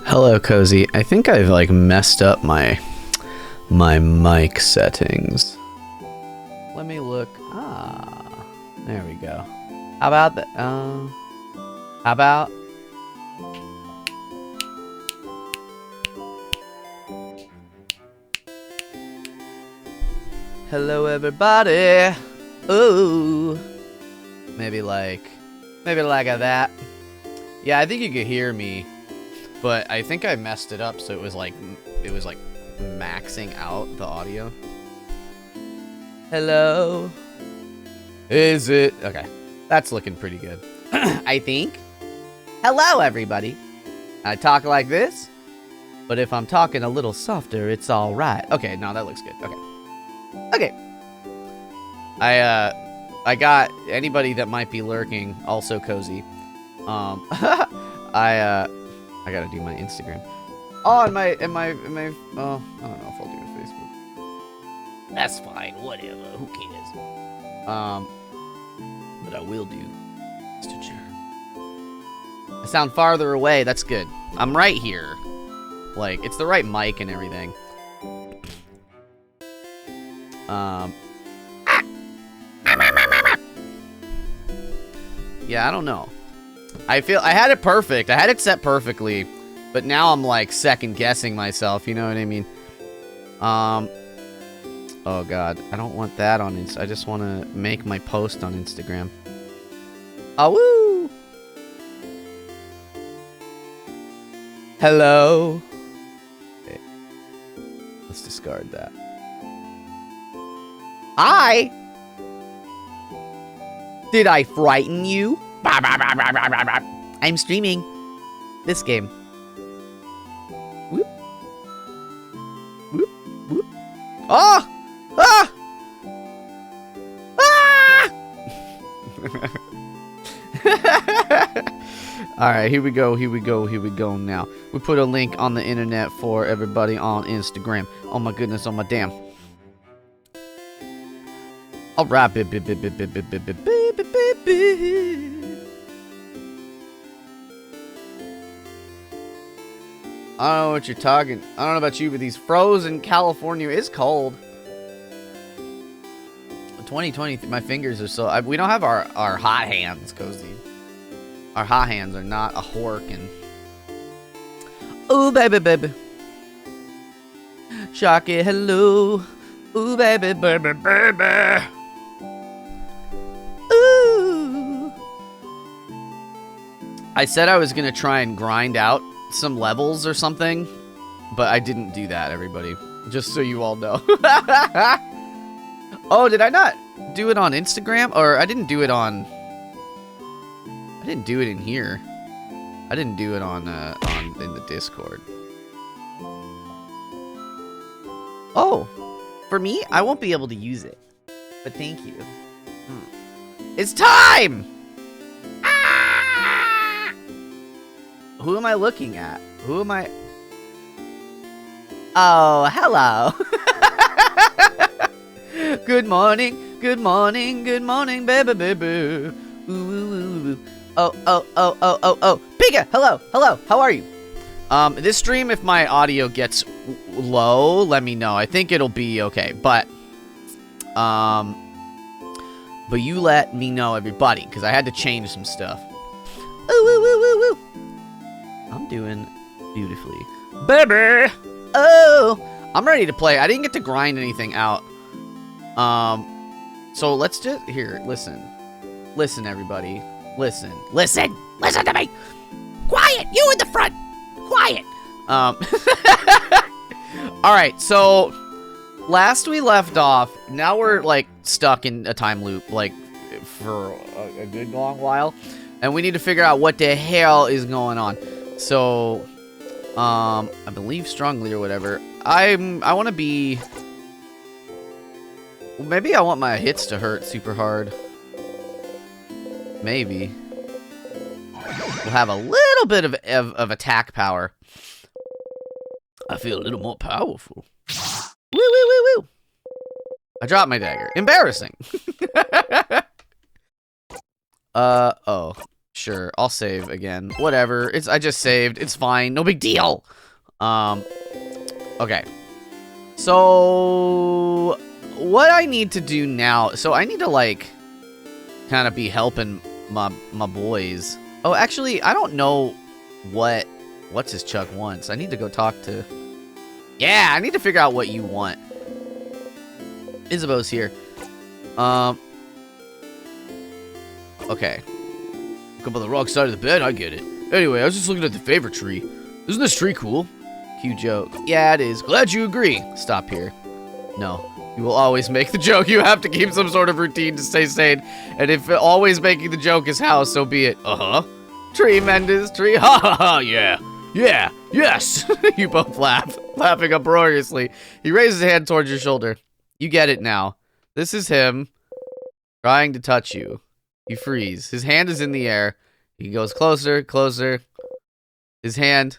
Hello, Cozy. I think I've like messed up my mic settings. Let me look. There we go. How about that? How about? Hello, everybody. Ooh. Maybe like that. Yeah, I think you could hear me. But I think I messed it up, so it was like maxing out the audio. Hello? Is it? Okay. That's looking pretty good. I think. Hello, everybody. I talk like this, but if I'm talking a little softer, it's all right. Okay, no, that looks good. Okay. Okay. I got anybody that might be lurking, also Cozy. I gotta do my Instagram. Oh, and my, oh, I don't know if I'll do a Facebook. That's fine, whatever, who cares? But I will do Mr. Germ. I sound farther away, that's good. I'm right here. Like, it's the right mic and everything. Yeah, I don't know. I had it perfect. I had it set perfectly, but now I'm like second guessing myself. You know what I mean? Oh God, I don't want that on Insta. I just want to make my post on Instagram. Oh woo! Hello. Okay. Let's discard that. Hi. Did I frighten you? I'm streaming this game. Whoop. Whoop. Whoop. Oh! Ah! Ah! Alright, here we go, here we go, here we go now. We put a link on the internet for everybody on Instagram. Oh my goodness, oh my damn. Alright, I don't know what you're talking. I don't know about you, but these frozen California is cold. 2020, my fingers are so... we don't have our hot hands, Cozy. Our hot hands are not a horkin'. Ooh, baby, baby. Sharky, hello. Ooh, baby, baby, baby. Ooh. I said I was going to try and grind out some levels or something, but I didn't do that, everybody. Just so you all know. Oh, did I not do it on Instagram? Or I didn't do it on... I didn't do it in here. I didn't do it on in the Discord. Oh, for me, I won't be able to use it. But thank you. It's time! Ah! Who am I looking at? Who am I? Oh, hello. Good morning, good morning, good morning, baby, baby. Ooh, ooh, ooh, ooh. Oh, oh, oh, oh, oh, oh. Pika, hello, hello, how are you? This stream, if my audio gets low, let me know. I think it'll be okay, but you let me know, everybody, because I had to change some stuff. Ooh, woo, woo, woo, woo. I'm doing beautifully. Baby! Oh! I'm ready to play. I didn't get to grind anything out. So let's just... Here, listen. Listen, everybody. Listen. Listen! Listen to me! Quiet! You in the front! Quiet! Alright, so... Last we left off, now we're, like, stuck in a time loop, like, for a good long while. And we need to figure out what the hell is going on. So, I believe strongly or whatever. I want to be... Maybe I want my hits to hurt super hard. Maybe. We'll have a little bit of attack power. I feel a little more powerful. Woo, woo, woo, woo. I dropped my dagger. Embarrassing. Oh. sure. I'll save again. Whatever. I just saved. It's fine. No big deal. Okay. So what I need to do now, so I need to like kind of be helping my boys. Oh, actually, I don't know what's his Chuck wants. I need to go talk to. Yeah, I need to figure out what you want. Isabeau's here. Okay. Come on the wrong side of the bed, I get it. Anyway, I was just looking at the favorite tree. Isn't this tree cool? Cute joke. Yeah, it is. Glad you agree. Stop here. No. You will always make the joke. You have to keep some sort of routine to stay sane. And if always making the joke is how, so be it. Uh-huh. Tree, Mendes, tree. Ha ha ha, yeah. Yeah, yes. You both laugh, laughing uproariously. He raises his hand towards your shoulder. You get it now. This is him trying to touch you. You freeze. His hand is in the air. He goes closer, closer. His hand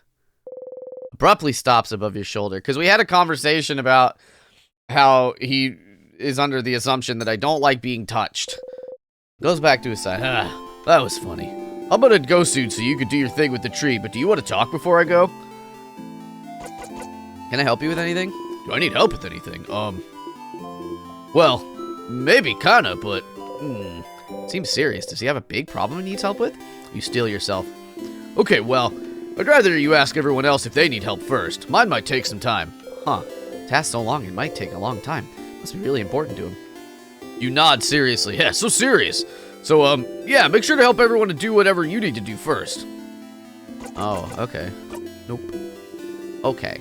abruptly stops above your shoulder. Because we had a conversation about how he is under the assumption that I don't like being touched. Goes back to his side. Ah, that was funny. How about a go suit so you could do your thing with the tree, but do you want to talk before I go? Can I help you with anything? Do I need help with anything? Well, maybe kinda, but, seems serious. Does he have a big problem he needs help with? You steel yourself. Okay, well, I'd rather you ask everyone else if they need help first. Mine might take some time. Huh. Task so long, it might take a long time. Must be really important to him. You nod seriously. Yeah, so serious. So, yeah, make sure to help everyone to do whatever you need to do first. Oh, okay. Nope. Okay.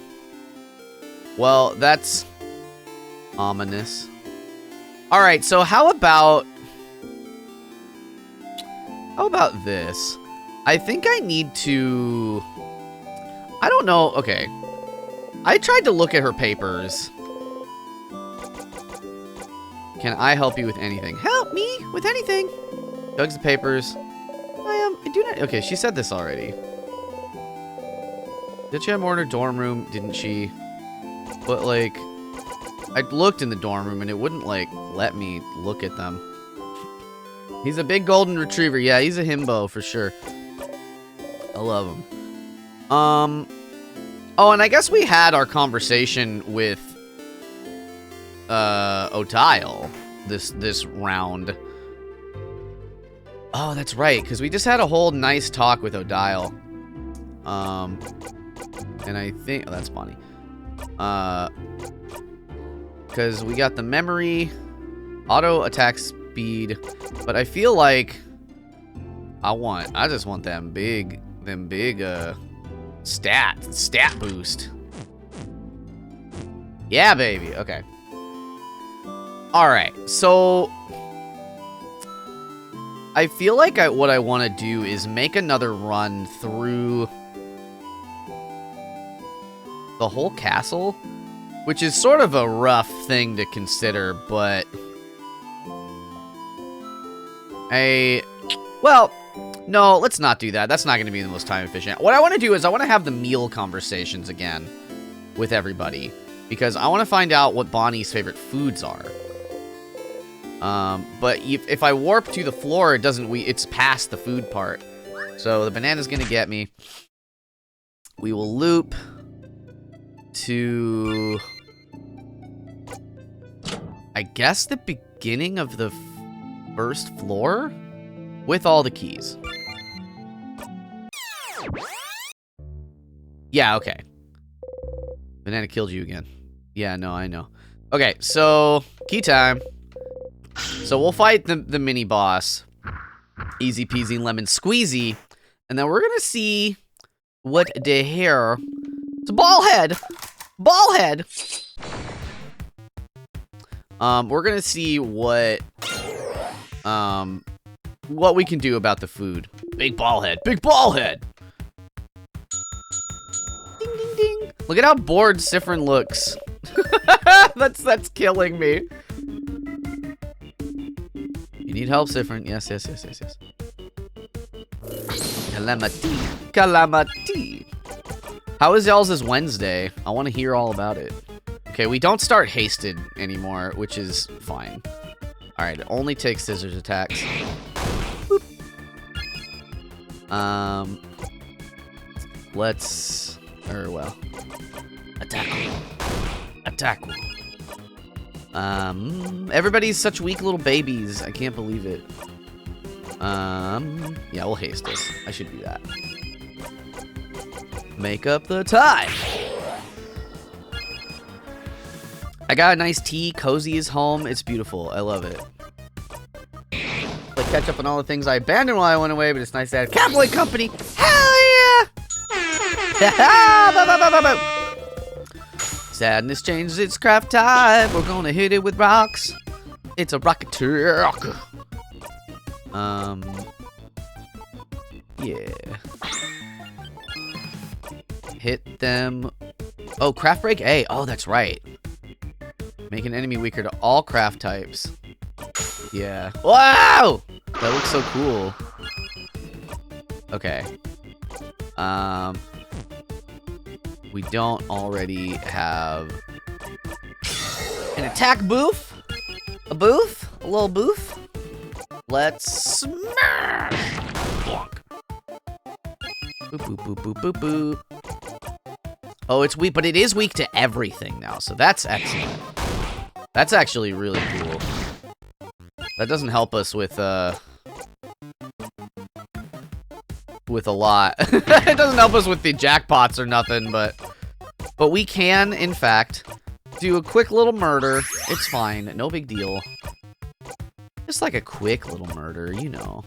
Well, that's ominous. Alright, so how about this? I think I need to... I don't know. Okay. I tried to look at her papers. Can I help you with anything? Help me with anything. Doug's the papers. I do not. Okay, she said this already. Did she have more in her dorm room? Didn't she? But like, I looked in the dorm room and it wouldn't like let me look at them. He's a big golden retriever. Yeah, he's a himbo for sure. I love him. Oh, and I guess we had our conversation with Otile this round. Oh, that's right, because we just had a whole nice talk with Odile. And I think... Oh, that's funny. Because we got the memory, auto attack speed, but I feel like I just want them big stat boost. Yeah, baby. Okay. All right. So I feel like what I want to do is make another run through the whole castle, which is sort of a rough thing to consider, but well, no, let's not do that. That's not going to be the most time efficient. What I want to do is I want to have the meal conversations again with everybody, because I want to find out what Bonnie's favorite foods are. But if I warp to the floor, it's past the food part. So the banana's going to get me. We will loop to, I guess, the beginning of the first floor with all the keys. Yeah, okay. Banana killed you again. Yeah, no, I know. Okay, so key time. So we'll fight the mini boss. Easy peasy lemon squeezy. And then we're gonna see what the hell. It's a ball head. Ball head. We're gonna see what we can do about the food. Big ball head. Big ball head. Ding ding ding. Look at how bored Sifrin looks. that's killing me. You need help, Sifrin. Yes. Calamity. Calamity. How is y'all's Wednesday? I want to hear all about it. Okay, we don't start hasted anymore, which is fine. Alright, it only takes scissors attacks. Boop. Let's... well... Attack. Everybody's such weak little babies. I can't believe it. Yeah, we'll haste this. I should do that. Make up the time. I got a nice tea. Cozy is home. It's beautiful. I love it. Like catch up on all the things I abandoned while I went away, but it's nice to have Catboy company. Hell yeah! Sadness changes its craft type. We're gonna hit it with rocks. It's a rocket truck. Yeah. Hit them. Oh, craft break A. Oh, that's right. Make an enemy weaker to all craft types. Yeah. Wow! That looks so cool. Okay. We don't already have an attack booth? A booth? A little booth? Let's smash! Bonk. Boop, boop, boop, boop, boop, boop. Oh, it's weak, but it is weak to everything now, so that's excellent. That's actually really cool. That doesn't help us with a lot. It doesn't help us with the jackpots or nothing, but we can, in fact, do a quick little murder. It's fine, no big deal. Just like a quick little murder, you know,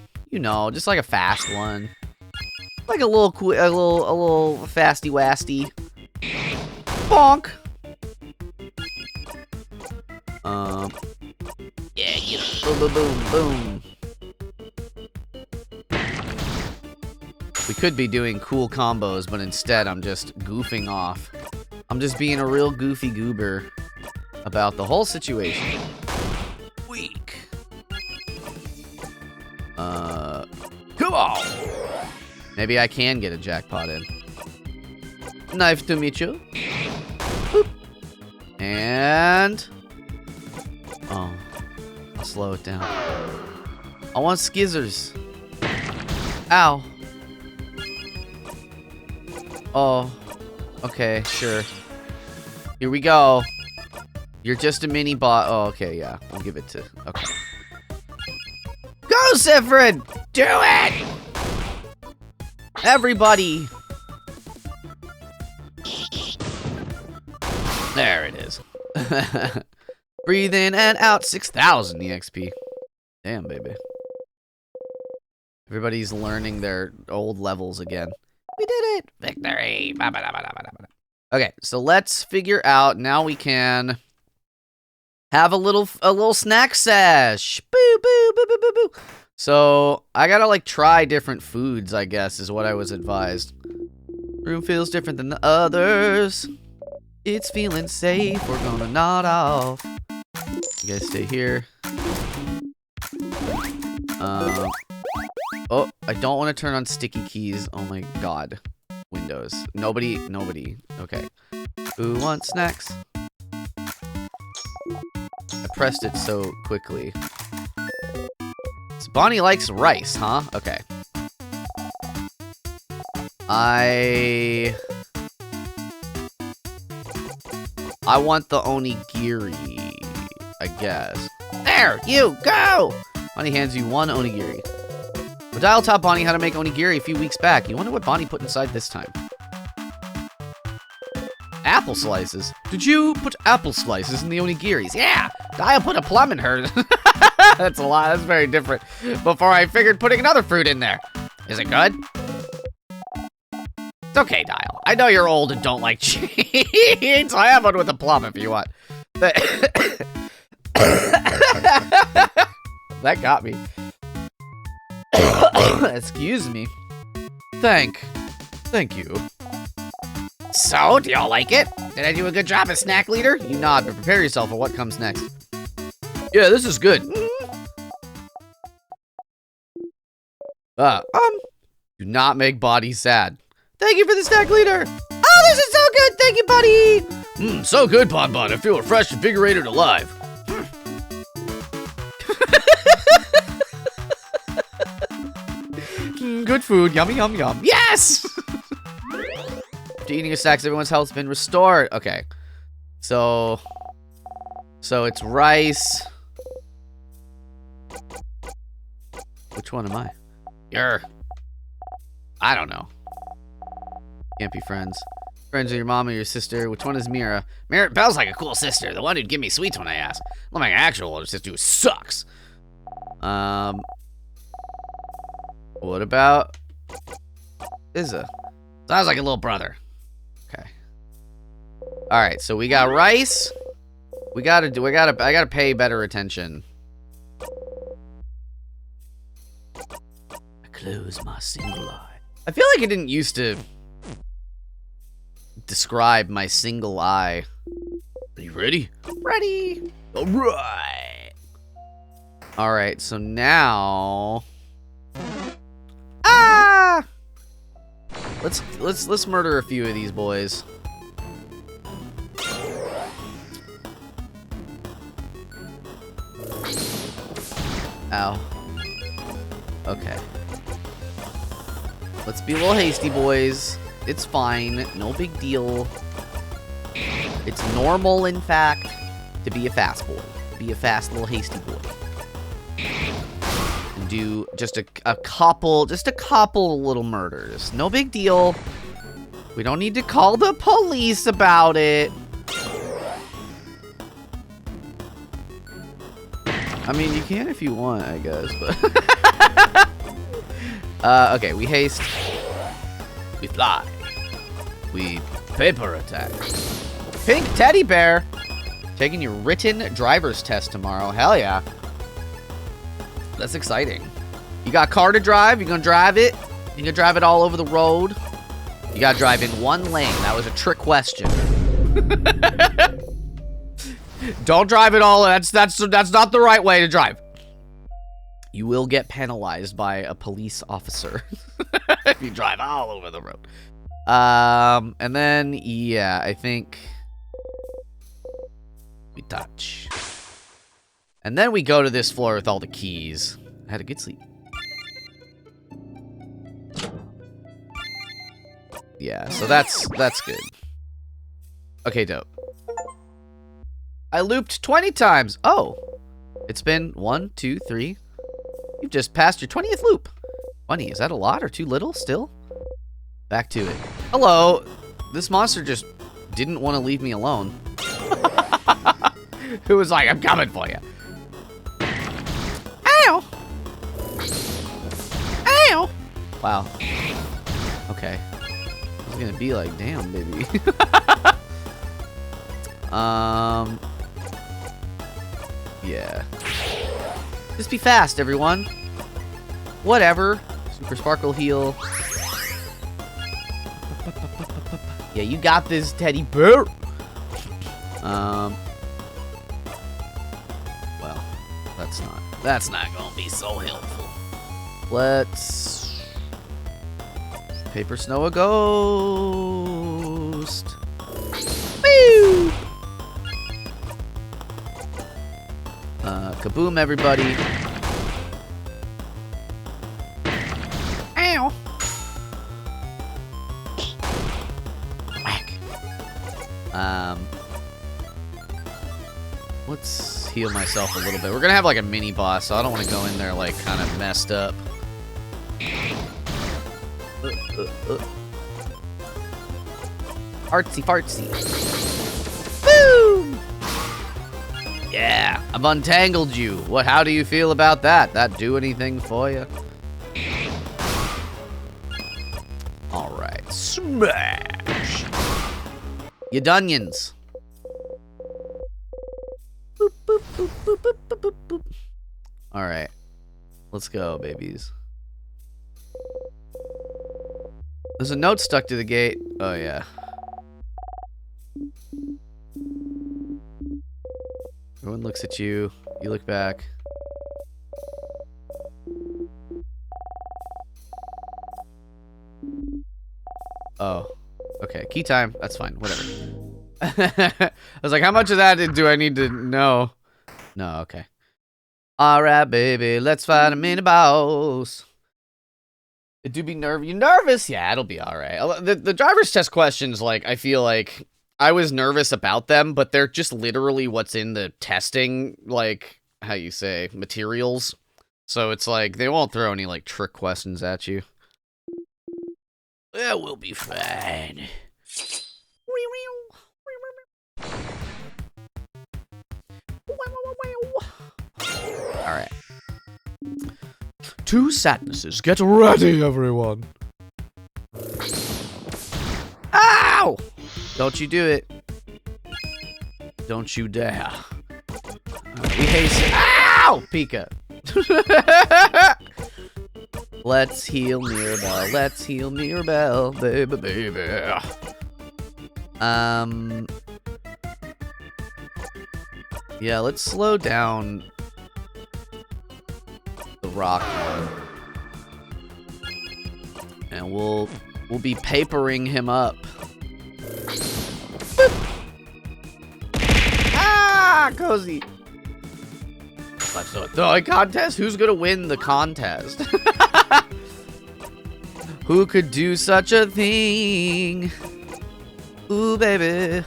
just like a fast one, like a little fasty wasty. Bonk. Yeah, get it. Boom, boom, boom, boom. We could be doing cool combos, but instead I'm just goofing off. I'm just being a real goofy goober about the whole situation. Weak. Come on. Maybe I can get a jackpot in. Nice to meet you. Boop. And... oh, I'll slow it down. I want skizzers. Ow. Oh, okay, sure. Here we go. You're just a mini bot. Oh, okay, yeah. We'll give it to... okay. Go, Sifrid! Do it! Everybody! There it is. Breathe in and out. 6,000 EXP. Damn, baby. Everybody's learning their old levels again. We did it! Victory! Okay, so let's figure out. Now we can have a little snack sesh. Boo, boo, boo, boo, boo, boo. So I gotta like try different foods, I guess, is what I was advised. Room feels different than the others. It's feeling safe. We're gonna nod off. You guys stay here. Oh, I don't want to turn on sticky keys. Oh my god. Windows. Nobody. Okay. Who wants snacks? I pressed it so quickly. So Bonnie likes rice, huh? Okay. I want the onigiri, I guess. There, you go! Bonnie hands you one onigiri. Dial taught Bonnie how to make onigiri a few weeks back. You wonder what Bonnie put inside this time. Apple slices. Did you put apple slices in the onigiris? Yeah! Dial put a plum in hers. That's a lot. That's very different. Before I figured putting another fruit in there. Is it good? It's okay, Dial. I know you're old and don't like cheese. I have one with a plum if you want. That got me. Excuse me. Thank you. So, do y'all like it? Did I do a good job as snack leader? You nod, but prepare yourself for what comes next. Yeah, this is good. Do not make Body sad. Thank you for the snack leader. Oh, this is so good. Thank you, buddy. So good, Bonbon. I feel refreshed, invigorated, alive. Good food. Yummy, yum, yum. Yes! After eating your snacks, everyone's health's been restored. Okay. So it's rice. Which one am I? I don't know. Can't be friends. Friends with your mom or your sister. Which one is Mira? Mira Belle's like a cool sister. The one who'd give me sweets when I asked. Not my actual older sister who sucks. What about Izza? Sounds like a little brother. Okay. All right, so we got rice. I gotta pay better attention. I close my single eye. I feel like it didn't used to describe my single eye. Are you ready? Ready. All right. All right, so now let's murder a few of these boys. Ow. Okay. Let's be a little hasty, boys. It's fine. No big deal. It's normal, in fact, to be a fast boy. Be a fast little hasty boy. And do just a couple little murders. No big deal. We don't need to call the police about it. I mean, you can if you want, I guess, but... okay, we haste. We fly. We paper attack. Pink teddy bear. Taking your written driver's test tomorrow. Hell yeah. That's exciting. You got a car to drive? You gonna drive it? You gonna drive it all over the road? You gotta drive in one lane. That was a trick question. Don't drive it all. That's not the right way to drive. You will get penalized by a police officer if you drive all over the road. And then yeah, I think we touch. And then we go to this floor with all the keys. I had a good sleep. Yeah, so that's good. Okay, dope. I looped 20 times. Oh, it's been 1, 2, 3. You've just passed your 20th loop. 20, is that a lot or too little still? Back to it. Hello. This monster just didn't want to leave me alone. Who was like, I'm coming for you. Ow. Ow. Wow. Okay. I was gonna be like, damn, baby. Yeah. Just be fast, everyone. Whatever. Super Sparkle heal. Yeah, you got this, teddy bear. Well, that's not gonna be so helpful. Let's paper snow a ghost. Woo! Kaboom, everybody. Ow. Whack. Let's heal myself a little bit. We're gonna have like a mini boss, so I don't want to go in there like kind of messed up. Artsy fartsy. Boom! Yeah, I've untangled you. What? How do you feel about that? That do anything for you? All right, smash. You dunions. Boop, boop, boop, boop, boop, boop, boop, boop. All right, let's go, babies. There's a note stuck to the gate. Oh yeah. Everyone looks at you. You look back. Oh. Okay. Key time. That's fine. Whatever. I was like, how much of that do I need to know? No, okay. Alright, baby. Let's find a mini boss. Do be you nervous? Yeah, it'll be all right. The driver's test questions, like, I feel like I was nervous about them, but they're just literally what's in the testing, like, how you say, materials. So it's like, they won't throw any, like, trick questions at you. Yeah, we'll be fine. Alright. 2 sadnesses. Get ready, everyone. Ow! Don't you do it. Don't you dare. We hasten. Ow! Pika. Let's heal Mirabelle. Let's heal Mirabelle. Baby, baby. Yeah, let's slow down the rock one. And we'll be papering him up. Ah, cozy. Let's do a throwing contest. Who's gonna win the contest? Who could do such a thing? Ooh, baby.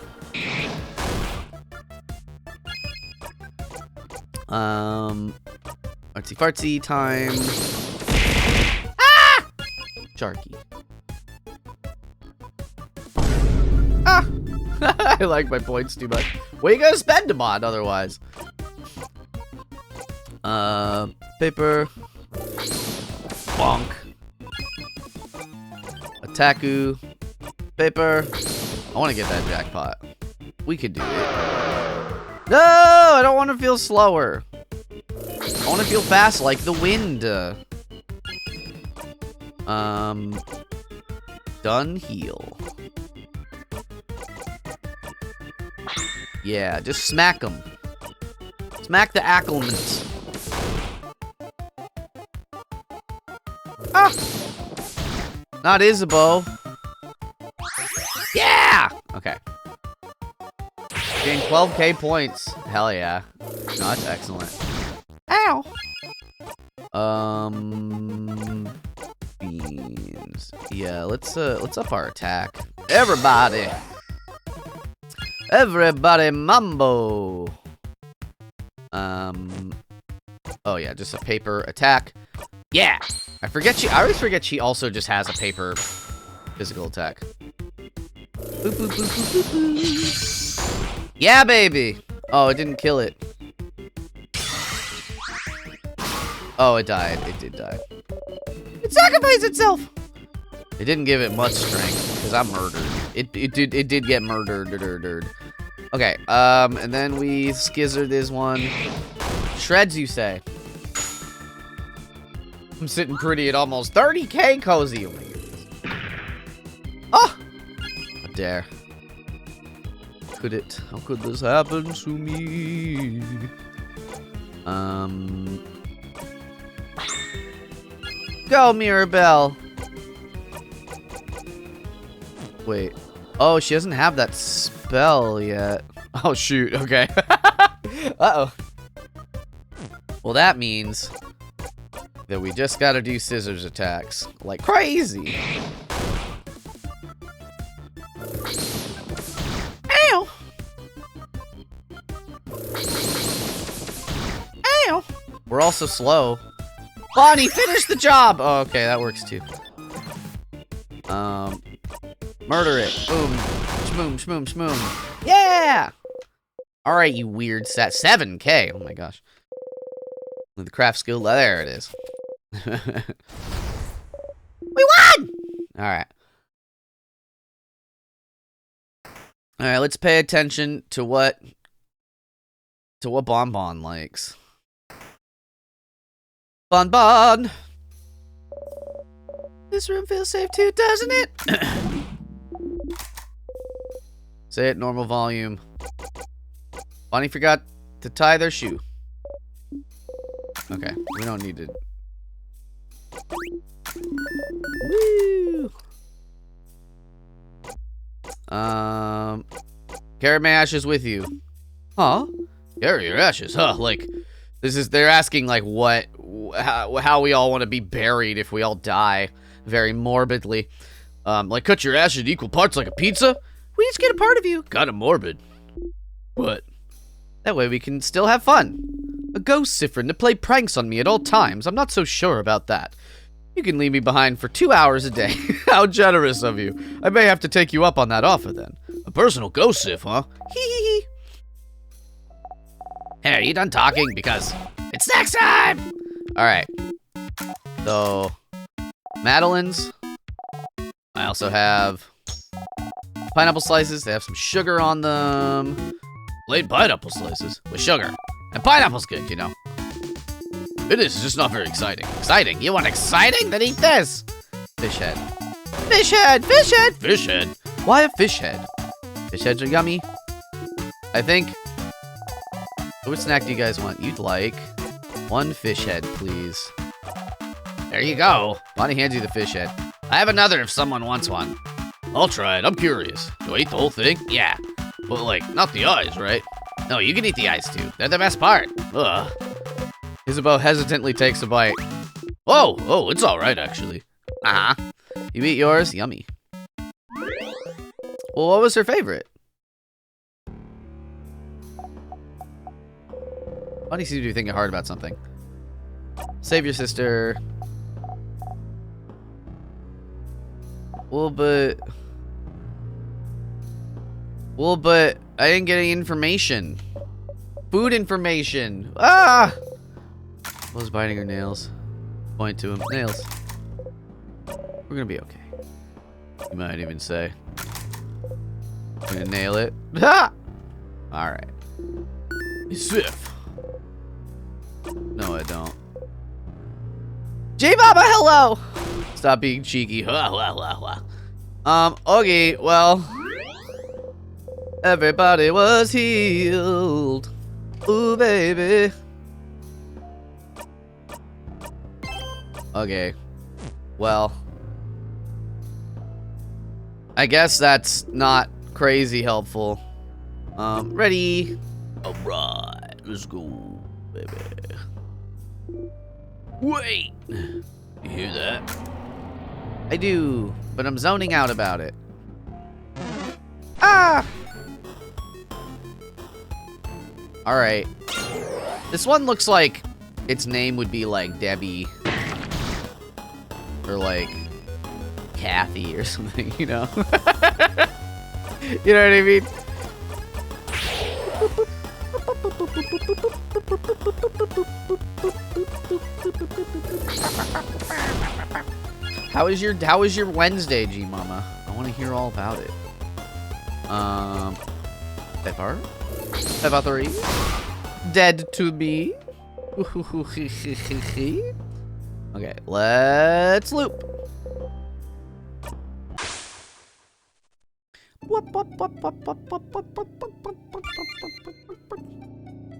Artsy fartsy time. Ah! Sharky. Ah! I like my points too much. What are you gonna spend them on otherwise? Paper. Bonk. Attaku. Paper. I want to get that jackpot. We could do it. No! I don't want to feel slower. I want to feel fast like the wind. Done heal. Yeah, just smack them. Smack the acclimants. Ah! Not Isabeau. Yeah! Okay. Gain 12k points. Hell yeah. No, that's excellent. Ow! Beans. Yeah, let's up our attack. Everybody! Everybody mambo! Oh yeah, just a paper attack. Yeah! I always forget she also just has a paper physical attack. Boop, boop, boop, boop, boop, boop. Yeah, baby! Oh, it didn't kill it. Oh, it died. It did die. It sacrificed itself! It didn't give it much strength, because I'm murdered. It did get murdered. Okay, and then we skizzard this one. Shreds, you say? I'm sitting pretty at almost 30k, Cozy. Oh my goodness. Oh! How dare. How could this happen to me? Go, Mirabelle. Wait. Oh, she doesn't have that spell yet. Oh, shoot. Okay. Uh-oh. Well, that means that we just gotta do scissors attacks like crazy. Ow! Ow! We're also slow. Bonnie, finish the job! Oh, okay, that works too. Murder it. Boom. Shmoom, shmoom, shmoom. Yeah! Alright, you weird set. 7k. Oh my gosh. The craft skill. There it is. We won! Alright. Alright, let's pay attention to what Bonbon likes. Bonbon! This room feels safe too, doesn't it? Say it, normal volume. Bonnie forgot to tie their shoe. Okay, we don't need to. Woo! Carry my ashes with you. Huh? Carry your ashes, huh? Like, they're asking, like, how we all want to be buried if we all die. very morbidly. Like, cut your ass in equal parts like a pizza? We each get a part of you. Kinda morbid. What? That way we can still have fun. A ghost Siffrin to play pranks on me at all times. I'm not so sure about that. You can leave me behind for 2 hours a day. How generous of you. I may have to take you up on that offer then. A personal ghost Sif, huh? Hee hee hee. Hey, are you done talking? Because it's next time! Alright. So, Madeline's. I also have pineapple slices. They have some sugar on them. Plain pineapple slices with sugar. And pineapple's good, you know. It is, it's just not very exciting. Exciting? You want exciting? Then eat this. Fish head. Fish head! Fish head! Fish head. Why a fish head? Fish heads are yummy. I think... What snack do you guys want? You'd like 1 fish head, please. There you go. Bonnie hands you the fish head. I have another if someone wants one. I'll try it. I'm curious. Do I eat the whole thing? Yeah. But, like, not the eyes, right? No, you can eat the eyes, too. They're the best part. Ugh. Isabel hesitantly takes a bite. Oh, it's alright, actually. Uh-huh. You eat yours? Yummy. Well, what was her favorite? Bonnie seems to be thinking hard about something. Save your sister. Well, but I didn't get any information. Food information. Ah! Was biting her nails. Point to him. Nails. We're gonna be okay. You might even say. I'm gonna nail it. Ha! Alright. Sif. No, I don't. J-Mama, hello! Stop being cheeky. Okay, well. Everybody was healed. Ooh, baby. Okay. Well. I guess that's not crazy helpful. Ready? Alright, let's go, baby. Wait! You hear that? I do, but I'm zoning out about it. Ah! Alright. This one looks like its name would be like Debbie. Or like Kathy or something, you know? You know what I mean? How was your Wednesday, G Mama? I want to hear all about it. Pepper? Pepper 3? Dead to me? Okay, let's loop.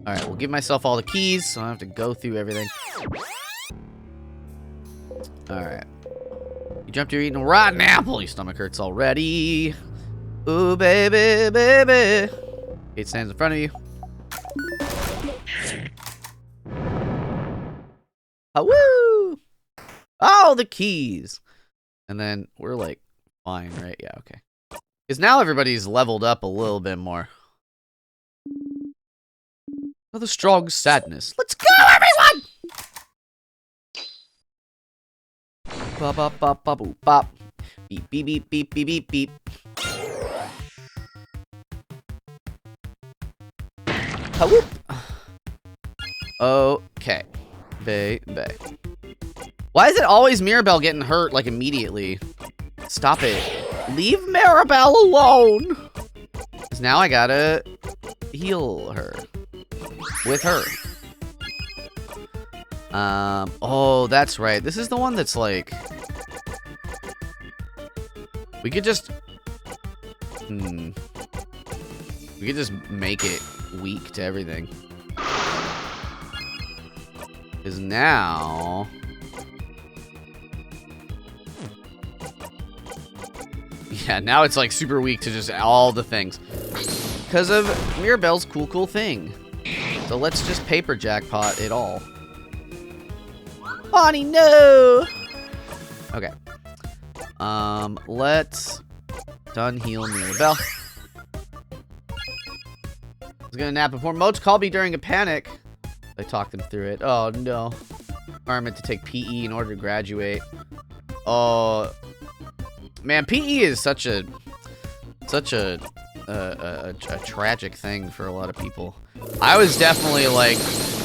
Alright, we'll give myself all the keys, so I don't have to go through everything. Alright. You jumped, you're eating a rotten apple. Your stomach hurts already. Ooh, baby, baby. Kate stands in front of you. Oh, woo! Oh, the keys. And then we're like, fine, right? Yeah, okay. Because now everybody's leveled up a little bit more. Another strong sadness. Let's go, everyone! Bop, bop, bop, bop, boop, bop. Beep, beep, beep, beep, beep, beep, beep. Ha-whoop. Okay. Baby. Why is it always Mirabelle getting hurt, like, immediately? Stop it. Leave Mirabelle alone! Because now I gotta heal her. With her. Oh, that's right. This is the one that's like... We could just... We could just make it weak to everything. Because now... Yeah, now it's like super weak to just all the things. Because of Mirabelle's cool thing. So let's just paper jackpot it all. Bonnie, no! Okay. Let's done heal Mirabelle. I was gonna nap before Moats called me during a panic. I talked him through it. Oh no. Requirement to take PE in order to graduate. Oh man, PE is such a tragic thing for a lot of people. I was definitely like,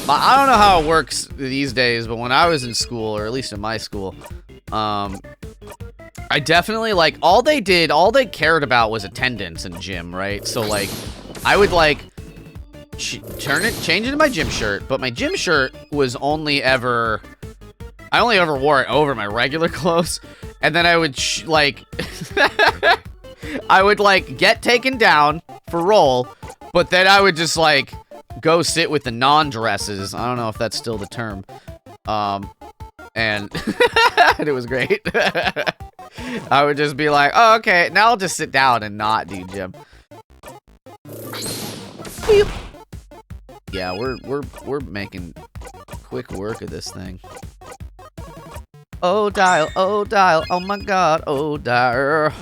I don't know how it works these days, but when I was in school, or at least in my school, I definitely, like, all they cared about was attendance in gym, right? So, like, I would, like, change into my gym shirt, but my gym shirt was I only ever wore it over my regular clothes, and then I would, I would, like, get taken down for roll, but then I would just, like, go sit with the non-dresses. I don't know if that's still the term. And it was great. I would just be like, oh, okay, now I'll just sit down and not do gym. Yeah, we're making quick work of this thing. Oh, dial, oh my god, oh, dial.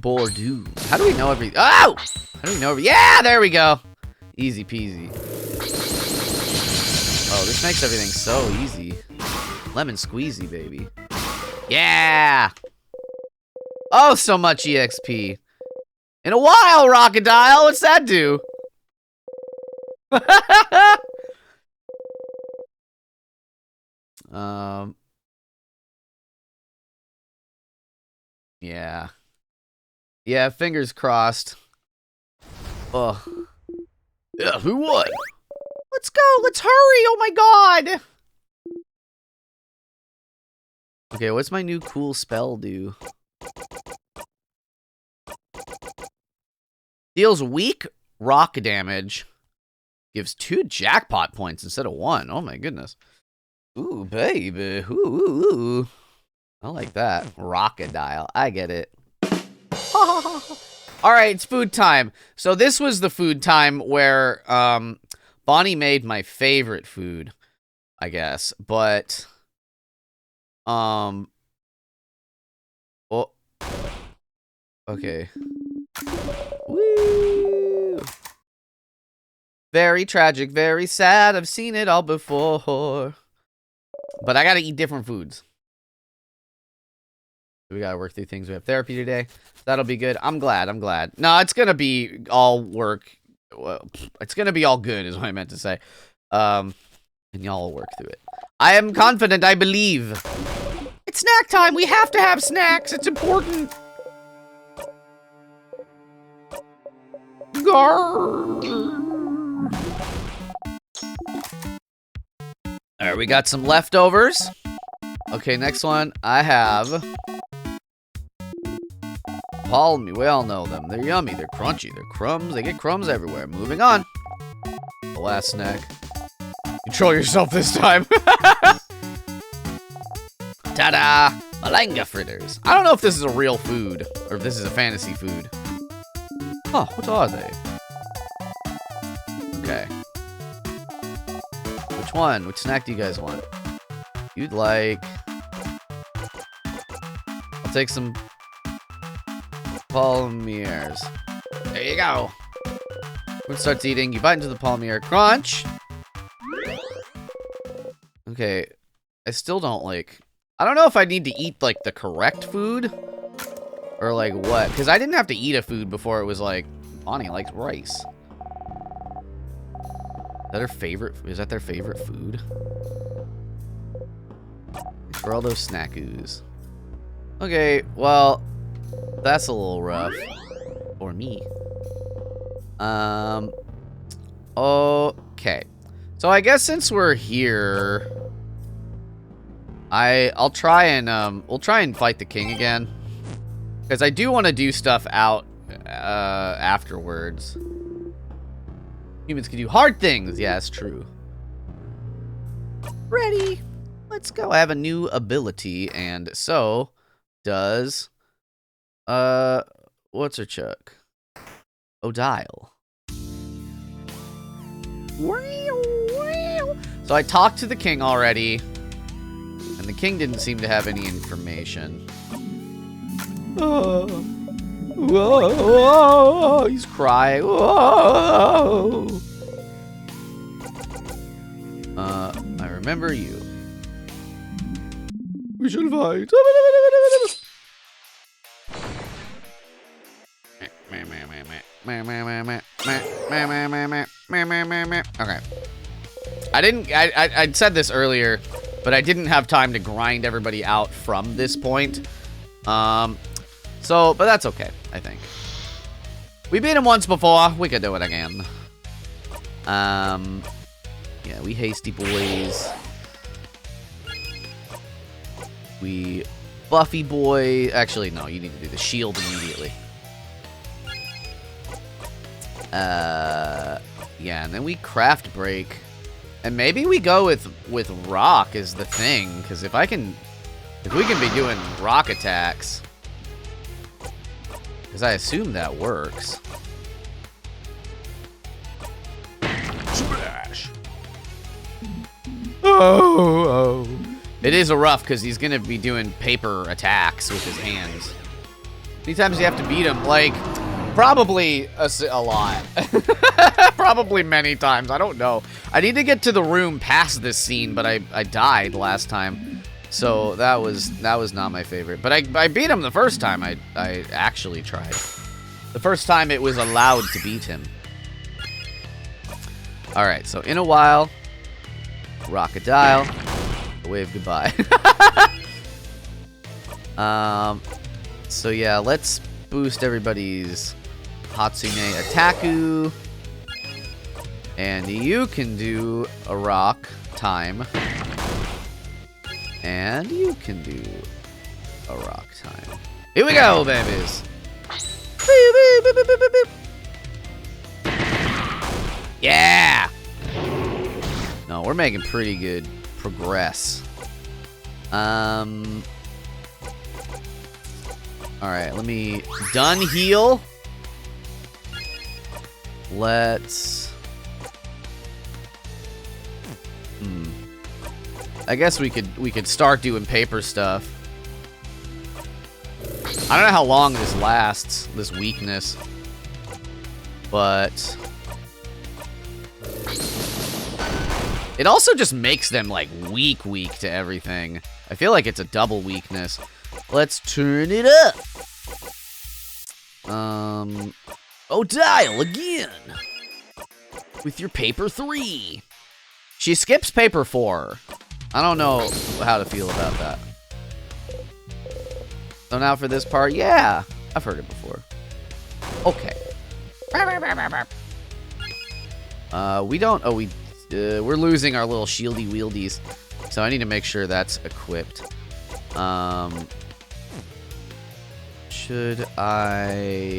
Bordeaux. How do we know everything? Oh! How do we know everything? Yeah, there we go. Easy peasy. Oh, this makes everything so easy. Lemon squeezy, baby. Yeah! Oh, so much EXP. In a while, Rockadile. What's that do? Yeah. Yeah, fingers crossed. Ugh. Yeah, who won? Let's go, let's hurry, oh my god! Okay, what's my new cool spell do? Deals weak rock damage. Gives 2 jackpot points instead of 1. Oh my goodness. Ooh, baby. Ooh. I like that. Rockadile. I get it. Alright, it's food time. So this was the food time where Bonnie made my favorite food, I guess. But oh, okay. Woo! Very tragic, very sad. I've seen it all before. But I gotta eat different foods. We gotta work through things. We have therapy today. That'll be good. I'm glad. No, it's gonna be all work. Well, it's gonna be all good is what I meant to say. And y'all will work through it. I am confident. I believe. It's snack time. We have to have snacks. It's important. Alright, we got some leftovers. Okay, next one. I have palmy. We all know them. They're yummy. They're crunchy. They're crumbs. They get crumbs everywhere. Moving on. The last snack. Control yourself this time. Ta-da! Malanga fritters. I don't know if this is a real food or if this is a fantasy food. Huh, what are they? Okay. Which one? Which snack do you guys want? You'd like... I'll take some palmiers. There you go. When it starts eating, you bite into the palmier. Crunch! Okay. I still don't like... I don't know if I need to eat, like, the correct food. Or, like, what? Because I didn't have to eat a food before it was like, Bonnie likes rice. Is that her favorite? Is that their favorite food? Thanks for all those snackoos. Okay, well, that's a little rough. For me. Okay. So I guess since we're here, I'll try and, we'll try and fight the king again. Because I do want to do stuff out, afterwards. Humans can do hard things. Yeah, it's true. Ready. Let's go. I have a new ability, and so does, what's her chuck? Odile. So I talked to the king already. And And the king didn't seem to have any information. Whoa, he's crying. Whoa. I remember you. We shall fight. Okay. I said this earlier, but I didn't have time to grind everybody out from this point. But that's okay, I think. We beat him once before. We could do it again. Yeah, we hasty boys. We Buffy boy. Actually, no, you need to do the shield immediately. Yeah, and then we craft break. And maybe we go with rock as the thing, because if we can be doing rock attacks, because I assume that works. Smash! Oh. It is a rough because he's gonna be doing paper attacks with his hands. How many times do you have to beat him? Like, probably a lot. Probably many times. I don't know. I need to get to the room past this scene, but I died last time. So that was not my favorite. But I beat him the first time I actually tried. The first time it was allowed to beat him. Alright, so in a while, rock-a-dial, wave goodbye. So yeah, let's boost everybody's Hatsune Attaku. And you can do a rock time. And you can do a rock time. Here we go, babies. Yeah! No, we're making pretty good progress. Alright, let me done heal. Let's I guess we could start doing paper stuff. I don't know how long this lasts, this weakness. But it also just makes them like weak to everything. I feel like it's a double weakness. Let's turn it up. Oh, dial again. With your paper 3. She skips paper 4. I don't know how to feel about that. So now for this part, yeah, I've heard it before. Okay. We're losing our little shieldy wieldies, so I need to make sure that's equipped. Should I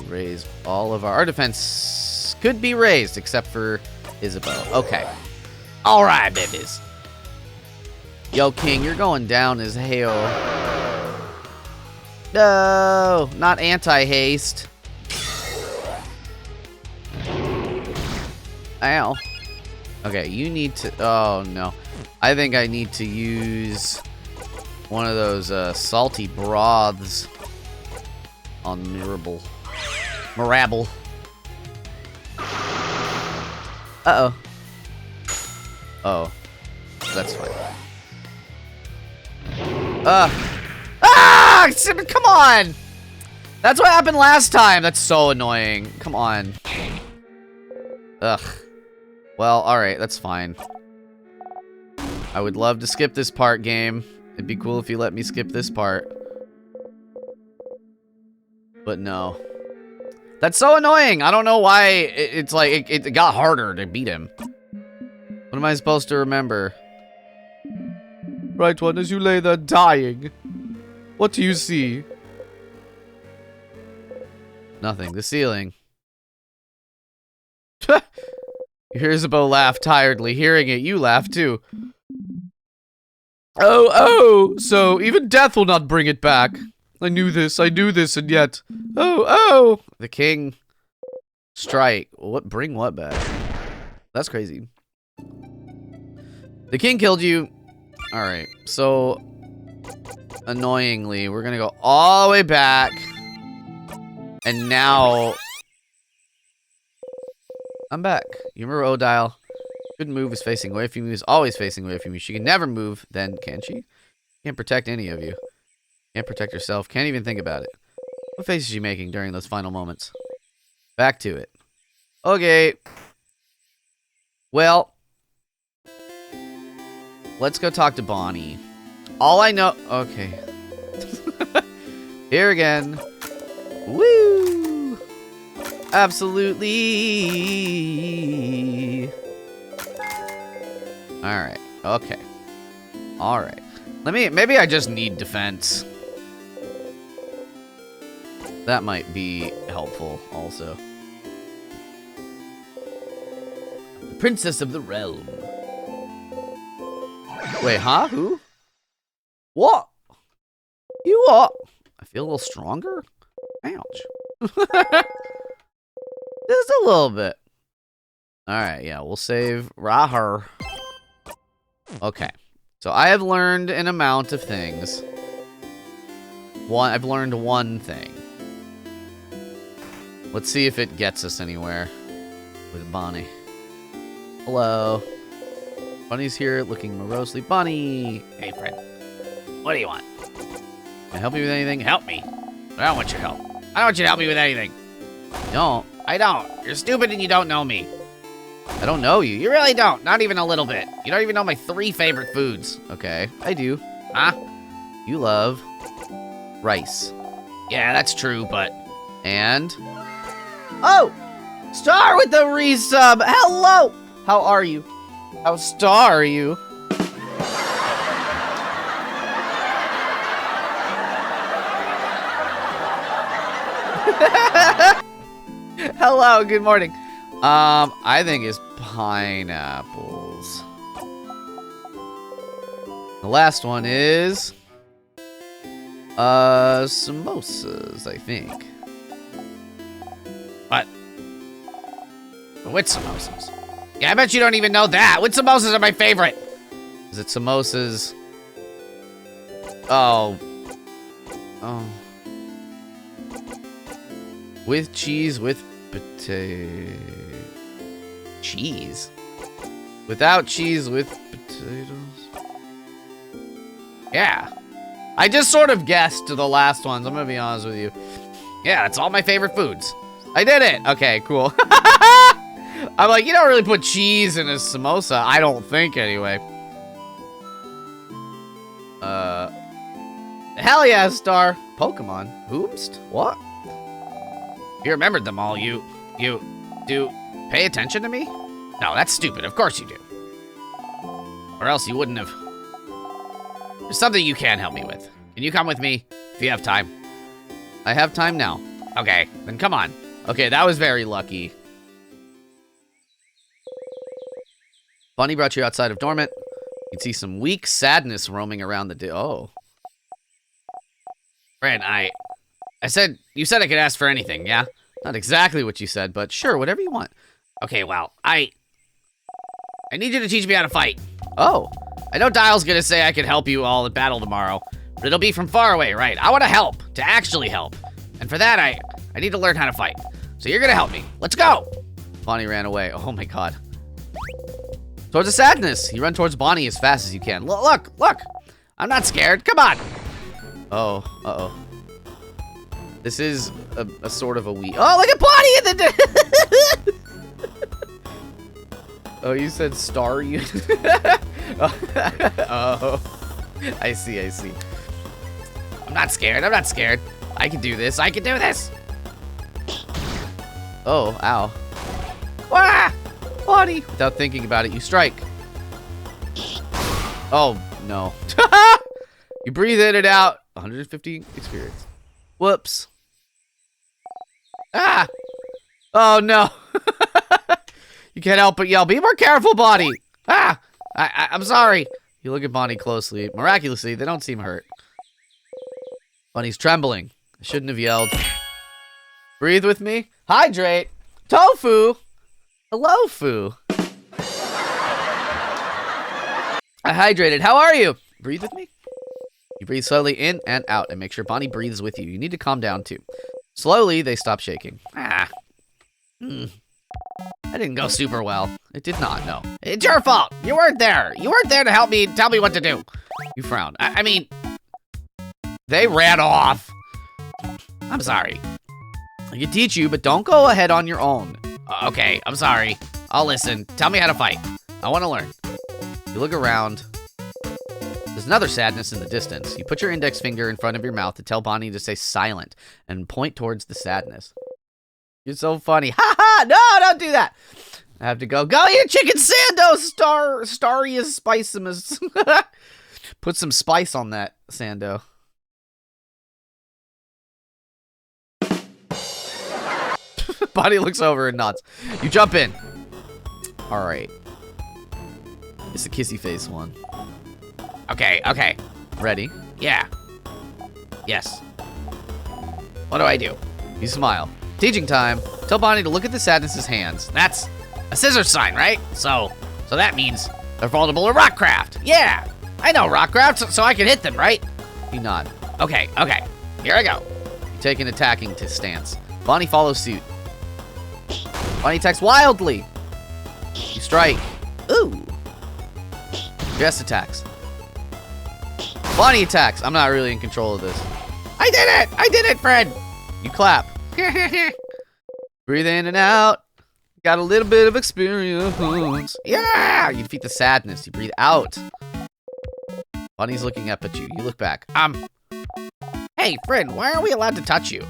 raise all of our defense? Could be raised, except for Isabel. Okay. All right, babies. Yo, King, you're going down as hell. No, not anti-haste. Ow. Okay, you need to... Oh, no. I think I need to use one of those salty broths on Mirabel. Uh-oh. Oh. That's fine. Come on! That's what happened last time. That's so annoying. Come on. Ugh. Well, alright, that's fine. I would love to skip this part, game. It'd be cool if you let me skip this part. But no. That's so annoying. I don't know why it's like it got harder to beat him. What am I supposed to remember? Right one, as you lay there dying. What do you see? Nothing. The ceiling. You hear Isabeau laugh tiredly. Hearing it, you laugh too. Oh, so even death will not bring it back. I knew this, and yet... Oh! The king... Strike. What? Bring what back? That's crazy. The king killed you. Alright, so annoyingly, we're gonna go all the way back. And now I'm back. You remember Odile? Couldn't move, is facing away from you, is always facing away from you. She can never move, then can she? Can't protect any of you. Can't protect herself, can't even think about it. What face is she making during those final moments? Back to it. Okay. Well, let's go talk to Bonnie. All I know... Okay. Here again. Woo! Absolutely. Alright. Okay. Alright. Maybe I just need defense. That might be helpful also. The Princess of the Realm. Wait, huh? Who? What? You what? I feel a little stronger? Ouch. Just a little bit. Alright, yeah, we'll save Rahar. Okay. So I have learned an amount of things. I've learned one thing. Let's see if it gets us anywhere with Bonnie. Hello. Bunny's here looking morosely. Bunny! Hey, friend. What do you want? Can I help you with anything? Help me. I don't want your help. I don't want you to help me with anything. No, I don't. You're stupid and you don't know me. I don't know you. You really don't. Not even a little bit. You don't even know my 3 favorite foods. Okay, I do. Huh? You love rice. Yeah, that's true, but... And... Oh! Star with the resub! Hello! How are you? How star are you? Hello, good morning. I think it's pineapples. The last one is samosas, I think. What? With samosas? Yeah, I bet you don't even know that. With samosas are my favorite. Is it samosas? Oh. Oh. With cheese, with potato. Cheese? Without cheese, with potatoes? Yeah. I just sort of guessed the last ones. I'm gonna be honest with you. Yeah, that's all my favorite foods. I did it. Okay, cool. I'm like, you don't really put cheese in a samosa. I don't think, anyway. Hell yeah, Star. Pokemon. Hoopst? What? You remembered them all. You do pay attention to me? No, that's stupid. Of course you do. Or else you wouldn't have. There's something you can help me with. Can you come with me if you have time? I have time now. Okay, then come on. Okay, that was very lucky. Bunny brought you outside of Dormant. You can see some weak sadness roaming around the oh. Fran, you said I could ask for anything, yeah? Not exactly what you said, but sure, whatever you want. Okay, well, I need you to teach me how to fight. Oh, I know Dial's gonna say I can help you all in battle tomorrow, but it'll be from far away, right? I want to help, to actually help. And for that, I need to learn how to fight. So you're gonna help me. Let's go! Bonnie ran away. Oh my god. Towards the sadness. You run towards Bonnie as fast as you can. Look! I'm not scared. Come on! Oh, uh-oh. This is a sort of a wee. Oh, look at Bonnie in the... Oh, you said star you? Oh. I see. I'm not scared. I can do this. Oh, ow. Ah! Bonnie! Without thinking about it, you strike. Oh, no. You breathe in and out. 150 experience. Whoops. Ah! Oh, no. You can't help but yell, be more careful, Bonnie! Ah! I'm sorry. You look at Bonnie closely. Miraculously, they don't seem hurt. Bonnie's trembling. I shouldn't have yelled. Breathe with me. Hydrate. Tofu! Hello, Fu. I hydrated. How are you? Breathe with me. You breathe slowly in and out, and make sure Bonnie breathes with you. You need to calm down, too. Slowly, they stop shaking. That didn't go super well. It did not, no. It's your fault. You weren't there. You weren't there to help me tell me what to do. You frowned. I mean, they ran off. I'm sorry. I can teach you, but don't go ahead on your own. Okay, I'm sorry. I'll listen. Tell me how to fight. I want to learn. You look around. There's another sadness in the distance. You put your index finger in front of your mouth to tell Bonnie to stay silent and point towards the sadness. You're so funny. Ha ha! No, don't do that. I have to go. Go eat a chicken sando, Starius Spicimus. Put some spice on that sando. Bonnie looks over and nods. You jump in. All right. It's the kissy face one. Okay, okay. Ready? Yeah. Yes. What do I do? You smile. Teaching time. Tell Bonnie to look at the sadness's hands. That's a scissor sign, right? So that means they're vulnerable to rockcraft. Yeah, I know rockcraft, so I can hit them, right? You nod. Okay, okay. Here I go. You take an attacking stance. Bonnie follows suit. Bonnie attacks wildly. You strike. Ooh. Jess attacks. Bonnie attacks. I'm not really in control of this. I did it! I did it, Fred! You clap. Breathe in and out. Got a little bit of experience. Yeah! You defeat the sadness. You breathe out. Bonnie's looking up at you. You look back. Hey, Fred, why aren't we allowed to touch you?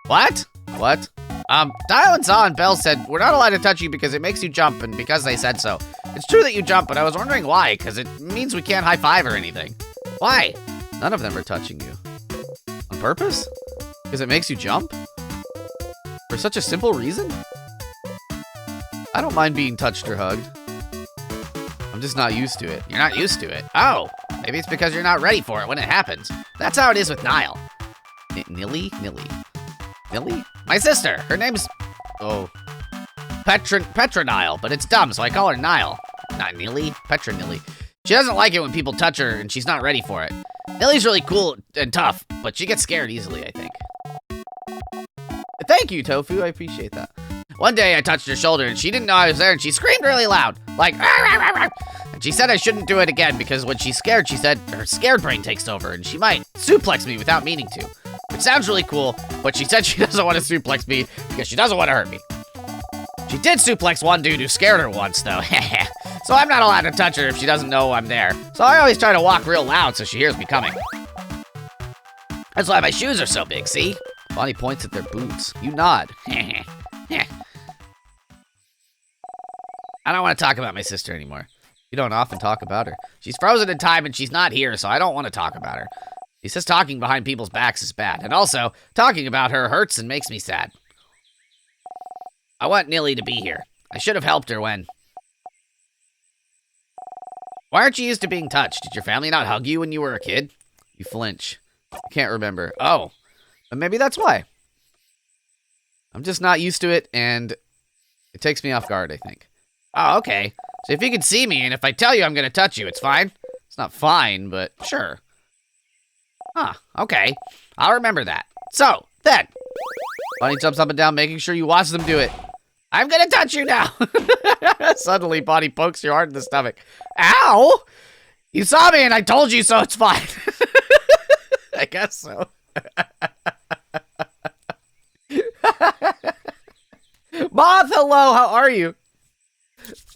What? What? Dial and Saw and Bell said we're not allowed to touch you because it makes you jump and because they said so. It's true that you jump, but I was wondering why, because it means we can't high five or anything. Why? None of them are touching you. On purpose? Because it makes you jump? For such a simple reason? I don't mind being touched or hugged. I'm just not used to it. You're not used to it? Oh, maybe it's because you're not ready for it when it happens. That's how it is with Niall. Nilly? Nilly? My sister. Her name's... Oh. Petra Niall, but it's dumb, so I call her Niall. Not Nilly? Petra Nilly. She doesn't like it when people touch her, and she's not ready for it. Nilly's really cool and tough, but she gets scared easily, I think. Thank you, Tofu. I appreciate that. One day, I touched her shoulder, and she didn't know I was there, and she screamed really loud. Like, "Arr, arr, arr, arr." And she said I shouldn't do it again, because when she's scared, she said her scared brain takes over, and she might suplex me without meaning to. Which sounds really cool, but she said she doesn't want to suplex me, because she doesn't want to hurt me. She did suplex one dude who scared her once, though. So I'm not allowed to touch her if she doesn't know I'm there. So I always try to walk real loud so she hears me coming. That's why my shoes are so big, see? Bonnie points at their boots. You nod. I don't want to talk about my sister anymore. You don't often talk about her. She's frozen in time and she's not here, so I don't want to talk about her. She says talking behind people's backs is bad. And also, talking about her hurts and makes me sad. I want Nilly to be here. I should have helped her when... Why aren't you used to being touched? Did your family not hug you when you were a kid? You flinch. I can't remember. Oh, but maybe that's why. I'm just not used to it, and it takes me off guard, I think. Oh, okay. So if you can see me, and if I tell you I'm going to touch you, it's fine? It's not fine, but sure. Huh, okay. I'll remember that. So, then. Bonnie jumps up and down, making sure you watch them do it. I'm going to touch you now. Suddenly, Bonnie pokes you hard in the stomach. Ow! You saw me, and I told you so, it's fine. I guess so. Moth, hello, how are you?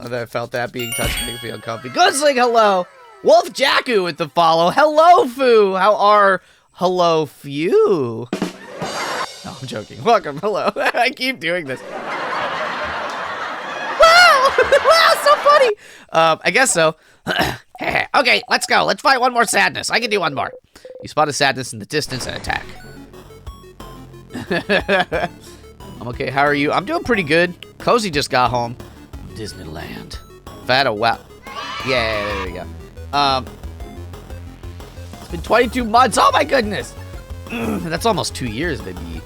Oh, I felt that being touched makes me uncomfortable. Gunsling, hello. Wolf Jacku with the follow. Hello, Foo. How are hello, Few? No, I'm joking. Welcome, hello. I keep doing this. Wow! Wow, so funny. I guess so. Okay, let's go. Let's fight one more sadness. I can do one more. You spot a sadness in the distance and attack. I'm okay. How are you? I'm doing pretty good. Cozy just got home from Disneyland. Fat wow. Yeah, there we go. It's been 22 months. Oh my goodness. That's almost 2 years, baby.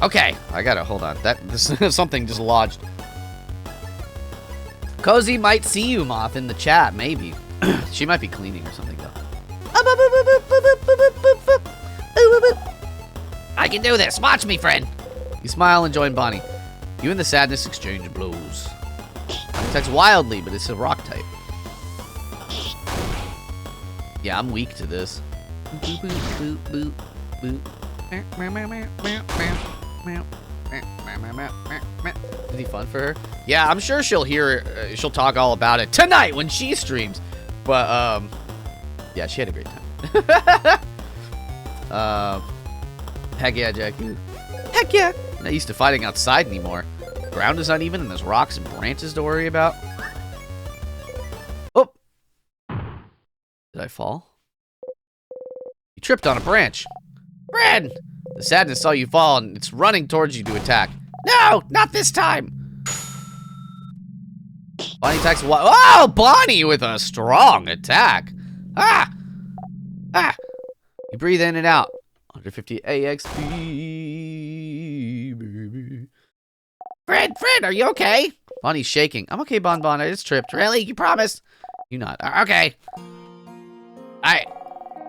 Okay, I gotta hold on. Something just lodged. Cozy might see you, Moth, in the chat, maybe. She might be cleaning or something, though. I can do this. Watch me, friend. You smile and join Bonnie. You and the sadness exchange blows. It attacks wildly, but it's a rock type. Yeah, I'm weak to this. Is he fun for her? Yeah, I'm sure she'll hear, she'll talk all about it tonight when she streams. But, yeah, she had a great time. Heck yeah, Jackie. Heck yeah. I'm not used to fighting outside anymore. The ground is uneven and there's rocks and branches to worry about. Oh. Did I fall? You tripped on a branch. Fred! The sadness saw you fall and it's running towards you to attack. No, not this time. Bonnie attacks. Oh, Bonnie with a strong attack. Ah! Ah! You breathe in and out. 150 AXP, baby. Fred, are you okay? Bonnie's shaking. I'm okay, Bon. I just tripped. Really? You promise? You not. Okay.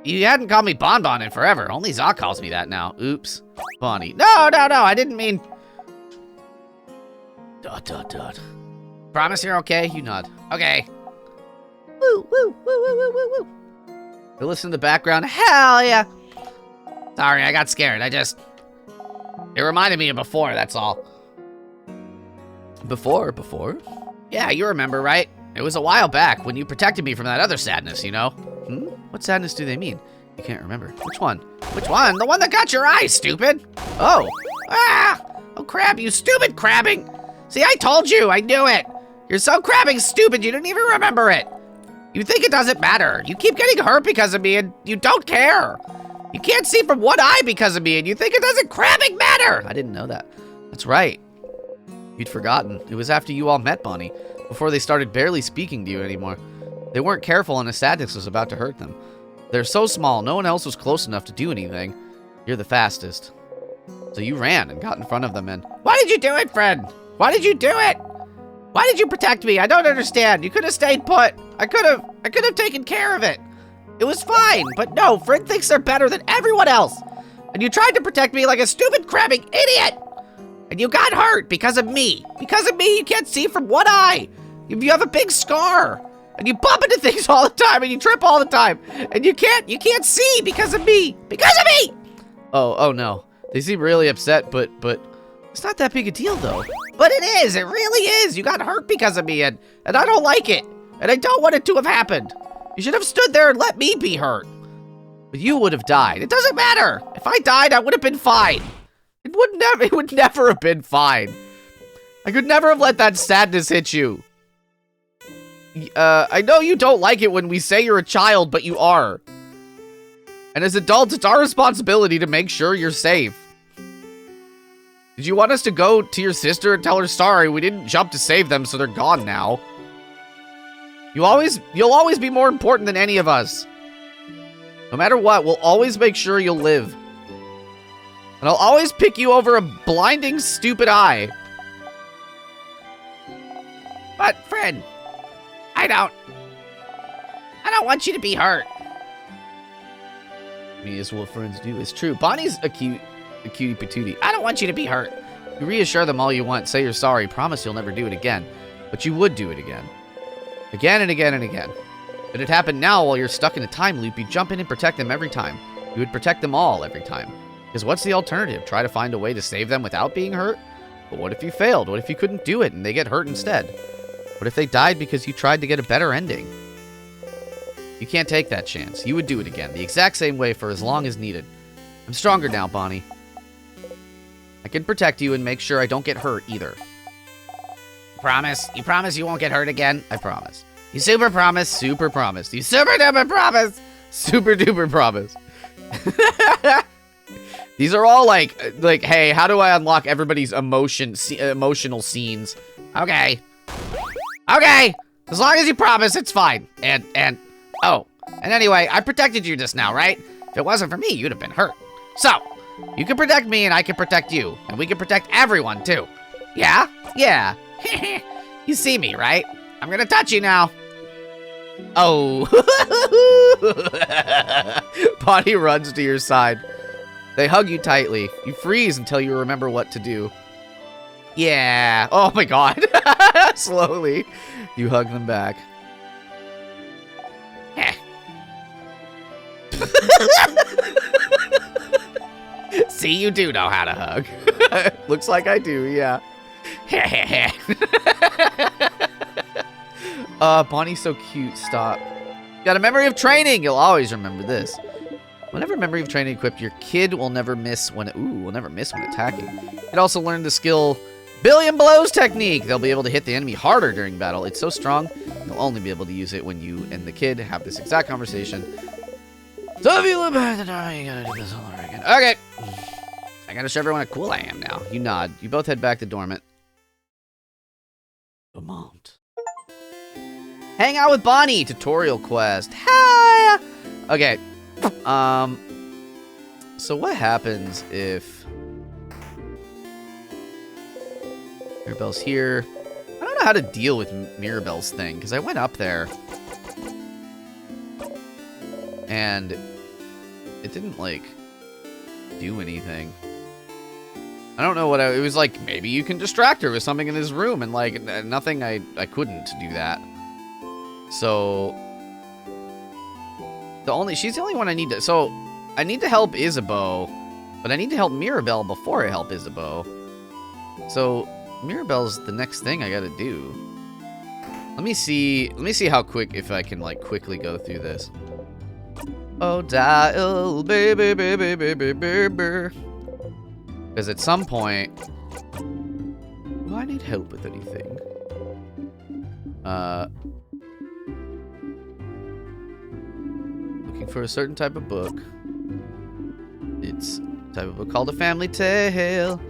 You hadn't called me Bon in forever. Only Zoc calls me that now. Oops. Bonnie. No. I didn't mean. ... Promise you're okay? You nod. Okay. Woo. You listen in the background. Hell yeah. Sorry, I got scared. It reminded me of before, that's all. Before? Yeah, you remember, right? It was a while back when you protected me from that other sadness, you know? What sadness do they mean? You can't remember. Which one? Which one? The one that got your eye, stupid! Oh. Ah! Oh, crap, you stupid crabbing! See, I told you, I knew it! You're so crabbing stupid, you didn't even remember it! You think it doesn't matter. You keep getting hurt because of me and you don't care! You can't see from one eye because of me, and you think it doesn't crabbing matter! I didn't know that. That's right. You'd forgotten. It was after you all met Bonnie, before they started barely speaking to you anymore. They weren't careful, and a sadness was about to hurt them. They're so small, no one else was close enough to do anything. You're the fastest. So you ran and got in front of them and... Why did you do it, friend? Why did you do it? Why did you protect me? I don't understand. You could have stayed put. I could have taken care of it. It was fine, but no, Fred thinks they're better than everyone else. And you tried to protect me like a stupid crabbing idiot. And you got hurt because of me. Because of me, you can't see from one eye. You have a big scar. And you bump into things all the time and you trip all the time. And you can't see because of me. Because of me! Oh no. They seem really upset, but it's not that big a deal though. But it is, it really is. You got hurt because of me and I don't like it. And I don't want it to have happened. You should have stood there and let me be hurt. But you would have died. It doesn't matter. If I died, I would have been fine. It would never have been fine. I could never have let that sadness hit you. I know you don't like it when we say you're a child, but you are. And as adults, it's our responsibility to make sure you're safe. Did you want us to go to your sister and tell her sorry? We didn't jump to save them, so they're gone now. You'll always be more important than any of us. No matter what, we'll always make sure you'll live. And I'll always pick you over a blinding, stupid eye. But, friend, I don't want you to be hurt. I mean, it's what friends do. It's true. Bonnie's a cutie patootie. I don't want you to be hurt. You reassure them all you want. Say you're sorry. Promise you'll never do it again. But you would do it again. Again and again and again. If it happened now while you're stuck in a time loop, you'd jump in and protect them every time. You would protect them all every time. Because what's the alternative? Try to find a way to save them without being hurt? But what if you failed? What if you couldn't do it and they get hurt instead? What if they died because you tried to get a better ending? You can't take that chance. You would do it again, the exact same way for as long as needed. I'm stronger now, Bonnie. I can protect you and make sure I don't get hurt either. Promise? You promise you won't get hurt again? I promise. You super promise? Super promise. You super duper promise? Super duper promise. These are all like, hey, how do I unlock everybody's emotional scenes? Okay. Okay. As long as you promise, it's fine. And anyway, I protected you just now, right? If it wasn't for me, you'd have been hurt. So, you can protect me and I can protect you. And we can protect everyone, too. Yeah? Yeah. You see me, right? I'm gonna touch you now. Oh. Bonnie runs to your side. They hug you tightly. You freeze until you remember what to do. Yeah. Oh my god. Slowly. You hug them back. See, you do know how to hug. Looks like I do, yeah. Bonnie's so cute. Stop. Got a memory of training. You'll always remember this. Whenever memory of training equipped, your kid will never miss when attacking. You can also learn the skill Billion Blows technique. They'll be able to hit the enemy harder during battle. It's so strong, you'll only be able to use it when you and the kid have this exact conversation. So if you look back at the door, you gotta do this all over again. Okay. I gotta show everyone how cool I am now. You nod. You both head back to dormant. Dormant. Hang out with Bonnie. Tutorial quest. Hi. Okay. So what happens if Mirabelle's here? I don't know how to deal with Mirabelle's thing because I went up there and it didn't like do anything. I don't know what it was like. Maybe you can distract her with something in this room, and like nothing. I couldn't do that. So she's the only one I need to. So I need to help Isabeau, but I need to help Mirabelle before I help Isabeau. So Mirabelle's the next thing I gotta do. Let me see how quick, if I can like quickly go through this. Oh, dial, baby, baby, baby, baby. Because at some point, do I need help with anything? Looking for a certain type of book. It's a type of book called A Family Tale.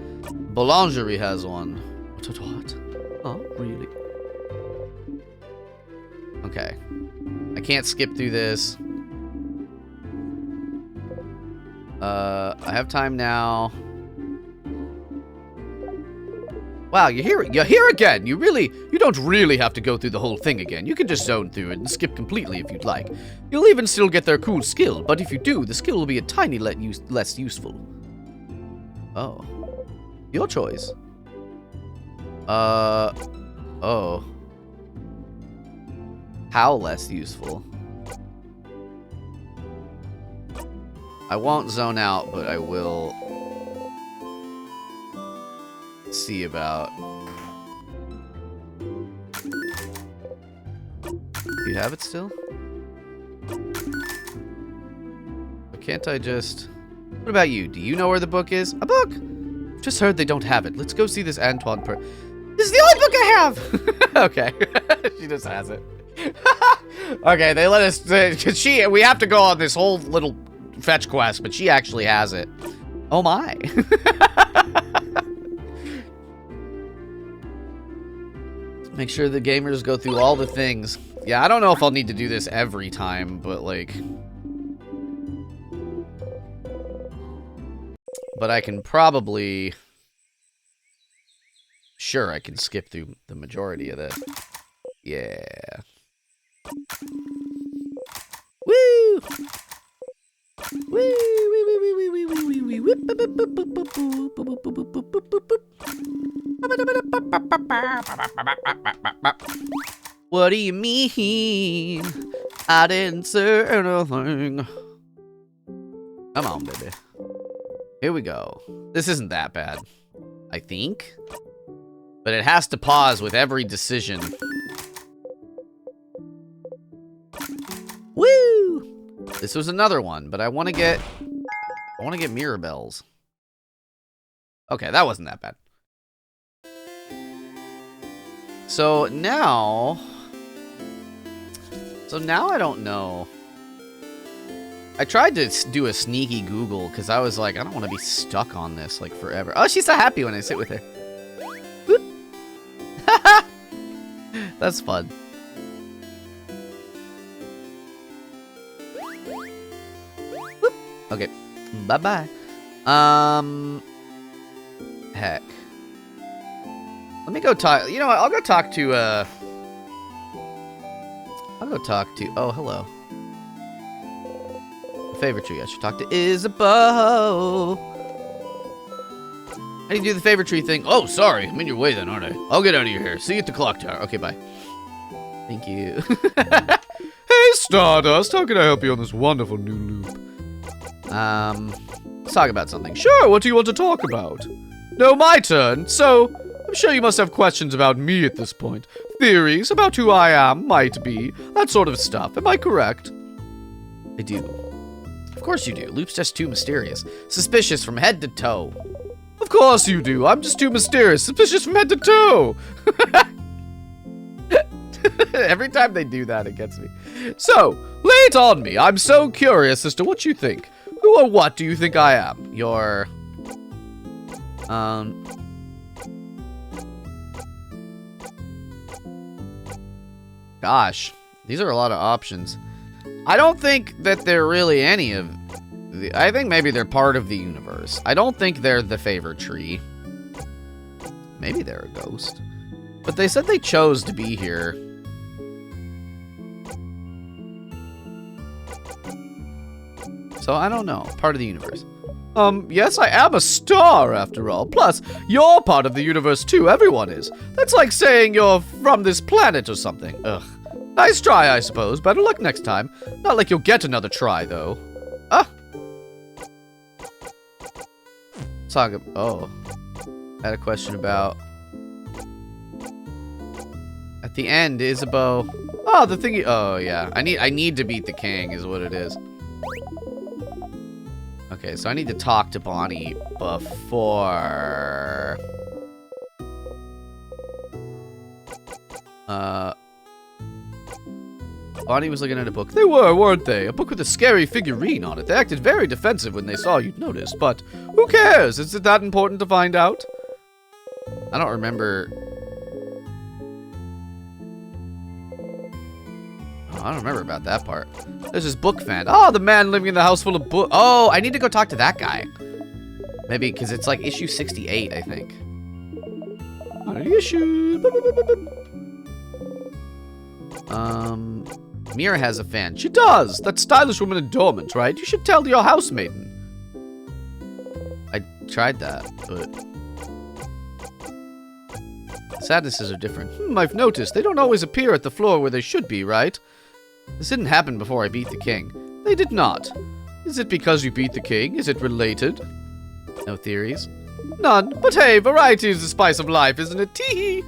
Boulangerie has one. What? Oh, really? Okay. I can't skip through this. I have time now. Wow, you're here again. You don't really have to go through the whole thing again. You can just zone through it and skip completely if you'd like. You'll even still get their cool skill, but if you do, the skill will be a tiny less useful. Oh. Your choice. Oh. How less useful? I won't zone out, but I will see about. Do you have it still? Or can't I just... What about you? Do you know where the book is? A book? Just heard they don't have it. Let's go see this Antoine This is the only book I have! Okay. She just has it. Okay, they let us... Because we have to go on this whole little fetch quest, but she actually has it. Oh my. Make sure the gamers go through all the things. Yeah, I don't know if I'll need to do this every time, but like... But I can probably... Sure, I can skip through the majority of this. Yeah. Woo! What do you mean? I didn't say anything. Come on, baby. Here we go. This isn't that bad, I think. But it has to pause with every decision. Woo! This was another one, but I want to get Mirabelle's. Okay, that wasn't that bad. So now I don't know. I tried to do a sneaky Google because I was like, I don't want to be stuck on this like forever. Oh, she's so happy when I sit with her. Whoop. That's fun. Whoop. Okay. Bye-bye. Heck. Let me go talk. You know what? I'll go talk to I'll go talk to... Oh, hello. Favorite tree. I should talk to Isabeau. How do you do the favorite tree thing? Oh, sorry. I'm in your way then, aren't I? I'll get out of your hair. See you at the clock tower. Okay, bye. Thank you. Hey, Stardust. How can I help you on this wonderful new loop? Let's talk about something. Sure, what do you want to talk about? No, my turn. So, I'm sure you must have questions about me at this point. Theories about who I am, might be, that sort of stuff. Am I correct? I do. Of course you do. Loop's just too mysterious. Suspicious from head to toe. Of course you do. I'm just too mysterious. Suspicious from head to toe. Every time they do that, it gets me. So, lay it on me. I'm so curious as to what you think. Who or what do you think I am? You're... Gosh, these are a lot of options. I don't think that they're really any of... I think maybe they're part of the universe. I don't think they're the favorite tree. Maybe they're a ghost. But they said they chose to be here. So I don't know. Part of the universe. Yes, I am a star after all. Plus, you're part of the universe too. Everyone is. That's like saying you're from this planet or something. Ugh. Nice try, I suppose. Better luck next time. Not like you'll get another try, though. Ah! Talk about... Oh. I had a question about... At the end, Isabeau... Oh, the thingy... Oh, yeah. I need to beat the king, is what it is. Okay, so I need to talk to Bonnie before... Bonnie was looking at a book. They were, weren't they? A book with a scary figurine on it. They acted very defensive when they saw you'd noticed, but who cares? Is it that important to find out? I don't remember... Oh, I don't remember about that part. There's this book fan. Oh, the man living in the house full of books. Oh, I need to go talk to that guy. Maybe, because it's like issue 68, I think. Issue. Mira has a fan. She does. That stylish woman in Dormant, right? You should tell your housemaiden. I tried that, but... Sadnesses are different. I've noticed. They don't always appear at the floor where they should be, right? This didn't happen before I beat the king. They did not. Is it because you beat the king? Is it related? No theories? None. But hey, variety is the spice of life, isn't it? Tee-hee.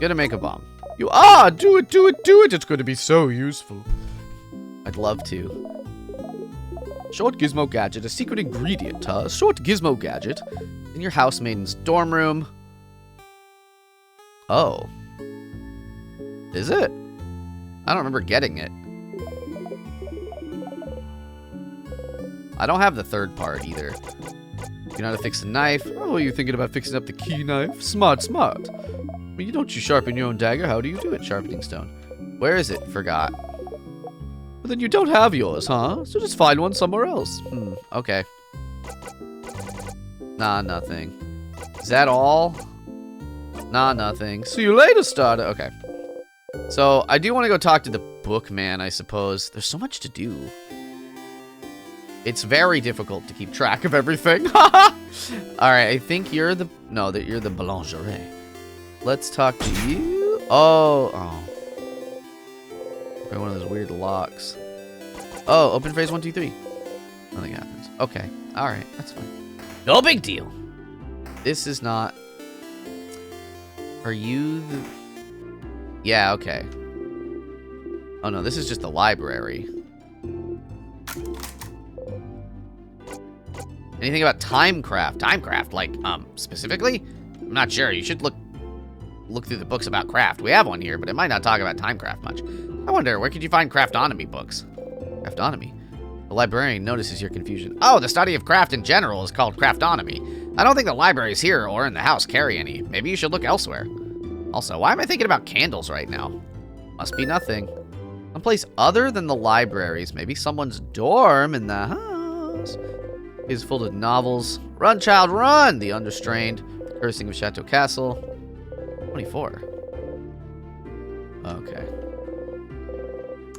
Gonna make a bomb. You are! Do it, do it, do it! It's going to be so useful. I'd love to. Short gizmo gadget, a secret ingredient, huh? Short gizmo gadget. In your housemaiden's dorm room. Oh. Is it? I don't remember getting it. I don't have the third part either. You know how to fix a knife? Oh, are you thinking about fixing up the key knife? Smart, smart. Well, you don't sharpen your own dagger. How do you do it? Sharpening stone. Where is it? Forgot. Well, then you don't have yours, huh? So just find one somewhere else. Okay. Nah, nothing. Is that all? Nah, nothing. See you later, starter. Okay. So, I do want to go talk to the bookman, I suppose. There's so much to do. It's very difficult to keep track of everything. Alright, I think you're the... No, that you're the boulangerie. Let's talk to you. Oh. Probably one of those weird locks. Oh, open phrase 1, 2, 3. Nothing happens. Okay. Alright, that's fine. No big deal. This is not... Are you the... Yeah, okay. Oh no, this is just the library. Anything about Timecraft? Timecraft, like, specifically? I'm not sure. You should look through the books about craft. We have one here, but it might not talk about Timecraft much. I wonder, where could you find craftonomy books? Craftonomy? The librarian notices your confusion. Oh, the study of craft in general is called craftonomy. I don't think the libraries here or in the house carry any. Maybe you should look elsewhere. Also, why am I thinking about candles right now? Must be nothing. Someplace other than the libraries. Maybe someone's dorm in the house. Is full of novels. Run, child, run! The Understrained. The Cursing of Chateau Castle. 24. Okay.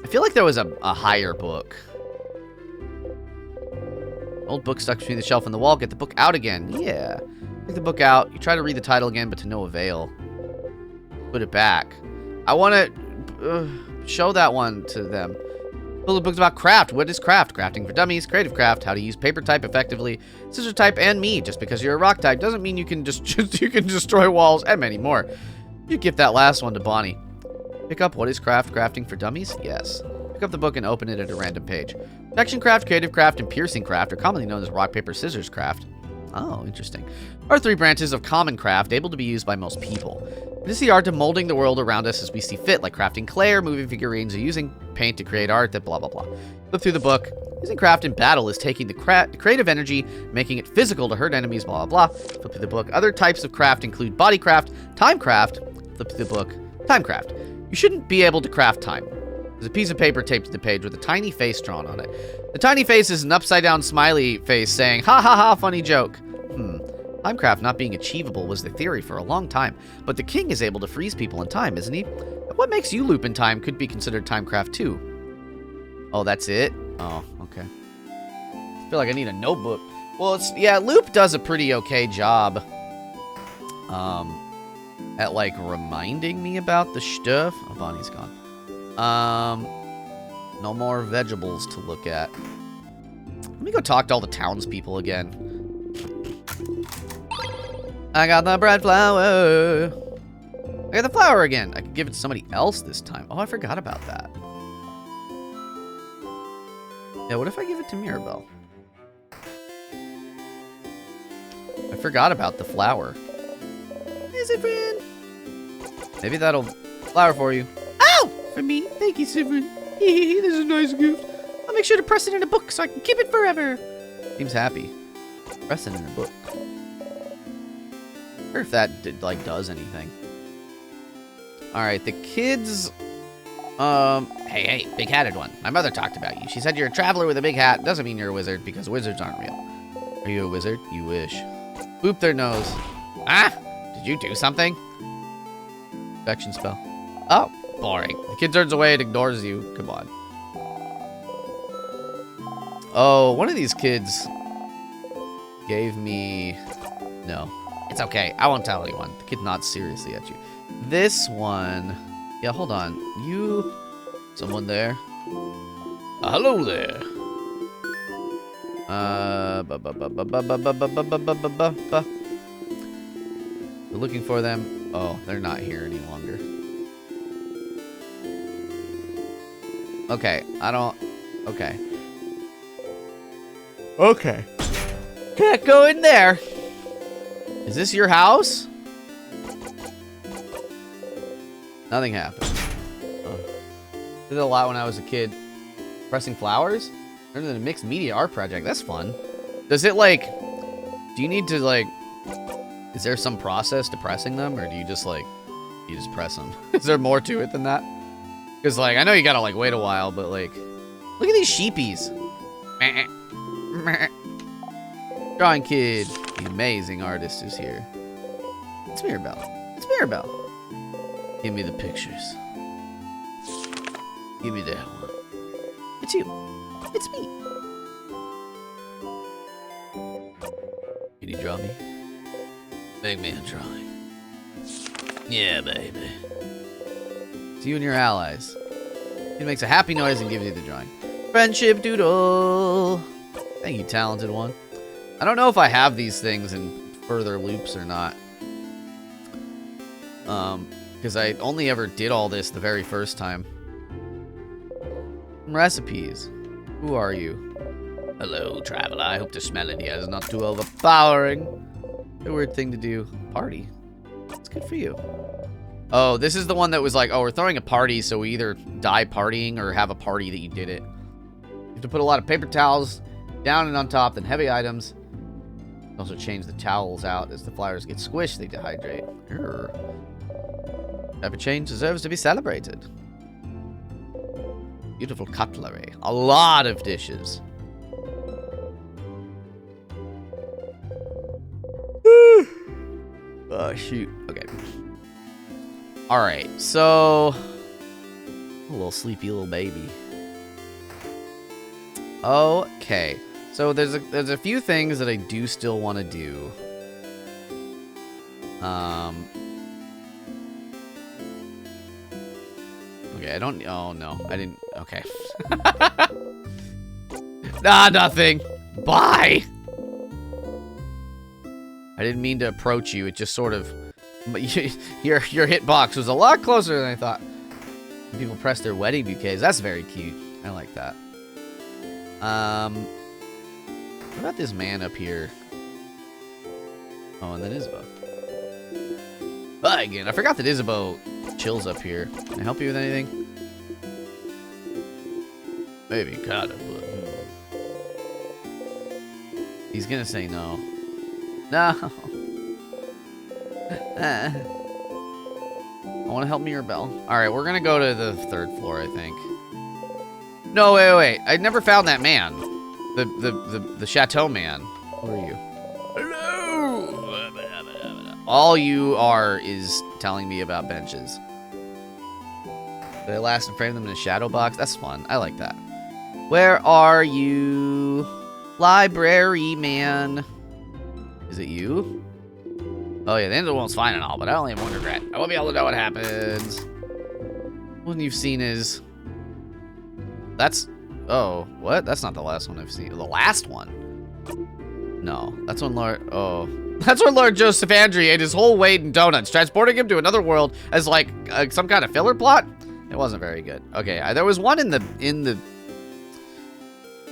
I feel like there was a higher book. Old book stuck between the shelf and the wall. Get the book out again. Yeah. Take the book out. You try to read the title again, but to no avail. Put it back. I want to show that one to them. Full of books about craft. What is craft? Crafting for dummies, creative craft, how to use paper type effectively, scissor type, and me. Just because you're a rock type doesn't mean you can you can destroy walls and many more. You give that last one to Bonnie. Pick up what is craft? Crafting for dummies? Yes. Pick up the book and open it at a random page. Protection craft, creative craft, and piercing craft are commonly known as rock, paper, scissors craft. Oh, interesting. Are 3 branches of common craft able to be used by most people. It is the art of molding the world around us as we see fit, like crafting clay or moving figurines or using paint to create art that blah, blah, blah. Flip through the book. Using craft in battle is taking the creative energy, making it physical to hurt enemies, blah, blah, blah. Flip through the book. Other types of craft include body craft, time craft. Flip through the book. Time craft. You shouldn't be able to craft time. There's a piece of paper taped to the page with a tiny face drawn on it. The tiny face is an upside-down smiley face saying, ha ha ha, funny joke. Timecraft not being achievable was the theory for a long time, but the king is able to freeze people in time, isn't he? What makes you loop in time could be considered timecraft too. Oh, that's it? Oh, okay. I feel like I need a notebook. Well, yeah, loop does a pretty okay job at, like, reminding me about the stuff. Oh, Bonnie's gone. No more vegetables to look at. Let me go talk to all the townspeople again. I got the bread flour. I got the flour again. I could give it to somebody else this time. Oh, I forgot about that. Yeah, what if I give it to Mirabelle? I forgot about the flour. Hey, Sifrin. Maybe that'll flour for you. Ow! For me. Thank you, Sifrin. This is a nice gift. I'll make sure to press it in a book so I can keep it forever. Seems happy. Press it in a book. I wonder if that does anything. Alright, the kids... Hey, big-hatted one. My mother talked about you. She said you're a traveler with a big hat. Doesn't mean you're a wizard, because wizards aren't real. Are you a wizard? You wish. Boop their nose. Ah! Did you do something? Infection spell. Oh, boring. The kid turns away and ignores you. Come on. Oh, one of these kids gave me... No. It's okay. I won't tell anyone. The kid nods seriously at you. This one... Yeah, hold on. You... Someone there? Hello there. We're looking for them. Oh, they're not here any longer. Okay, I don't... Okay. Okay. Can't go in there. Is this your house? Nothing happened. Oh. Did it a lot when I was a kid. Pressing flowers? Turned into a mixed media art project. That's fun. Does it, like... Do you need to, like... Is there some process to pressing them? Or do you just, like... You just press them? Is there more to it than that? Because, like, I know you gotta, like, wait a while, but, like... Look at these sheepies. Drawing kid. The amazing artist is here. It's Mirabelle. It's Mirabelle. Give me the pictures. Give me that one. It's you. It's me. Can you draw me? Make me a drawing. Yeah, baby. It's you and your allies. He makes a happy noise and gives you the drawing. Friendship doodle. Thank you, talented one. I don't know if I have these things in further loops or not. Because I only ever did all this the very first time. Recipes. Who are you? Hello, traveler. I hope the smell in here is not too overpowering. A weird thing to do. Party. It's good for you. Oh, this is the one that was like, oh, we're throwing a party, so we either die partying or have a party that you did it. You have to put a lot of paper towels down and on top, then heavy items. Also change the towels out as the flowers get squished, they dehydrate. Type of change deserves to be celebrated. Beautiful cutlery. A lot of dishes. Shoot. Okay. Alright, so... A little sleepy little baby. Okay. So there's a few things that I do still want to do. Okay, I don't... Oh, no. I didn't... Okay. Nah, nothing. Bye! I didn't mean to approach you. It just sort of... Your hitbox was a lot closer than I thought. People press their wedding bouquets. That's very cute. I like that. What about this man up here? Oh, and then Isabeau. Bye again. I forgot that Isabeau chills up here. Can I help you with anything? Maybe kind of, but... He's gonna say no. No. I want to help Mirabelle. Alright, we're gonna go to the 3rd floor, I think. No, wait. I never found that man. The chateau man. Who are you? Hello! All you are is telling me about benches. They last and frame them in a shadow box. That's fun. I like that. Where are you? Library man. Is it you? Oh yeah, the end of the world's fine and all, but I only have one regret. I won't be able to know what happens. One you've seen is... That's... Oh, what? That's not the last one I've seen. The last one? No, that's when Lord... Oh. That's when Lord Joseph Andrew ate his whole weight in donuts, transporting him to another world as, like, some kind of filler plot? It wasn't very good. Okay, there was one in the...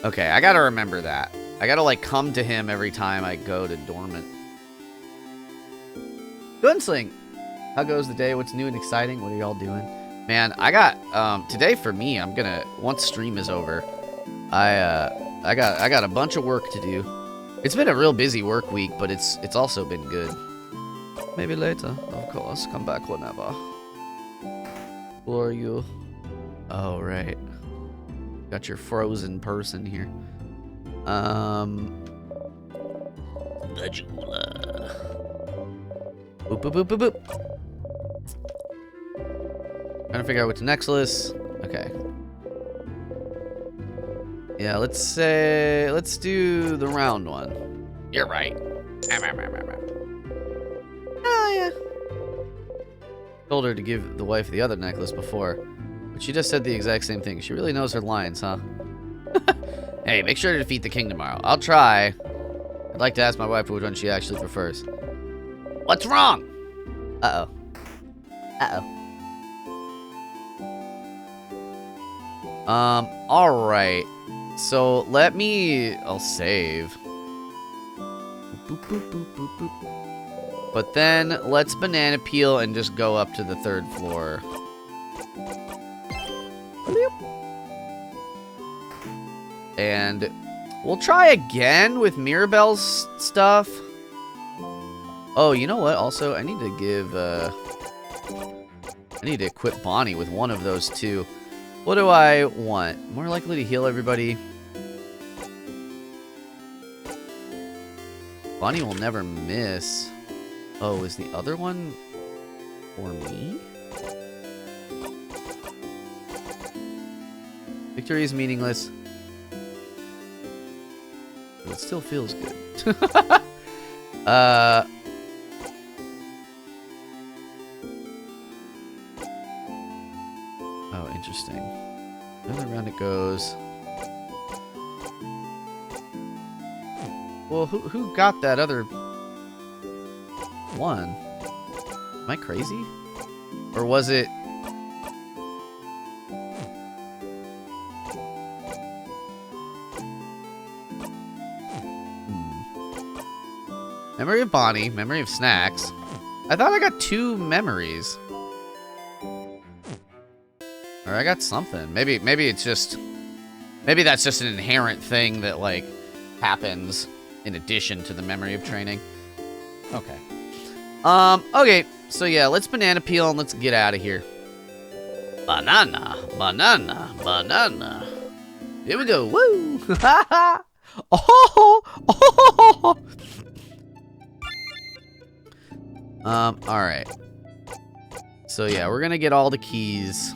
Okay, I gotta remember that. I gotta, like, come to him every time I go to dormant. Gunsling! How goes the day? What's new and exciting? What are y'all doing? Man, I got, today for me, I'm gonna, once stream is over, I got a bunch of work to do. It's been a real busy work week, but it's also been good. Maybe later, of course. Come back whenever. Who are you? Oh, right. Got your frozen person here. Boop, boop, boop, boop, boop. Trying to figure out what's next list. Okay. Yeah, let's do the round one. You're right. Oh, yeah. Told her to give the wife the other necklace before, but she just said the exact same thing. She really knows her lines, huh? Hey, make sure to defeat the king tomorrow. I'll try. I'd like to ask my wife which one she actually prefers. What's wrong? Uh-oh. Uh-oh. Alright. So, I'll save. Boop, boop, boop, boop, boop. But then, let's banana peel and just go up to the 3rd floor. And we'll try again with Mirabelle's stuff. Oh, you know what? Also, I need to equip Bonnie with one of those two. What do I want? More likely to heal everybody. Bonnie will never miss. Oh, is the other one for me? Victory is meaningless. But it still feels good. Oh, interesting. Another round it goes. Well, who got that other one? Am I crazy? Or was it... Memory of Bonnie, memory of snacks. I thought I got 2 memories. Or I got something. Maybe it's just... Maybe that's just an inherent thing that, like, happens in addition to the memory of training. Okay. Okay. So, yeah, let's banana peel and let's get out of here. Banana, banana, banana. Here we go. Woo! Ha ha! Oh, oh, oh, oh. Alright. So yeah, we're gonna get all the keys.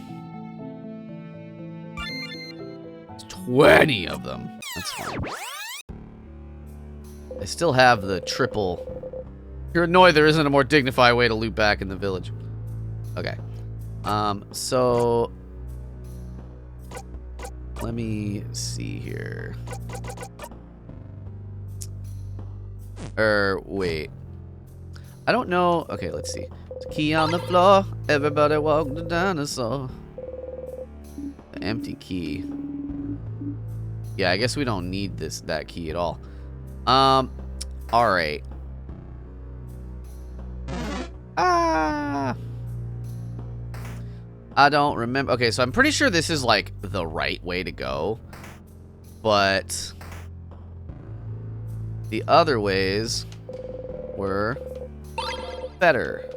20 of them. That's fine. I still have the triple. You're annoyed there isn't a more dignified way to loot back in the village. Okay. So let me see here. Wait. I don't know. Okay, let's see. Key on the floor. Everybody walk the dinosaur. The empty key. Yeah, I guess we don't need that key at all. Alright. I don't remember. Okay, so I'm pretty sure this is like the right way to go. But the other ways were better.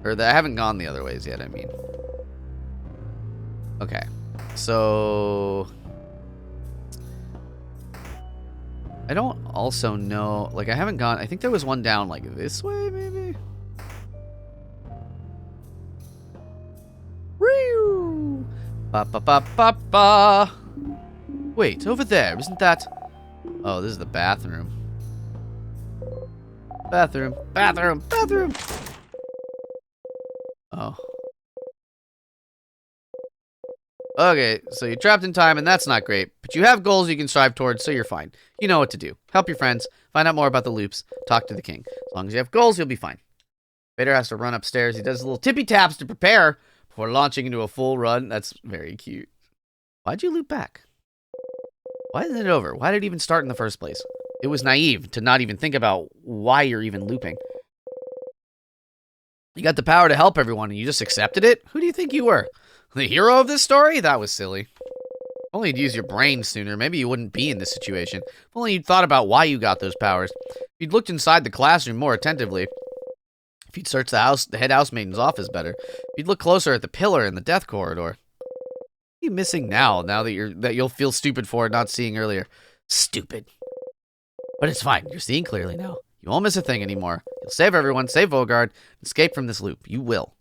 Or I haven't gone the other ways yet, I mean. Okay. So I don't also know, like I haven't gone, I think there was one down like this way maybe. Woo! Ba ba ba ba ba. Wait, over there, isn't that? Oh, this is the bathroom. Bathroom, bathroom, bathroom. Oh. Okay, so you're trapped in time, and that's not great. But you have goals you can strive towards, so you're fine. You know what to do. Help your friends, find out more about the loops, talk to the king. As long as you have goals, you'll be fine. Vader has to run upstairs. He does little tippy taps to prepare before launching into a full run. That's very cute. Why'd you loop back? Why isn't it over? Why did it even start in the first place? It was naive to not even think about why you're even looping. You got the power to help everyone, and you just accepted it? Who do you think you were? The hero of this story? That was silly. If only you'd use your brain sooner, maybe you wouldn't be in this situation. If only you'd thought about why you got those powers. If you'd looked inside the classroom more attentively. If you'd searched the head housemaiden's office better. If you'd look closer at the pillar in the death corridor. What are you missing now that you'll feel stupid for not seeing earlier? Stupid. But it's fine. You're seeing clearly now. You won't miss a thing anymore. You'll save everyone, save Vogard, escape from this loop. You will.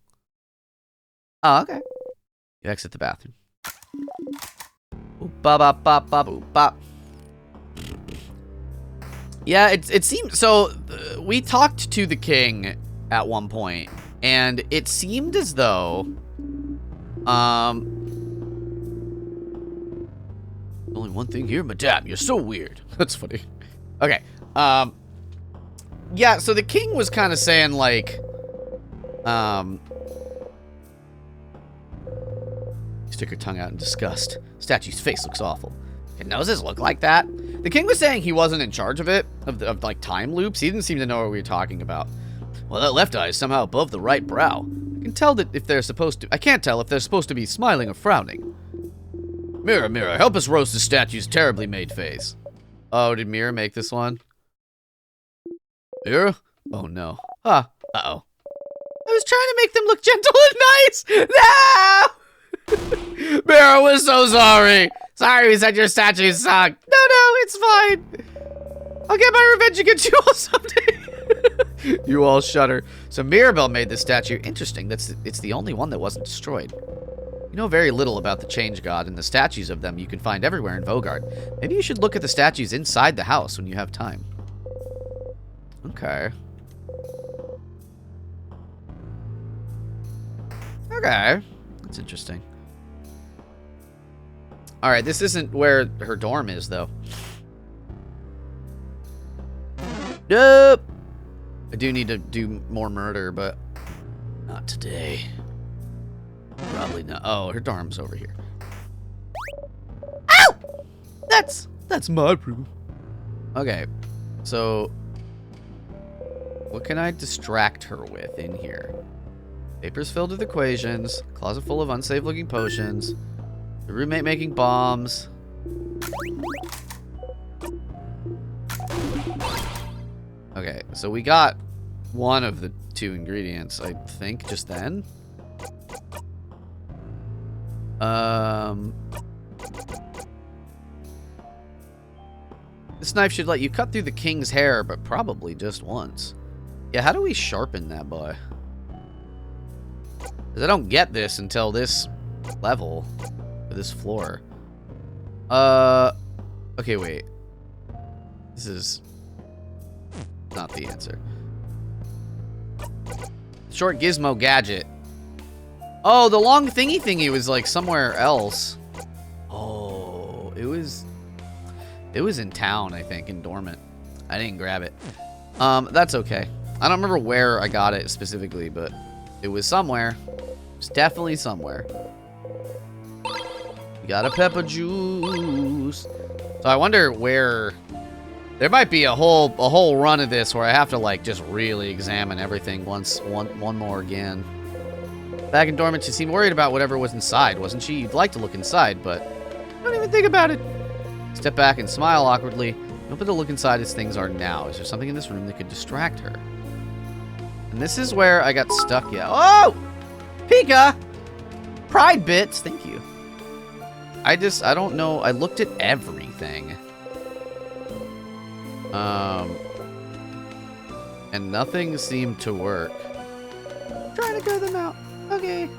Oh, okay. You exit the bathroom. Yeah, it seemed so. We talked to the king at one point, and it seemed as though, only one thing here, madame. You're so weird. That's funny. Okay. Yeah. So the king was kind of saying like, stick her tongue out in disgust. Statue's face looks awful. Can noses look like that? The king was saying he wasn't in charge of it, of like time loops. He didn't seem to know what we were talking about. Well, that left eye is somehow above the right brow. I can't tell if they're supposed to be smiling or frowning. Mirror, mirror, help us roast the statue's terribly made face. Oh, did Mirror make this one? Mirror? Oh no. Ah, uh-oh. I was trying to make them look gentle and nice! No! Mirror, we're so sorry. Sorry we said your statue sucked. No, it's fine. I'll get my revenge against you all someday. You all shudder. So Mirabelle made this statue. Interesting. It's the only one that wasn't destroyed. You know very little about the Change God, and the statues of them you can find everywhere in Vogard. Maybe you should look at the statues inside the house when you have time. Okay. Okay. That's interesting. Alright, this isn't where her dorm is, though. Nope! I do need to do more murder, but not today. Probably not. Oh, her dorm's over here. Ow! That's my proof. Okay, so what can I distract her with in here? Papers filled with equations, closet full of unsafe-looking potions, the roommate making bombs. Okay, so we got one of the two ingredients, I think, just then. This knife should let you cut through the king's hair, but probably just once. Yeah, how do we sharpen that boy? Because I don't get this until this level. Or this floor. Okay, wait. This is not the answer. Short gizmo gadget. Oh, the long thingy was like somewhere else. Oh, it was in town, I think, in Dormant. I didn't grab it. That's okay. I don't remember where I got it specifically, but it was somewhere. It's definitely somewhere. We got a pepper juice. So I wonder where. There might be a whole run of this where I have to like just really examine everything one more again. Back in Dormant, she seemed worried about whatever was inside, wasn't she? You'd like to look inside, but don't even think about it. Step back and smile awkwardly. Open to look inside as things are now. Is there something in this room that could distract her? And this is where I got stuck. Yeah. Oh! Pika! Pride bits. Thank you. I don't know. I looked at everything. And nothing seemed to work. Trying to clear them out. Okay.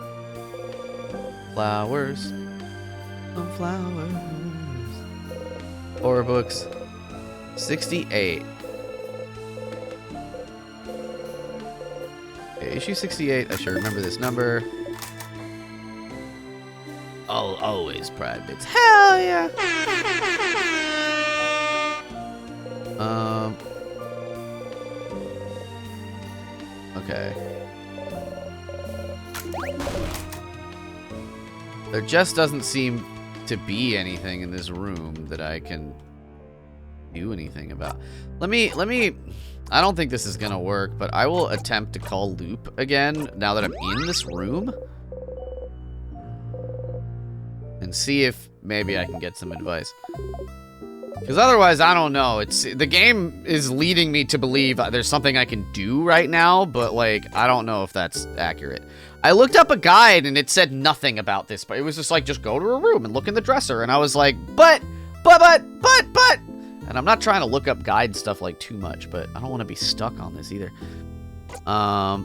Flowers. Some flowers. Horror books. 68. Okay, issue 68. I should remember this number. Oh, always pride bits. Hell yeah. Okay. There just doesn't seem to be anything in this room that I can do anything about. Let me I don't think this is gonna work, but I will attempt to call Loop again now that I'm in this room and see if maybe I can get some advice. Because otherwise, I don't know. The game is leading me to believe there's something I can do right now, but like I don't know if that's accurate. I looked up a guide and it said nothing about this, but it was just like, just go to a room and look in the dresser. And I was like, but. And I'm not trying to look up guide stuff like too much, but I don't want to be stuck on this either. I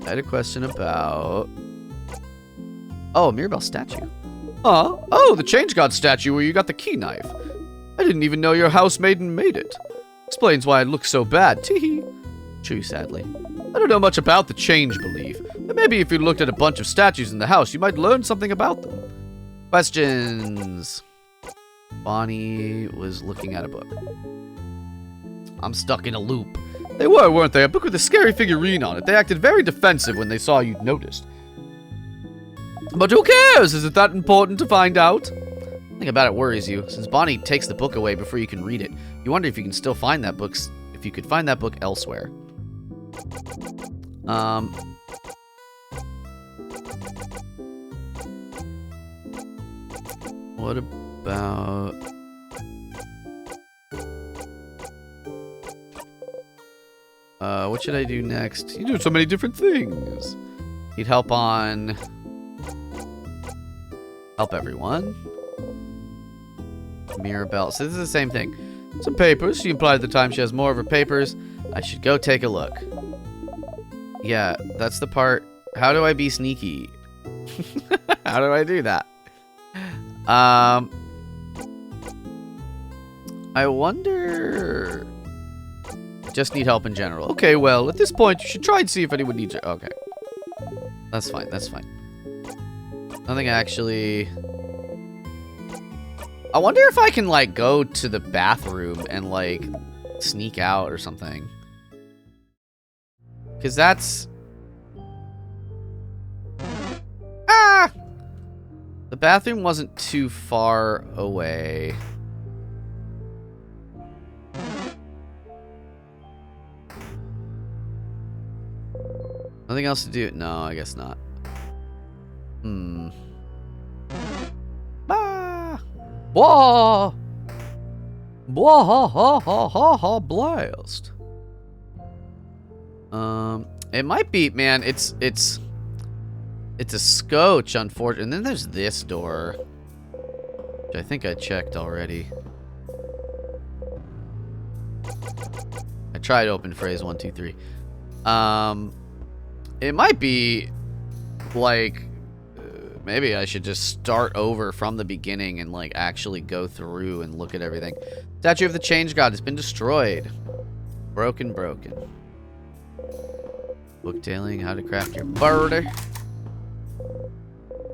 had a question about... Oh, a Mirabelle statue. Oh, the Change God statue where you got the key knife. I didn't even know your housemaiden made it. Explains why it looks so bad. Teehee. True, sadly. I don't know much about the change belief, but maybe if you looked at a bunch of statues in the house, you might learn something about them. Questions. Bonnie was looking at a book. I'm stuck in a loop. They were, weren't they? A book with a scary figurine on it. They acted very defensive when they saw you'd noticed. But who cares? Is it that important to find out? Nothing about it worries you. Since Bonnie takes the book away before you can read it, you wonder if you can still find that book, if you could find that book elsewhere. What about... what should I do next? You do so many different things. Need help on... Help everyone. Mirabelle. So this is the same thing. Some papers. She implied at the time she has more of her papers. I should go take a look. Yeah, that's the part. How do I be sneaky? How do I do that? I wonder... Just need help in general. Okay, well, at this point, you should try and see if anyone needs it. Okay. That's fine, that's fine. Nothing actually... I wonder if I can, like, go to the bathroom and, like, sneak out or something. Because that's... Ah! The bathroom wasn't too far away. Nothing else to do? No, I guess not. Ah! Whoa! Whoa, ha, ha, ha, ha, ha, blast. It might be, man, it's a scotch, unfortunately. And then there's this door, which I think I checked already. I tried open phrase 1, 2, 3. It might be like maybe I should just start over from the beginning and like actually go through and look at everything. Statue of the Change God has been destroyed. Broken. Booktailing, how to craft your birdie.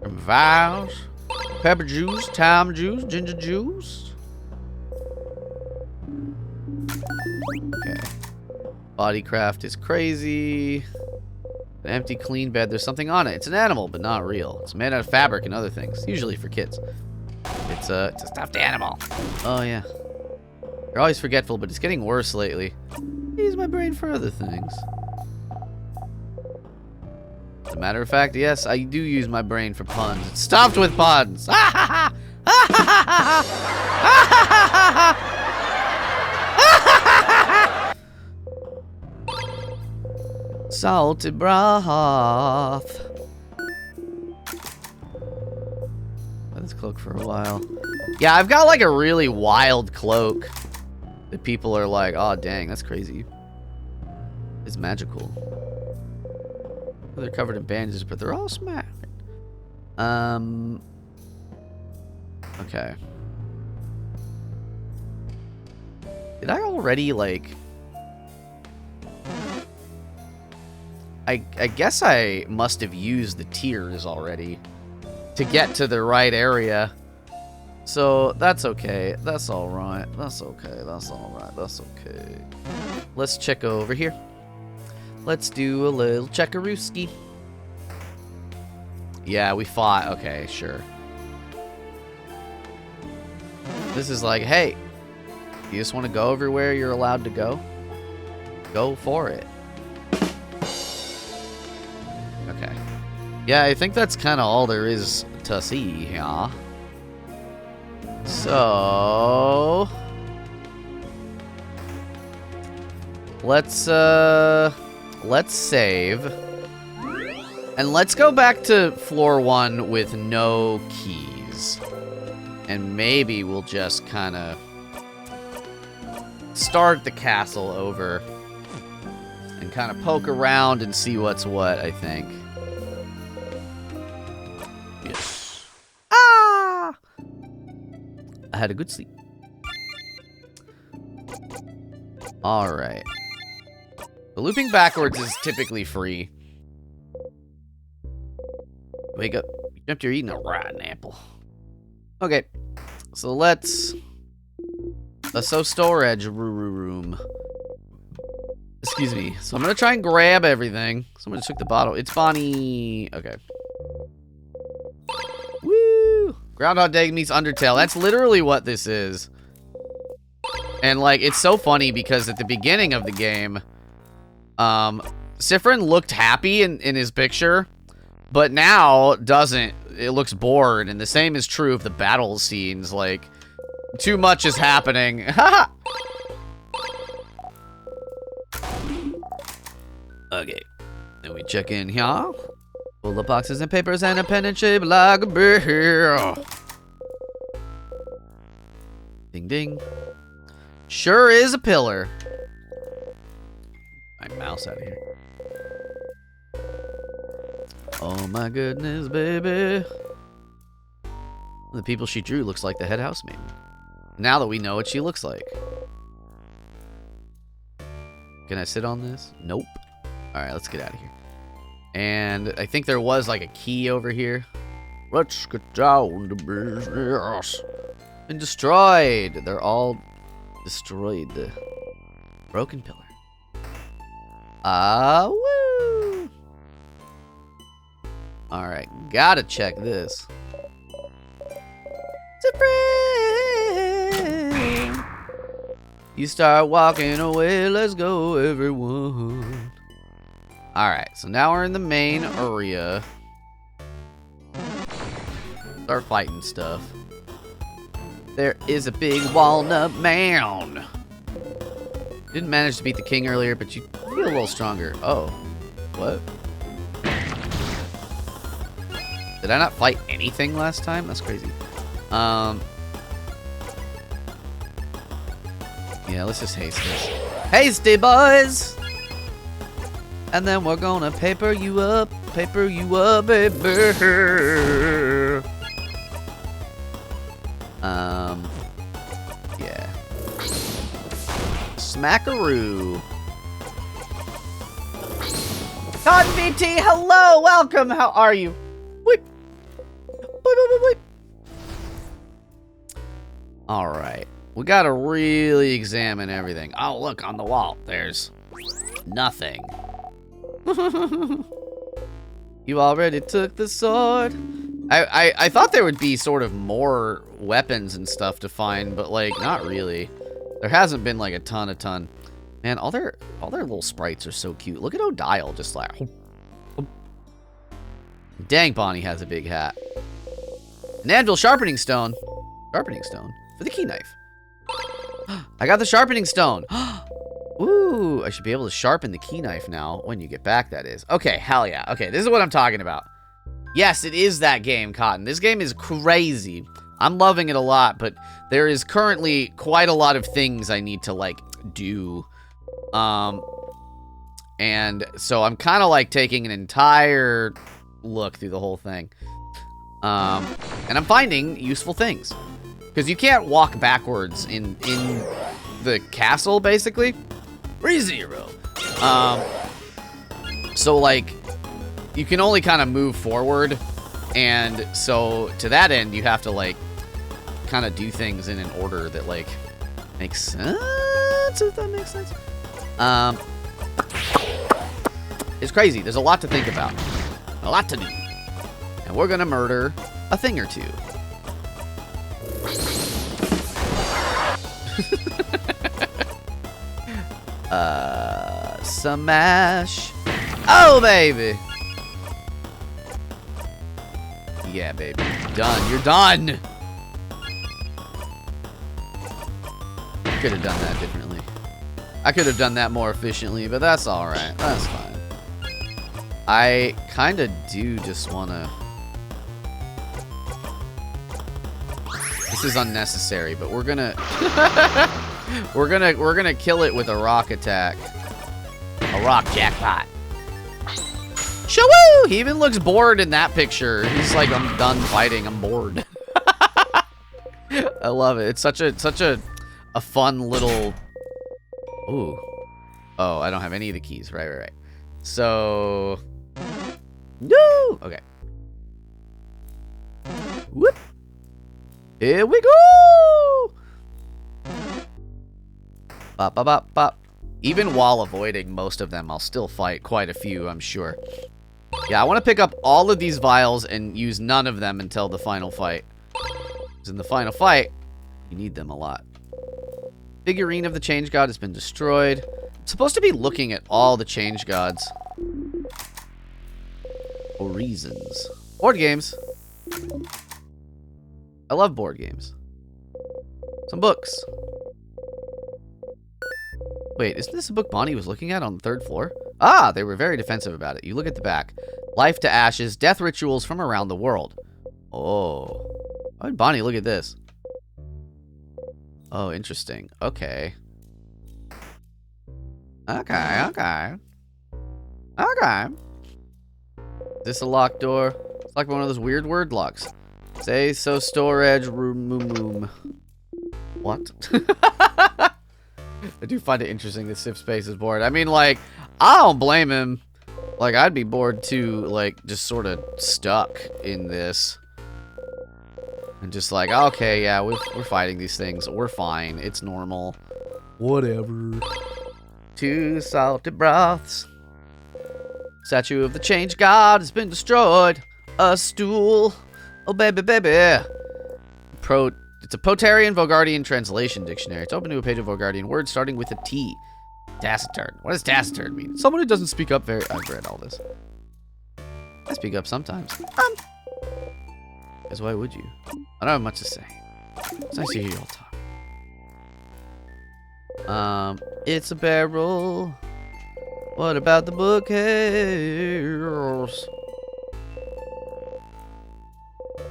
Some vows. Pepper juice, thyme juice, ginger juice. Okay. Body craft is crazy. An empty, clean bed. There's something on it. It's an animal, but not real. It's made out of fabric and other things, usually for kids. It's a stuffed animal. Oh, yeah. You're always forgetful, but it's getting worse lately. Use my brain for other things. As a matter of fact, yes, I do use my brain for puns. It's stuffed with puns. Salted broth. Let this cloak for a while. Yeah, I've got like a really wild cloak that people are like, oh dang, that's crazy. It's magical. They're covered in bandages, but they're all smacked. Okay. Did I already like... I guess I must have used the tiers already to get to the right area. So that's okay. That's alright. That's okay. That's alright. That's okay. Let's check over here. Let's do a little checkarooski. Yeah, we fought. Okay, sure. This is like, hey, you just want to go everywhere you're allowed to go? Go for it. Okay. Yeah, I think that's kind of all there is to see here. So... let's save. And let's go back to floor 1 with no keys. And maybe we'll just kind of start the castle over and kind of poke around and see what's what, I think. Yes. Ah! I had a good sleep. Alright. The looping backwards is typically free. Wake up. You jumped, you're eating a rotten apple. Okay. So let's storage room. Excuse me. So I'm gonna try and grab everything. Someone just took the bottle. It's Bonnie. Okay. Woo! Groundhog Day meets Undertale. That's literally what this is. And like, it's so funny because at the beginning of the game, Sifrin looked happy in his picture, but now doesn't. It looks bored, and the same is true of the battle scenes. Like, too much is happening. Okay, then we check in here. Full of boxes and papers and a pen and shaped like a bear. Ding ding. Sure is a pillar. My mouse out of here. Oh my goodness, baby. The people she drew looks like the head housemaid. Now that we know what she looks like. Can I sit on this? Nope. Alright, let's get out of here. And I think there was like a key over here. Let's get down to business. Been destroyed. They're all destroyed. Broken pillar. Woo! Alright, gotta check this. Friend. You start walking away, let's go everyone. Alright, so now we're in the main area. Start fighting stuff. There is a big walnut mound. Didn't manage to beat the king earlier, but you feel a little stronger. Oh, what? Did I not fight anything last time? That's crazy. Yeah, let's just haste this. Hasty, boys! And then we're gonna paper you up, baby. Yeah. Smackaroo. Cotton BT, hello, welcome. How are you? Wait. Wait. All right. We gotta really examine everything. Oh, look on the wall. There's nothing. You already took the sword. I thought there would be sort of more weapons and stuff to find, but like not really. There hasn't been like a ton. Man, all their little sprites are so cute. Look at Odile just like. Dang, Bonnie has a big hat. An anvil sharpening stone. Sharpening stone for the key knife. I got the sharpening stone. Ooh, I should be able to sharpen the key knife now when you get back, that is. Okay, hell yeah. Okay, this is what I'm talking about. Yes, it is that game, Cotton. This game is crazy. I'm loving it a lot, but there is currently quite a lot of things I need to, like, do. And so I'm kind of, like, taking an entire look through the whole thing. And I'm finding useful things. Because you can't walk backwards in the castle, basically. ReZero. So, like, you can only kind of move forward. And so, to that end, you have to, like, kind of do things in an order that, like, makes sense, if that makes sense. It's crazy. There's a lot to think about. A lot to do. And we're gonna murder a thing or two. Smash. Oh, baby. Yeah, baby. Done. You're done. Could have done that differently. I could have done that more efficiently, but that's alright. That's fine. I kind of do just want to... This is unnecessary, but we're gonna... we're gonna kill it with a rock attack. A rock jackpot. Shoo-woo! He even looks bored in that picture. He's like, I'm done fighting. I'm bored. I love it. It's such a fun little... Ooh. Oh, I don't have any of the keys. Right. So... No! Okay. Whoop! Here we go! Bop, bop, bop, bop. Even while avoiding most of them, I'll still fight quite a few, I'm sure. Yeah, I want to pick up all of these vials and use none of them until the final fight. Because in the final fight, you need them a lot. Figurine of the Change God has been destroyed. I'm supposed to be looking at all the Change Gods. For reasons. Board games. I love board games. Some books. Wait, isn't this a book Bonnie was looking at on the 3rd floor? Ah, they were very defensive about it. You look at the back. Life to ashes, death rituals from around the world. Oh. Why would Bonnie look at this? Oh, interesting. Okay. Okay. Is this a locked door? It's like one of those weird word locks. Say so storage room. What? I do find it interesting that Sif Space is bored. I mean, like, I don't blame him. Like, I'd be bored too, like, just sort of stuck in this. And just like, okay, yeah, we're fighting these things. We're fine. It's normal. Whatever. 2 salty broths. Statue of the Change God has been destroyed. A stool. Oh, baby. It's a Potarian Vogardian translation dictionary. It's open to a page of Vogardian words starting with a T. Taciturn. What does taciturn mean? Someone who doesn't speak up very... I've read all this. I speak up sometimes. Because why would you? I don't have much to say. It's nice to hear you all talk. It's a barrel. What about the bookcase?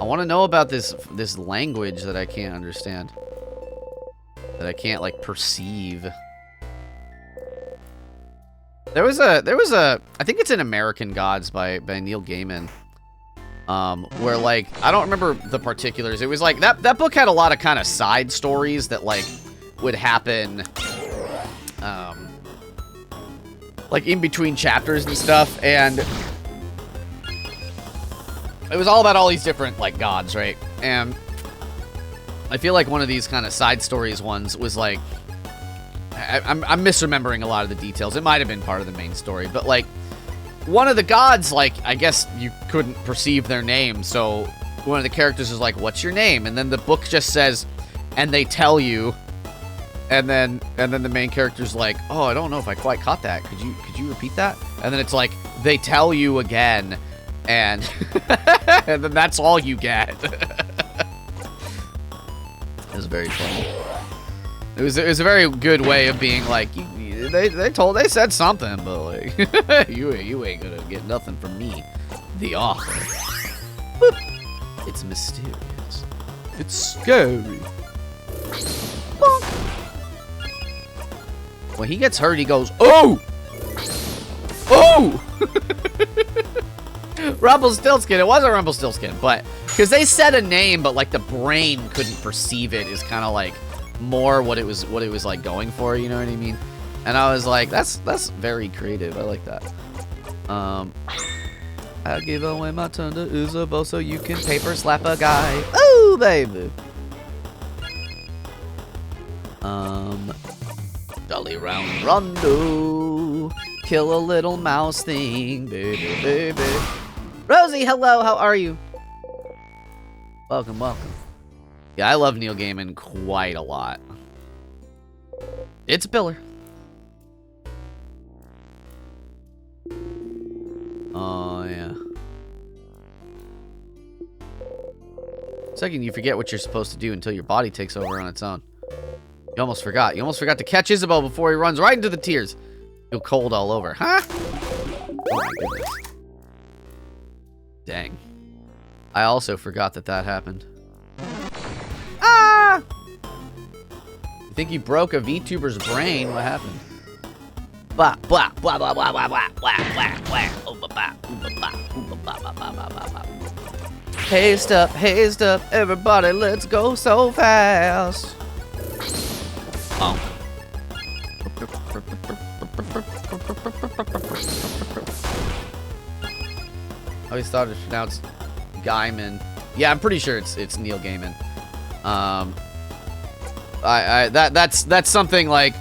I want to know about this language that I can't understand. That I can't, like, perceive. There was a I think it's in American Gods by Neil Gaiman. Where like I don't remember the particulars. It was like that book had a lot of kind of side stories that like would happen like in between chapters and stuff, and it was all about all these different like gods, right? And I feel like one of these kind of side stories ones was like I'm misremembering a lot of the details. It might have been part of the main story, but like one of the gods, like, I guess you couldn't perceive their name, so one of the characters is like, what's your name? And then the book just says, and they tell you, and then the main character's like, oh, I don't know if I quite caught that. Could you repeat that? And then it's like, they tell you again, and and then that's all you get. It was very funny. It was a very good way of being like, they said something, but like you ain't gonna get nothing from me, the author. Boop. It's mysterious. It's scary. Bonk. When he gets hurt, he goes, oh, oh. Rumpelstiltskin. It wasn't Rumpelstiltskin, but because they said a name, but like the brain couldn't perceive it, is kind of like more what it was like going for. You know what I mean? And I was like, that's very creative. I like that. I give away my turn to Isabeau so you can paper slap a guy. Oh, baby. Jolly round rondo. Kill a little mouse thing, baby, baby. Rosie, hello, how are you? Welcome, welcome. Yeah, I love Neil Gaiman quite a lot. It's a pillar. Oh, yeah. Second, you forget what you're supposed to do until your body takes over on its own. You almost forgot. You almost forgot to catch Isabeau before he runs right into the tears. You're cold all over, huh? Oh my goodness. Dang. I also forgot that happened. Ah! You think you broke a VTuber's brain? What happened? Blah blah blah blah blah blah blah blah blah blah. Oh, blah blah blah blah blah blah blah blah. Haste up, everybody, let's go so fast. Oh. I always thought it's pronounced Gaiman. Yeah, I'm pretty sure it's Neil Gaiman. That's something like,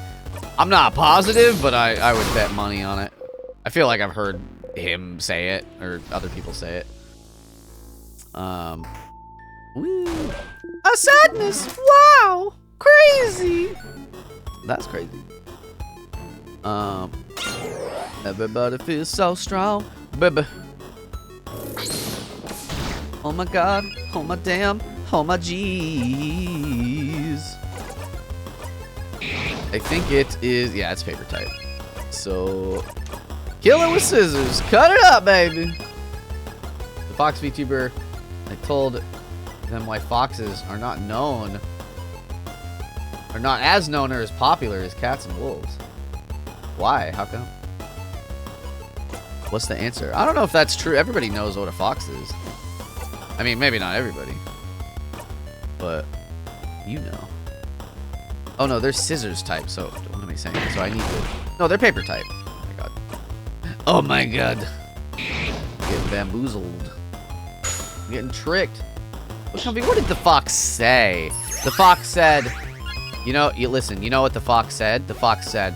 I'm not positive, but I would bet money on it. I feel like I've heard him say it, or other people say it. Woo. A sadness! Wow! Crazy! That's crazy. Everybody feels so strong, baby. Oh my god, oh my damn, oh my jeez. I think it is, yeah, it's paper type. So, kill it with scissors. Cut it up, baby. The Fox VTuber, I told them why foxes are not known, or not as known or as popular as cats and wolves. Why? How come? What's the answer? I don't know if that's true. Everybody knows what a fox is. I mean, maybe not everybody, but you know. Oh no, they're scissors type, so what am I saying? So I need to... No, they're paper type. Oh my god. Oh my god. I'm getting bamboozled. I'm getting tricked. What did the fox say? The fox said... You know, listen, you know what the fox said? The fox said...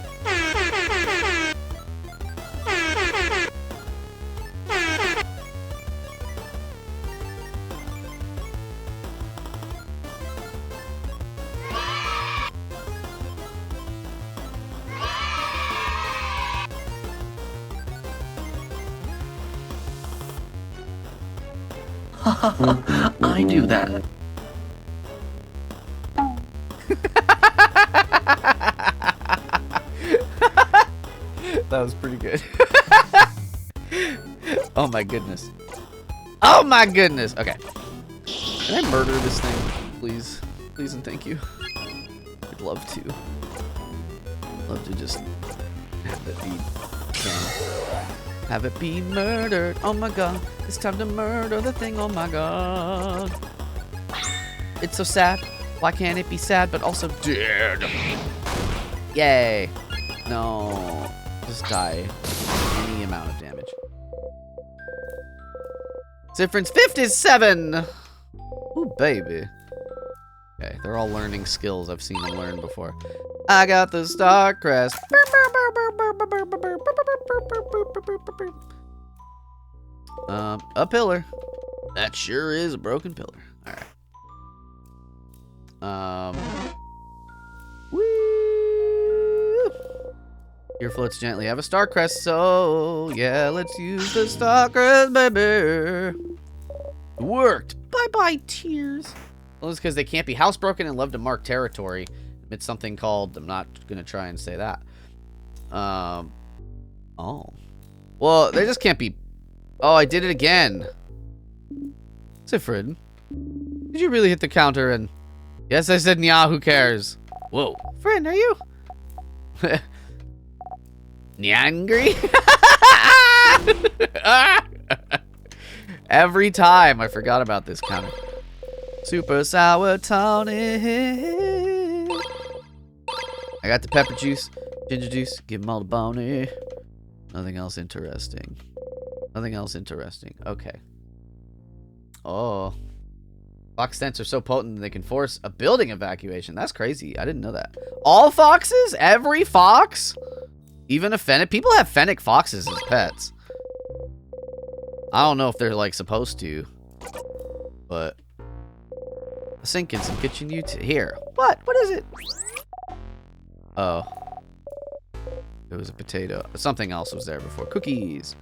I do that. That was pretty good. Oh my goodness. Oh my goodness. Okay. Can I murder this thing, please? Please and thank you. I'd love to. Love to just have that be Have it be murdered. Oh my god. It's time to murder the thing. Oh my god. It's so sad. Why can't it be sad but also dead? Yay. No. Just die. Any amount of damage. Difference 57. Ooh, baby. Okay, they're all learning skills I've seen them learn before. I got the star crest. A pillar. That sure is a broken pillar. Alright. Woo! Here floats gently. I have a star crest, so yeah, let's use the star crest, baby. It worked. Bye-bye, tears. Well, it's because they can't be housebroken and love to mark territory. It's something called, I'm not going to try and say that. Oh. Well, they just can't be. Oh, I did it again. Sifrid, did you really hit the counter and... Yes, I said nya, who cares? Whoa. Friend, are you... Nyangry? Every time I forgot about this counter. Super sour tonic. I got the pepper juice, ginger juice, give them all the bounty. Nothing else interesting. Nothing else interesting. Okay. Oh. Fox scents are so potent that they can force a building evacuation. That's crazy. I didn't know that. All foxes? Every fox? Even a fennec? People have fennec foxes as pets. I don't know if they're, like, supposed to. But... a sink and some kitchen here. What? What is it? Oh. It was a potato. Something else was there before. Cookies.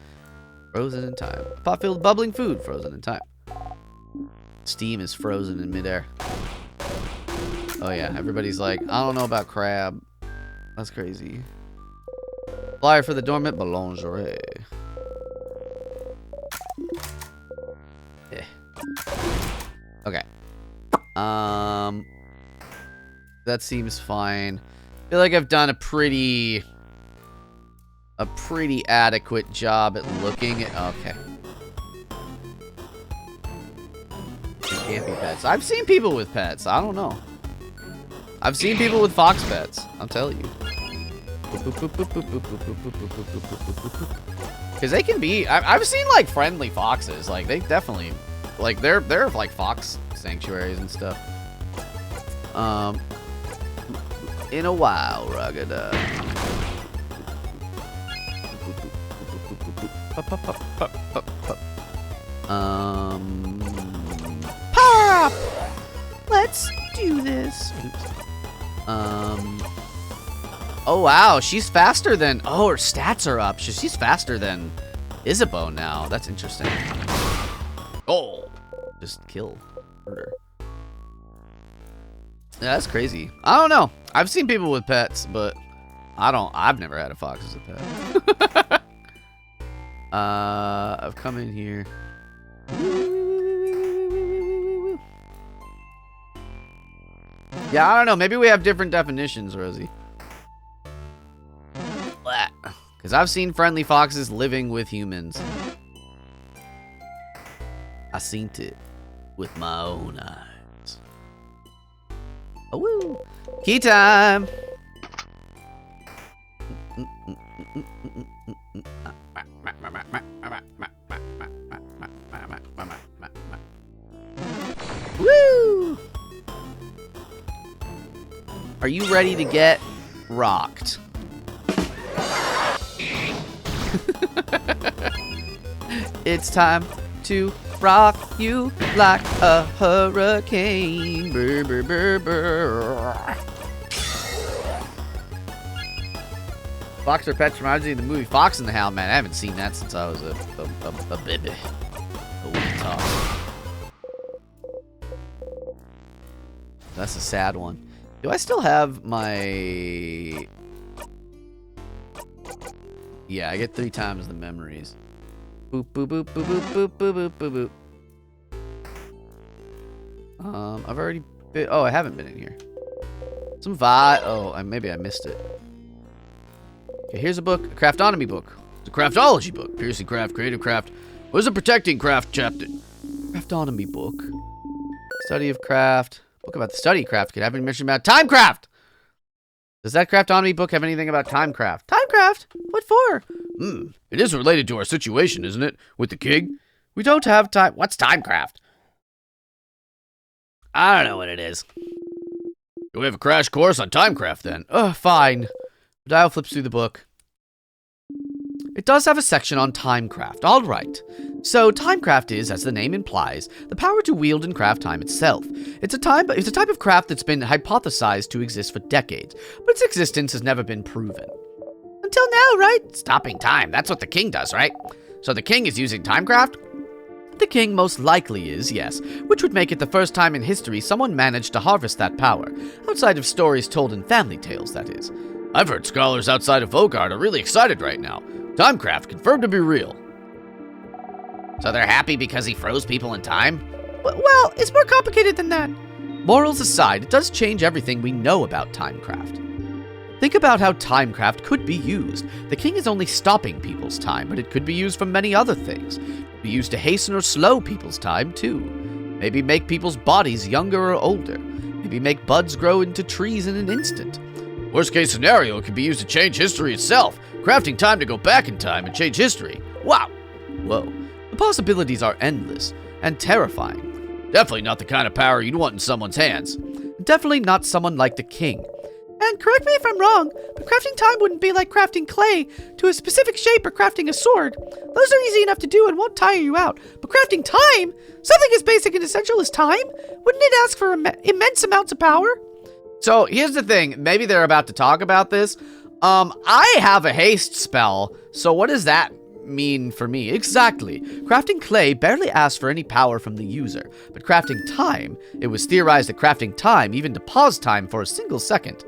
Frozen in time. Pot filled bubbling food. Frozen in time. Steam is frozen in midair. Oh yeah, everybody's like, I don't know about crab. That's crazy. Flyer for the dormant boulangerie. Yeah. Okay. That seems fine. I feel like I've done a pretty adequate job at looking at... Okay. It can't be pets. I've seen people with pets. I don't know. I've seen people with fox pets. I'll tell you. Because they can be... I've seen, like, friendly foxes. Like, they definitely... Like, they're like, fox sanctuaries and stuff. In a while, Ragada. Power up! Let's do this. Oh wow, she's faster than... Oh, her stats are up. She's faster than Isabeau now. That's interesting. Oh, just kill. Murder. Yeah, that's crazy. I don't know. I've seen people with pets, but I've never had a fox as a pet. I've come in here. Yeah, I don't know. Maybe we have different definitions, Rosie. Because I've seen friendly foxes living with humans. I seen it with my own eyes. Oh, woo. Key time. Woo! Are you ready to get rocked? It's time to rock you like a hurricane. Brr, brr, brr, brr. Fox or Pets reminds me of the movie Fox and the Hound. Man, I haven't seen that since I was a baby. A wee top. That's a sad one. Do I still have my... Yeah, I get 3 times the memories. Boop, boop, boop, boop, boop, boop, boop, boop, boop. I've already been... Oh, I haven't been in here. Some maybe I missed it. Okay, here's a book. A Craftonomy book. It's a craftology book. Piercing craft, creative craft. What is a protecting craft chapter? Craftonomy book. Study of craft. Book about the study of craft. Could have any mention about timecraft? Does that craftonomy book have anything about timecraft? Timecraft? What for? It is related to our situation, isn't it? With the king? We don't have time. What's timecraft? I don't know what it is. Do we have a crash course on timecraft then? Fine. Dial flips through the book. It does have a section on timecraft. All right. So timecraft is, as the name implies, the power to wield and craft time itself. It's a type of craft that's been hypothesized to exist for decades, but its existence has never been proven. Until now, right? Stopping time. That's what the king does, right? So the king is using timecraft? The king most likely is, yes, which would make it the first time in history someone managed to harvest that power, outside of stories told in family tales, that is. I've heard scholars outside of Vogard are really excited right now. Timecraft confirmed to be real. So they're happy because he froze people in time? Well, it's more complicated than that. Morals aside, it does change everything we know about timecraft. Think about how timecraft could be used. The king is only stopping people's time, but it could be used for many other things. It could be used to hasten or slow people's time, too. Maybe make people's bodies younger or older. Maybe make buds grow into trees in an instant. Worst case scenario, it could be used to change history itself, crafting time to go back in time and change history. Wow. Whoa. The possibilities are endless and terrifying. Definitely not the kind of power you'd want in someone's hands. Definitely not someone like the king. And correct me if I'm wrong, but crafting time wouldn't be like crafting clay to a specific shape or crafting a sword. Those are easy enough to do and won't tire you out. But crafting time? Something as basic and essential as time? Wouldn't it ask for immense amounts of power? So here's the thing. Maybe they're about to talk about this. I have a haste spell. So what does that mean for me? Exactly. Crafting clay barely asks for any power from the user. But crafting time, it was theorized that crafting time, even to pause time for a single second,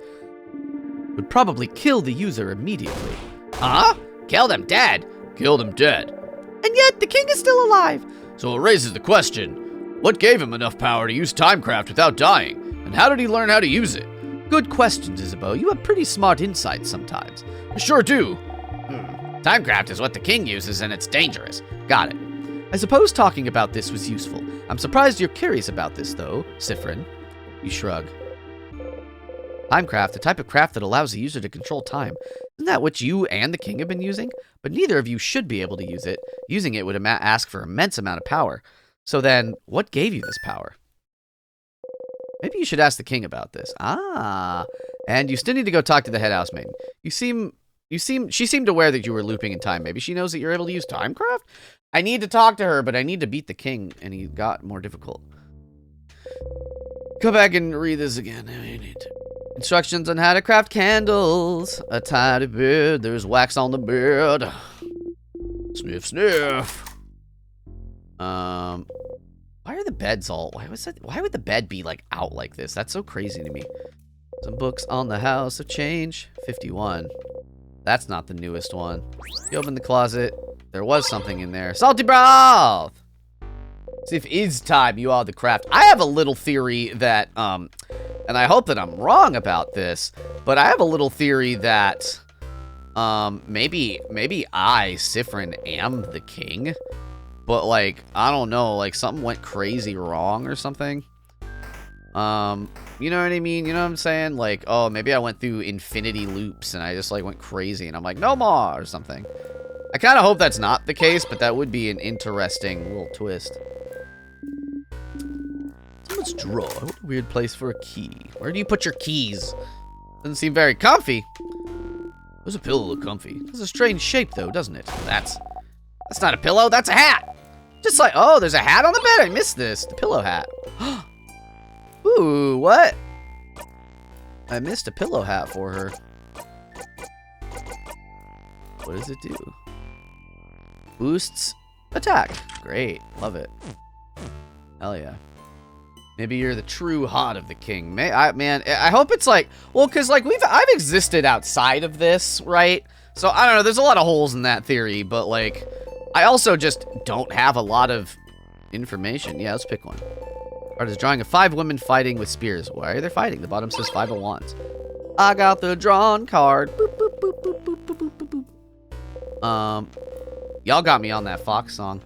would probably kill the user immediately. Huh? Kill them dead? Kill them dead. And yet, the king is still alive. So it raises the question, what gave him enough power to use timecraft without dying? And how did he learn how to use it? Good questions, Isabeau. You have pretty smart insights sometimes. I sure do. Timecraft is what the king uses, and it's dangerous. Got it. I suppose talking about this was useful. I'm surprised you're curious about this, though, Sifrin. You shrug. Timecraft, the type of craft that allows the user to control time. Isn't that what you and the king have been using? But neither of you should be able to use it. Using it would ask for an immense amount of power. So then, what gave you this power? Maybe you should ask the king about this. And you still need to go talk to the head housemaiden. She seemed aware that you were looping in time. Maybe she knows that you're able to use timecraft? I need to talk to her, but I need to beat the king, and he got more difficult. Go back and read this again. I need to. Instructions on how to craft candles. A tiny bit. There's wax on the bed. Sniff, sniff. Why are the beds all... Why would the bed be, like, out like this? That's so crazy to me. Some books on the House of Change. 51. That's not the newest one. You open the closet. There was something in there. Salty broth! See if it's time you are the craft. I have a little theory that, and I hope that I'm wrong about this, but I have a little theory that, maybe I, Sifrin, am the king. But, like, I don't know, like, something went crazy wrong or something. You know what I mean? You know what I'm saying? Like, oh, maybe I went through infinity loops and I just, like, went crazy and I'm like, no more, or something. I kind of hope that's not the case, but that would be an interesting little twist. Someone's drawer. What a weird place for a key. Where do you put your keys? Doesn't seem very comfy. There's a pillow look comfy. It's a strange shape, though, doesn't it? That's not a pillow, that's a hat! Just like, oh, there's a hat on the bed. I missed this. The pillow hat. Ooh, what? I missed a pillow hat for her. What does it do? Boosts attack. Great. Love it. Hell yeah. Maybe you're the true hot of the king. Man, I hope it's like, well, because like I've existed outside of this, right? So I don't know. There's a lot of holes in that theory, but like, I also just don't have a lot of information. Yeah, let's pick one. Art is drawing of 5 women fighting with spears. Why are they fighting? The bottom says 5 of wands. I got the drawn card. Boop, boop, boop, boop, boop, boop, boop, boop. Y'all got me on that Fox song.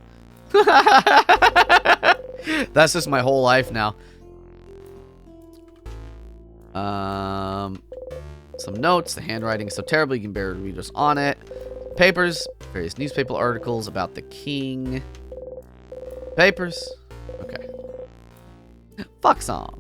That's just my whole life now. Some notes. The handwriting is so terrible you can barely read what's on it. Papers. Various newspaper articles about the king. Papers. Okay. Fuck song.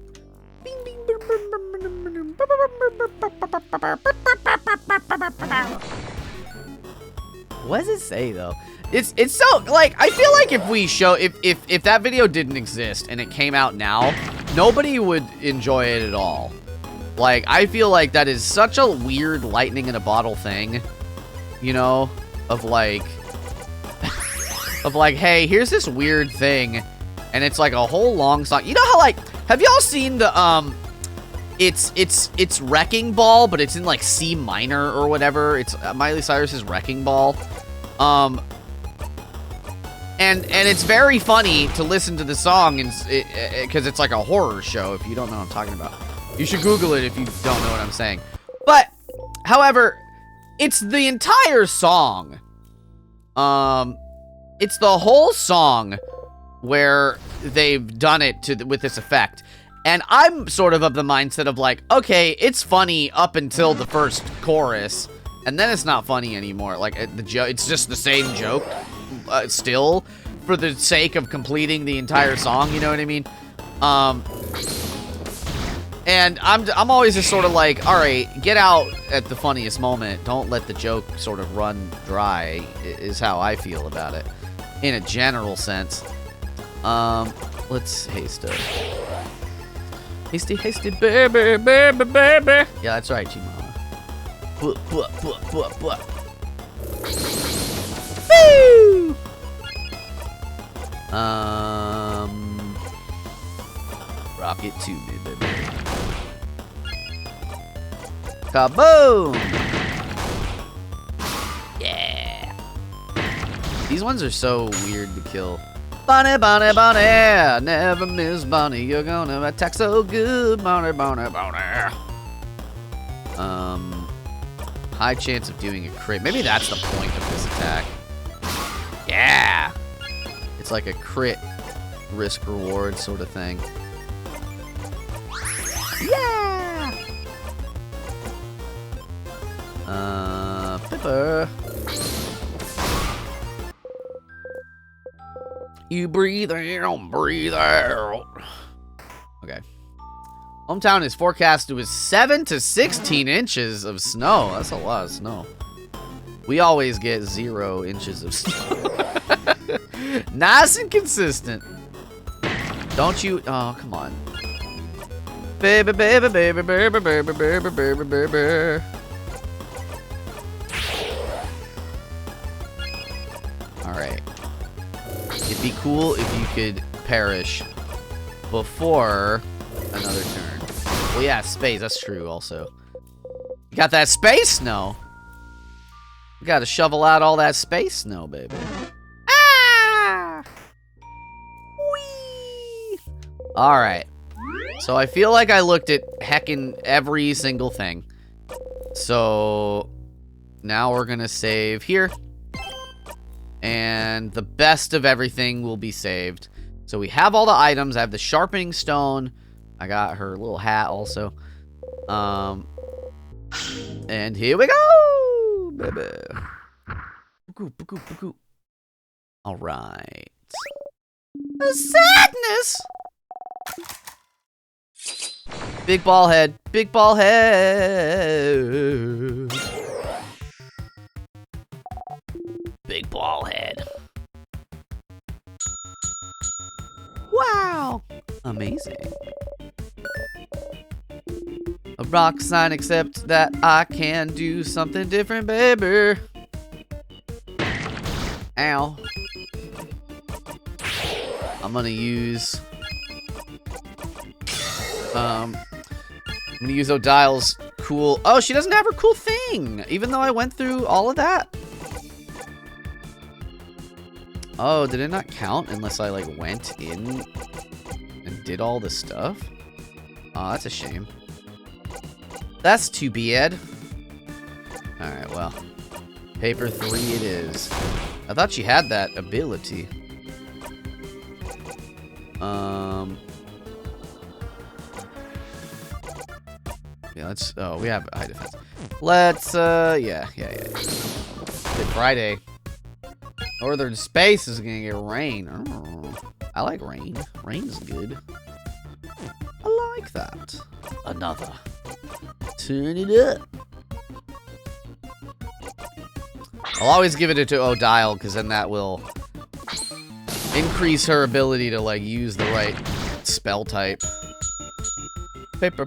What does it say though? It's so like I feel like if we show if that video didn't exist and it came out now, nobody would enjoy it at all. Like I feel like that is such a weird lightning in a bottle thing, you know, of like hey, here's this weird thing and it's like a whole long song. You know how like have y'all seen the it's Wrecking Ball, but it's in like C minor or whatever. It's Miley Cyrus's Wrecking Ball. And it's very funny to listen to the song and because it's like a horror show. If you don't know what I'm talking about, you should Google it if you don't know what I'm saying. But however, it's the entire song. It's the whole song where they've done it with this effect. And I'm sort of the mindset of like, okay, it's funny up until the first chorus, and then it's not funny anymore. Like it's just the same joke, still, for the sake of completing the entire song. You know what I mean? And I'm always just sort of like, all right, get out at the funniest moment. Don't let the joke sort of run dry. Is how I feel about it, in a general sense. Let's haste it. Hasty, hasty, baby, baby, baby. Yeah, that's right, G-Mama. Woo! Rock it to me, baby. Kaboom! Yeah. These ones are so weird to kill. Bonnie, Bonnie, Bonnie, never miss Bonnie. You're gonna attack so good, Bonnie, Bonnie, Bonnie. High chance of doing a crit. Maybe that's the point of this attack. Yeah, it's like a crit risk reward sort of thing. Yeah. Pipper. You breathe in, breathe out. Okay. Hometown is forecasted with 7 to 16 inches of snow. That's a lot of snow. We always get 0 inches of snow. Nice and consistent. Don't you? Oh, come on. Baby, baby, baby, baby, baby, baby, baby, baby. All right. It'd be cool if you could perish before another turn. Well, yeah, space. That's true also. You got that space snow. You gotta shovel out all that space snow, baby. Ah! Whee! Alright. So I feel like I looked at heckin' every single thing. So now we're gonna save here. And the best of everything will be saved. So we have all the items. I have the sharpening stone. I got her little hat also. And here we go, baby. All right. The sadness. Big ball head. Big ball head. Big ball head. Wow. Amazing. A rock sign, except that I can do something different, baby. Ow. I'm gonna use Odile's cool. Oh, she doesn't have her cool thing, even though I went through all of that. Oh, did it not count unless I, like, went in and did all the stuff? Oh, that's a shame. That's too bad. Alright, well. Paper 3 it is. I thought she had that ability. Yeah, let's... Oh, we have high defense. Let's, yeah. It's Friday. Northern space is gonna get rain. Oh, I like rain. Rain's good. I like that. Another. Turn it up. I'll always give it to Odile, because then that will increase her ability to, like, use the right spell type. Paper.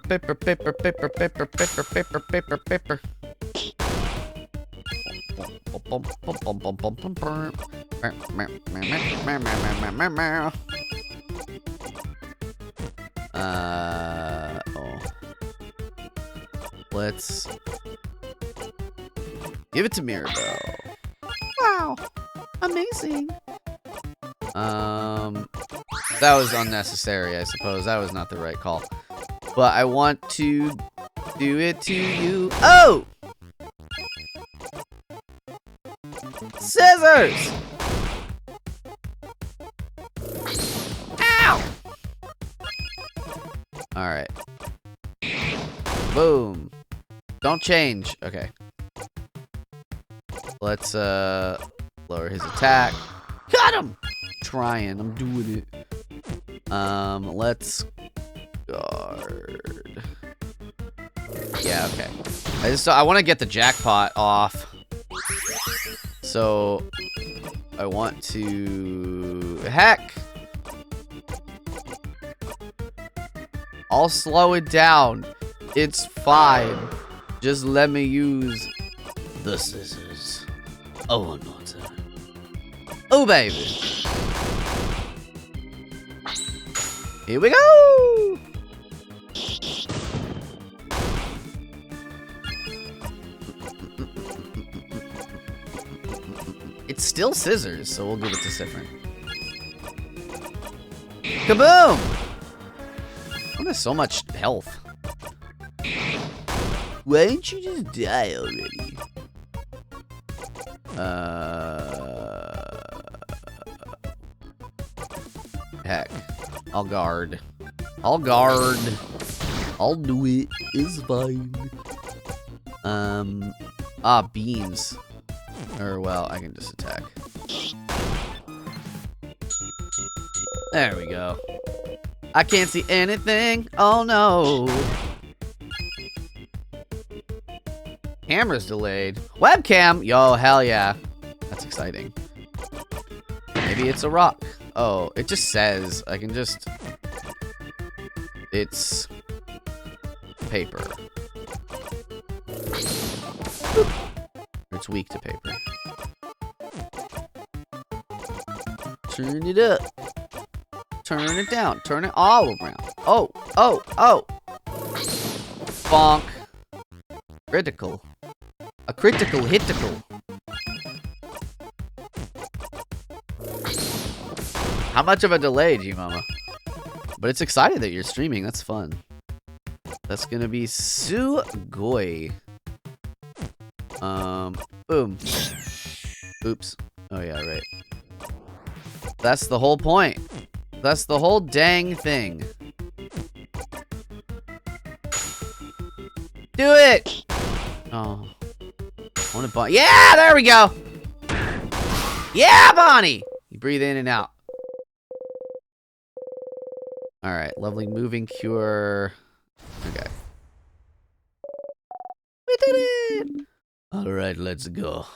Let's give it to Mirabelle. Wow, amazing. That was unnecessary, I suppose. That was not the right call. But I want to do it to you. Oh! Scissors! Ow! Alright. Boom. Don't change. Okay. Let's, lower his attack. Got him! Trying. I'm doing it. Let's guard. Yeah, okay. I want to get the jackpot off. So I want to... Heck! I'll slow it down. It's fine. Just let me use the scissors. Oh, one more time. Oh, baby. Here we go! It's still scissors, so we'll give it to Sifrin. Kaboom! What is so much health? Why don't you just die already? Heck. I'll guard. I'll guard. I'll do it. It's fine. Beans. Or, well, I can just attack. There we go. I can't see anything. Oh, no. Camera's delayed. Webcam? Yo, hell yeah. That's exciting. Maybe it's a rock. Oh, it just says. I can just... It's... paper. It's weak to paper. Turn it up. Turn it down. Turn it all around. Oh. Bonk. Critical. A critical hitical. How much of a delay, G-Mama? But it's exciting that you're streaming. That's fun. That's gonna be sugoi. Boom. Oops. Oh, yeah, right. That's the whole point. That's the whole dang thing. Do it! Oh. I want to Bonnie. Yeah, there we go! Yeah, Bonnie! You breathe in and out. Alright, lovely moving cure. Okay. We did it! Alright, let's go.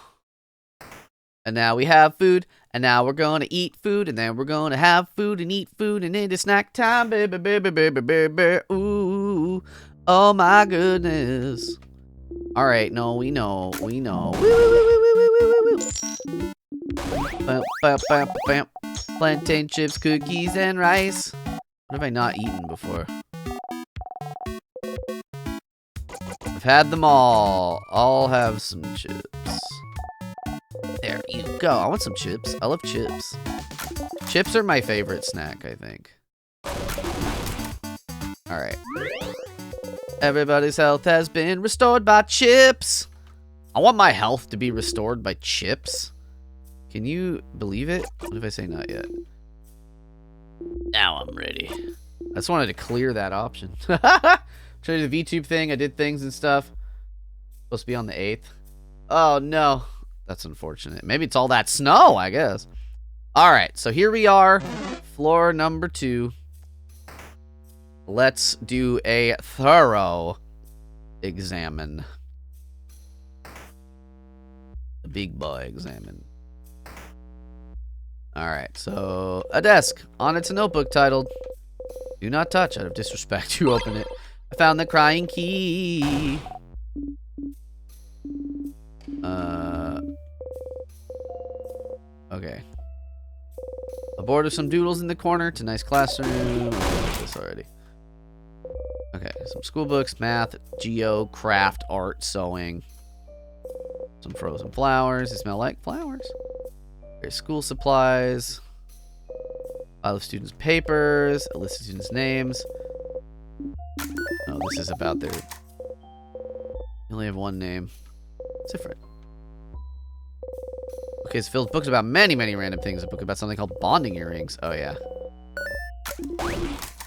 And now we have food, and now we're gonna eat food, and then we're gonna have food and eat food, and it is snack time, baby, baby, baby, baby, ooh, oh my goodness. Alright, no, we know. Plantain chips, cookies, and rice. What have I not eaten before? I've had them all. I'll have some chips. There you go. I want some chips. I love chips. Chips are my favorite snack, I think. Alright. Everybody's health has been restored by chips. I want my health to be restored by chips. Can you believe it? What if I say not yet? Now I'm ready. I just wanted to clear that option. Tried the VTube thing. I did things and stuff. Supposed to be on the 8th. Oh, no. That's unfortunate. Maybe it's all that snow, I guess. All right, so here we are. Floor number 2. Let's do a thorough examine. The big boy examine. All right, so a desk. On it's a notebook titled, "Do not touch." Out of disrespect, you open it. I found the crying key. Okay. A board with some doodles in the corner. It's a nice classroom. I like this already. Okay, some school books, math, geo, craft, art, sewing. Some frozen flowers. They smell like flowers. There's school supplies. File of students' papers. A list of students' names. Oh, this is about their... You only have one name. It's different. Okay, it's filled with books about many, many random things. A book about something called bonding earrings. Oh, yeah.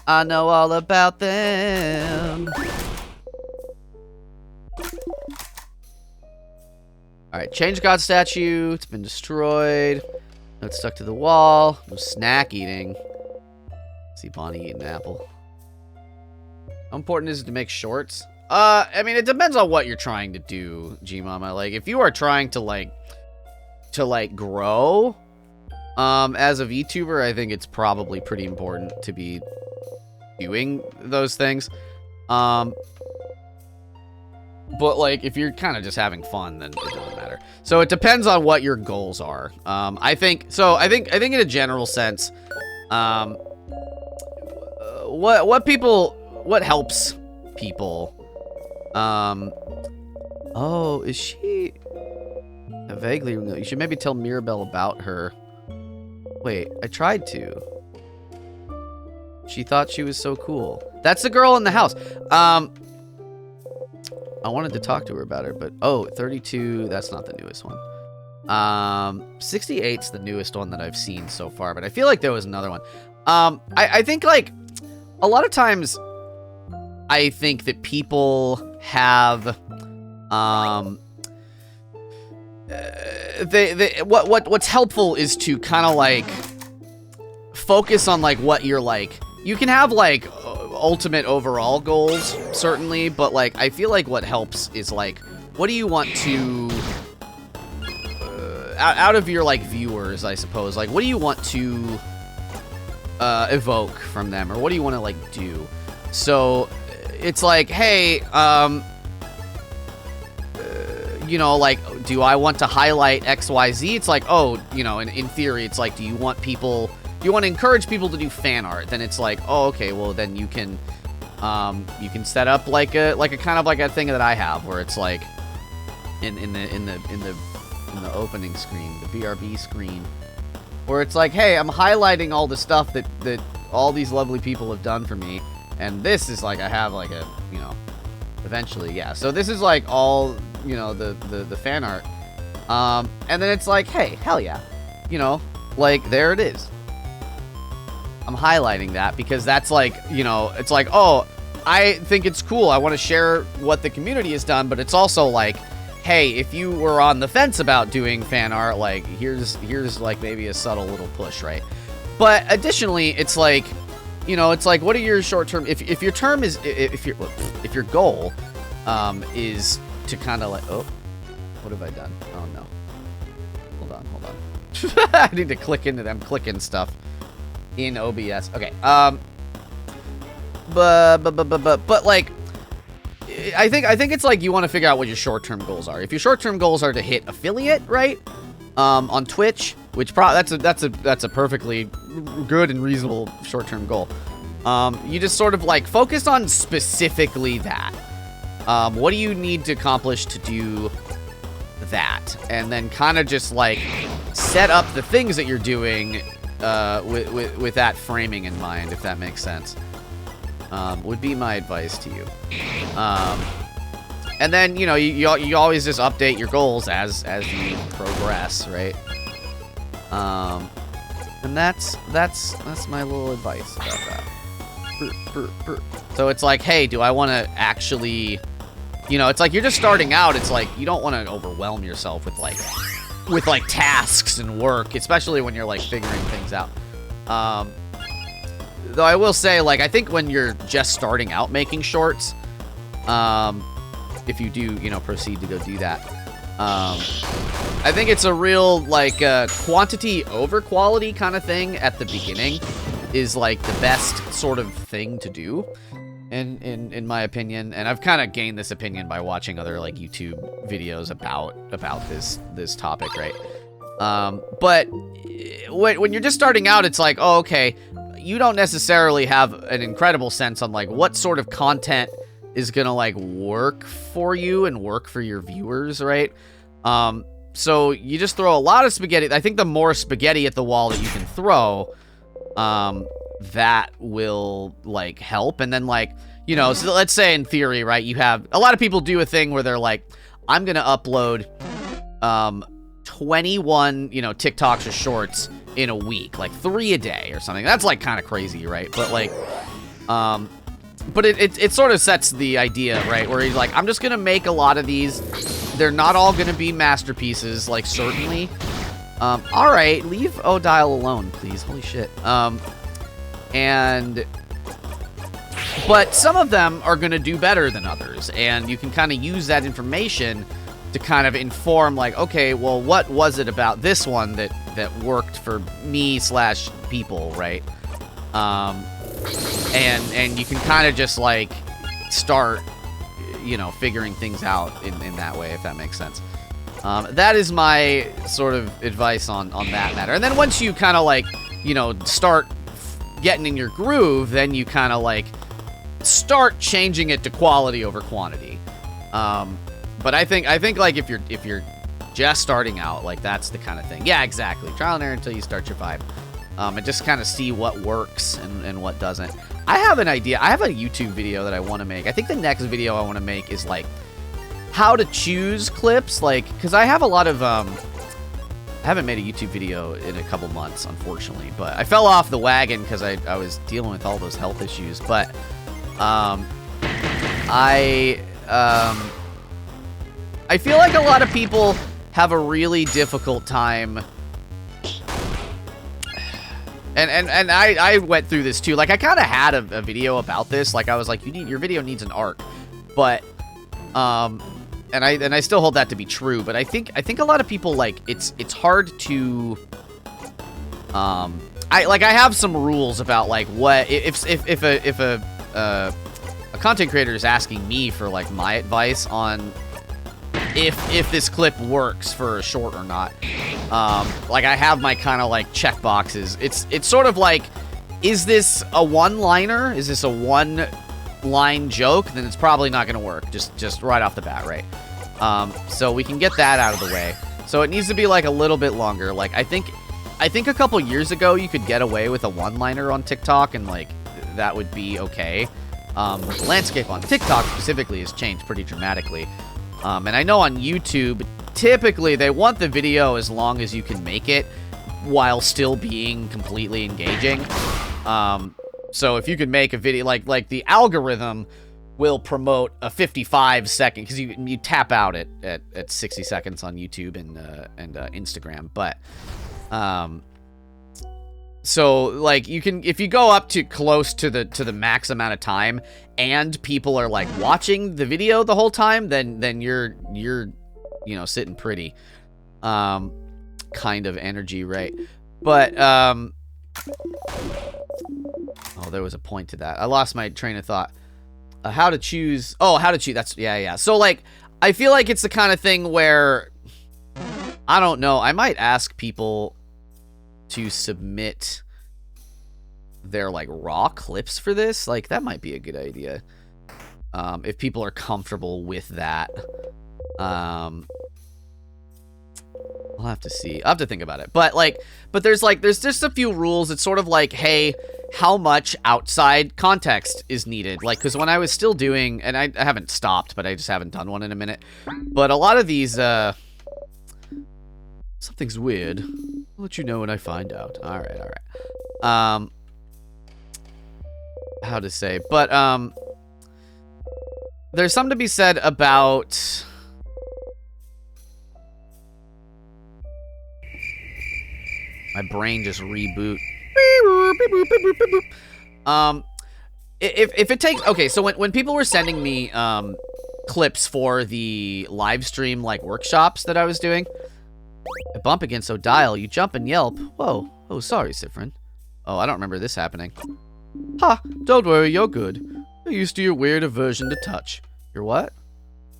I know all about them. Alright, change God statue. It's been destroyed. No, it's stuck to the wall. No snack eating. See Bonnie eating an apple. How important is it to make shorts? I mean, it depends on what you're trying to do, G-Mama. Like, if you are trying to, like, grow, as a VTuber, I think it's probably pretty important to be doing those things. But, like, if you're kind of just having fun, then it doesn't matter. So it depends on what your goals are. I think in a general sense, what helps people, oh, is she... Vaguely, you should maybe tell Mirabelle about her. Wait, I tried to. She thought she was so cool. That's the girl in the house. I wanted to talk to her about her, but... Oh, 32, that's not the newest one. 68's the newest one that I've seen so far, but I feel like there was another one. I think, like, a lot of times, I think that people have... what's helpful is to kind of like focus on like what you're like. You can have like ultimate overall goals, certainly, but like I feel like what helps is like, what do you want to out of your like viewers, I suppose, like what do you want to evoke from them, or what do you want to like do? So it's like, hey, you know, like, do I want to highlight XYZ? It's like, oh, you know, in theory, it's like, do you want to encourage people to do fan art? Then it's like, oh, okay, well, then you can set up like a kind of like a thing that I have, where it's like, in the opening screen, the BRB screen, where it's like, hey, I'm highlighting all the stuff that all these lovely people have done for me, and this is like, I have like a, you know, eventually, yeah. So this is like all, you know, the fan art, and then it's like, hey, hell yeah, you know, like, there it is. I'm highlighting that because that's like, you know, it's like, oh, I think it's cool, I want to share what the community has done, but it's also like, hey, if you were on the fence about doing fan art, like, here's like maybe a subtle little push, right? But additionally, it's like, you know, it's like, what are your short-term, if your term is, if your goal is to kind of like, oh, what have I done? Oh no, hold on. I need to click into them clicking stuff in OBS. Okay, but like, I think it's like, you want to figure out what your short-term goals are. If your short-term goals are to hit affiliate, right, on Twitch, which that's a perfectly good and reasonable short-term goal. You just sort of like focus on specifically that. What do you need to accomplish to do that? And then kind of just like set up the things that you're doing with that framing in mind, if that makes sense. Would be my advice to you. And then, you know, you always just update your goals as you progress, right? And that's my little advice about that. So it's like, hey, do I want to actually, you know, it's like you're just starting out. It's like you don't want to overwhelm yourself with like tasks and work, especially when you're like figuring things out. Though I will say, like, I think when you're just starting out making shorts, if you do, you know, proceed to go do that, I think it's a real, like, quantity over quality kind of thing at the beginning is, like, the best sort of thing to do, in my opinion. And I've kind of gained this opinion by watching other, like, YouTube videos about this topic, right? But when you're just starting out, it's like, oh, okay, you don't necessarily have an incredible sense on, like, what sort of content is gonna, like, work for you and work for your viewers, right? So you just throw a lot of spaghetti. I think the more spaghetti at the wall that you can throw, that will, like, help. And then, like, you know, so let's say in theory, right, you have a lot of people do a thing where they're like, I'm gonna upload 21, you know, TikToks or shorts in a week, like 3 a day or something. That's, like, kind of crazy, right? But, like, but it sort of sets the idea, right, where he's like, I'm just gonna make a lot of these. They're not all gonna be masterpieces, like, certainly. All right, leave Odile alone, please. Holy shit. But some of them are gonna do better than others, and you can kind of use that information to kind of inform, like, okay, well, what was it about this one that worked for me / people, right? And you can kind of just, like, start, you know, figuring things out in that way, if that makes sense. That is my sort of advice on that matter. And then once you kind of, like, you know, start getting in your groove, then you kind of, like, start changing it to quality over quantity. But I think like if you're just starting out, like, that's the kind of thing. Yeah, exactly. Trial and error until you start your vibe. And just kind of see what works and what doesn't. I have an idea. I have a YouTube video that I want to make. I think the next video I want to make is, like, how to choose clips. Like, because I have a lot of, I haven't made a YouTube video in a couple months, unfortunately. But I fell off the wagon because I was dealing with all those health issues. But, I feel like a lot of people have a really difficult time. And I went through this too. Like, I kind of had a video about this. Like, I was like, your video needs an arc. But, and I still hold that to be true. But I think a lot of people, like, it's hard to, I have some rules about, like, what if a content creator is asking me for, like, my advice on if this clip works for a short or not. Like, I have my kind of, like, check boxes. It's sort of like, is this a one-liner? Is this a one-line joke? Then it's probably not going to work, just right off the bat, right? So we can get that out of the way. So it needs to be, like, a little bit longer. Like, I think a couple years ago you could get away with a one-liner on TikTok, and, like, that would be okay. The landscape on TikTok specifically has changed pretty dramatically. And I know on YouTube, typically they want the video as long as you can make it while still being completely engaging. So if you could make a video, like the algorithm will promote a 55-second, because you tap out at 60 seconds on YouTube and Instagram. But so, like, you can, if you go up to close to the max amount of time and people are, like, watching the video the whole time, then you're you know, sitting pretty kind of energy, right? But oh, there was a point to that. I lost my train of thought. How to choose, that's, yeah. So, like, I feel like it's the kind of thing where, I don't know, I might ask people to submit their, like, raw clips for this. Like, that might be a good idea. If people are comfortable with that. I'll have to see. I'll have to think about it. But, like, there's just a few rules. It's sort of like, hey, how much outside context is needed. Like, because when I was still doing, and I haven't stopped, but I just haven't done one in a minute. But a lot of these, something's weird. I'll let you know when I find out. All right. How to say, but, there's something to be said about... My brain just reboot. If it takes... Okay, so when people were sending me, clips for the live stream, like, workshops that I was doing, I bump against O'Dial, you jump and yelp. Whoa. Oh, sorry, Sifrin. Oh, I don't remember this happening. Ha! Don't worry, you're good. You're used to your weird aversion to touch. Your what?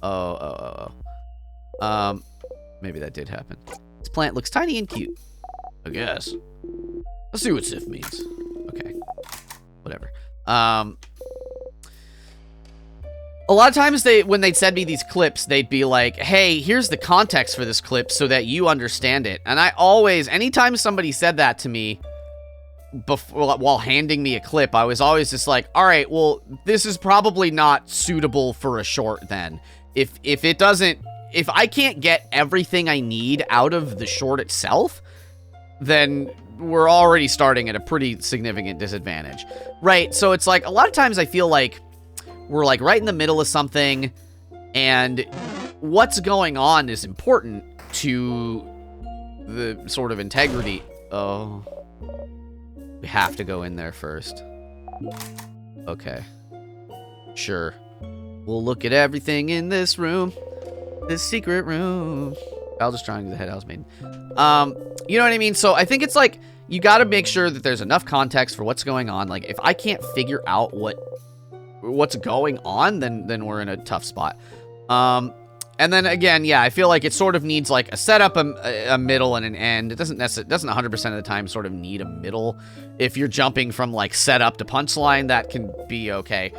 Oh. Maybe that did happen. This plant looks tiny and cute. I guess. Let's see what Sif means. Okay. Whatever. A lot of times when they'd send me these clips, they'd be like, hey, here's the context for this clip so that you understand it. And I always, anytime somebody said that to me while handing me a clip, I was always just like, all right, well, this is probably not suitable for a short then. If I can't get everything I need out of the short itself, then we're already starting at a pretty significant disadvantage. Right, so it's like, a lot of times I feel like we're like right in the middle of something, and what's going on is important to the sort of integrity. Oh, we have to go in there first. Okay. Sure. We'll look at everything in this room. This secret room. I'll just try and get the head house maiden. You know what I mean? So I think it's like, you gotta make sure that there's enough context for what's going on. Like, if I can't figure out what's going on, then we're in a tough spot. And then again, yeah, I feel like it sort of needs like a setup, a middle, and an end. It doesn't 100% of the time sort of need a middle. If you're jumping from like setup to punchline, that can be okay.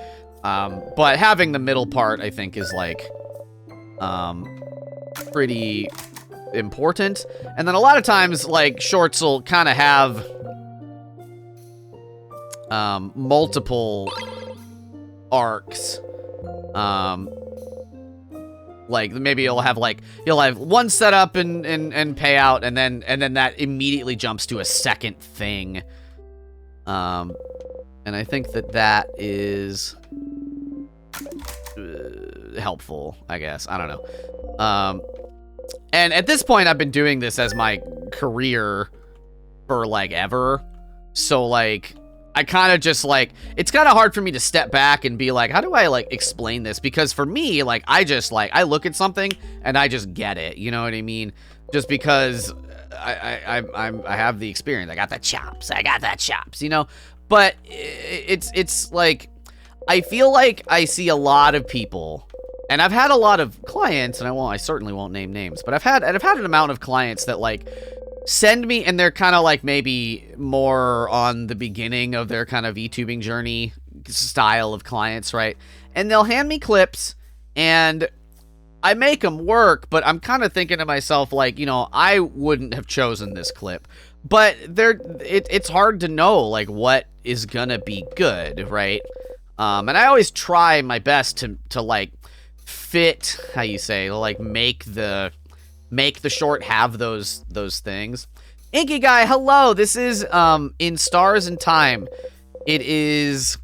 But having the middle part, I think, is like pretty important. And then a lot of times, like, shorts will kind of have multiple arcs. Like, maybe you'll have one setup and payout, and then that immediately jumps to a second thing. And I think that is helpful, I guess. I don't know. And at this point, I've been doing this as my career for, like, ever. So, like, I kind of just, like, it's kind of hard for me to step back and be like, how do I, like, explain this? Because for me, like, I just, like, I look at something and I just get it. You know what I mean? Just because I have the experience. I got the chops, you know? But it's like, I feel like I see a lot of people, and I've had a lot of clients, and I certainly won't name names, but I've had an amount of clients that, like, send me, and they're kind of like maybe more on the beginning of their kind of VTubing journey style of clients, right? And they'll hand me clips, and I make them work, but I'm kind of thinking to myself, like, you know, I wouldn't have chosen this clip. But it's hard to know, like, what is gonna be good, right? And I always try my best to like, fit, how you say, like, make the short have those things. Inky Guy, hello! This is, in Stars and Time. It is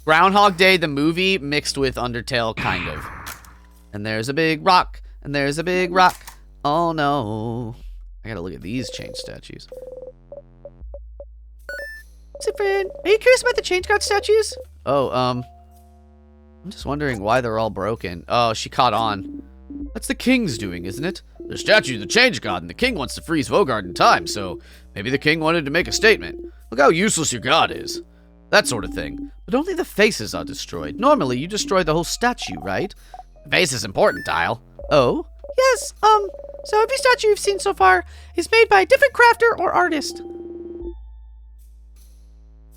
Groundhog Day, the movie, mixed with Undertale, kind of. And there's a big rock, and there's a big rock. Oh, no. I gotta look at these change statues. Sifrin, are you curious about the change god statues? Oh, I'm just wondering why they're all broken. Oh, she caught on. That's the king's doing, isn't it? The statue of the change god, and the king wants to freeze Vogard in time, so maybe the king wanted to make a statement. Look how useless your god is. That sort of thing. But only the faces are destroyed. Normally, you destroy the whole statue, right? The face is important, Dial. Oh? Yes, so every statue you've seen so far is made by a different crafter or artist.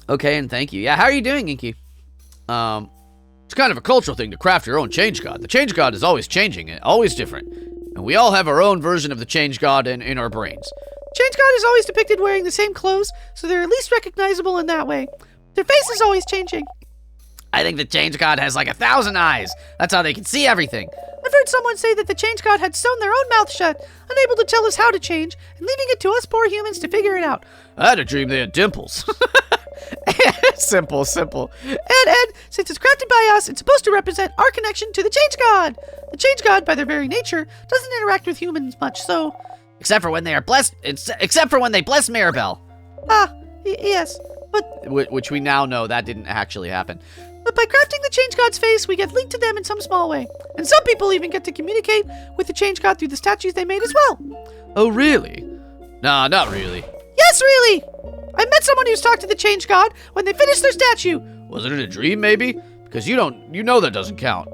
Okay, and thank you. Yeah, how are you doing, Inky? It's kind of a cultural thing to craft your own change god. The change god is always changing, always different. And we all have our own version of the change god in our brains. Change God is always depicted wearing the same clothes, so they're at least recognizable in that way. Their face is always changing. I think the change god has like 1,000 eyes. That's how they can see everything. I've heard someone say that the change god had sewn their own mouth shut, unable to tell us how to change, and leaving it to us poor humans to figure it out. I had a dream they had dimples. Simple. And, since it's crafted by us, it's supposed to represent our connection to the change god. The change god, by their very nature, doesn't interact with humans much, so... Except for when they are blessed. Except for when they bless Mirabelle. Yes, but... Which we now know that didn't actually happen. But by crafting the change god's face, we get linked to them in some small way. And some people even get to communicate with the change god through the statues they made as well. Oh, really? Nah, not really. Yes, really! I met someone who's talked to the change god when they finished their statue. Was it in a dream, maybe? Because you know that doesn't count.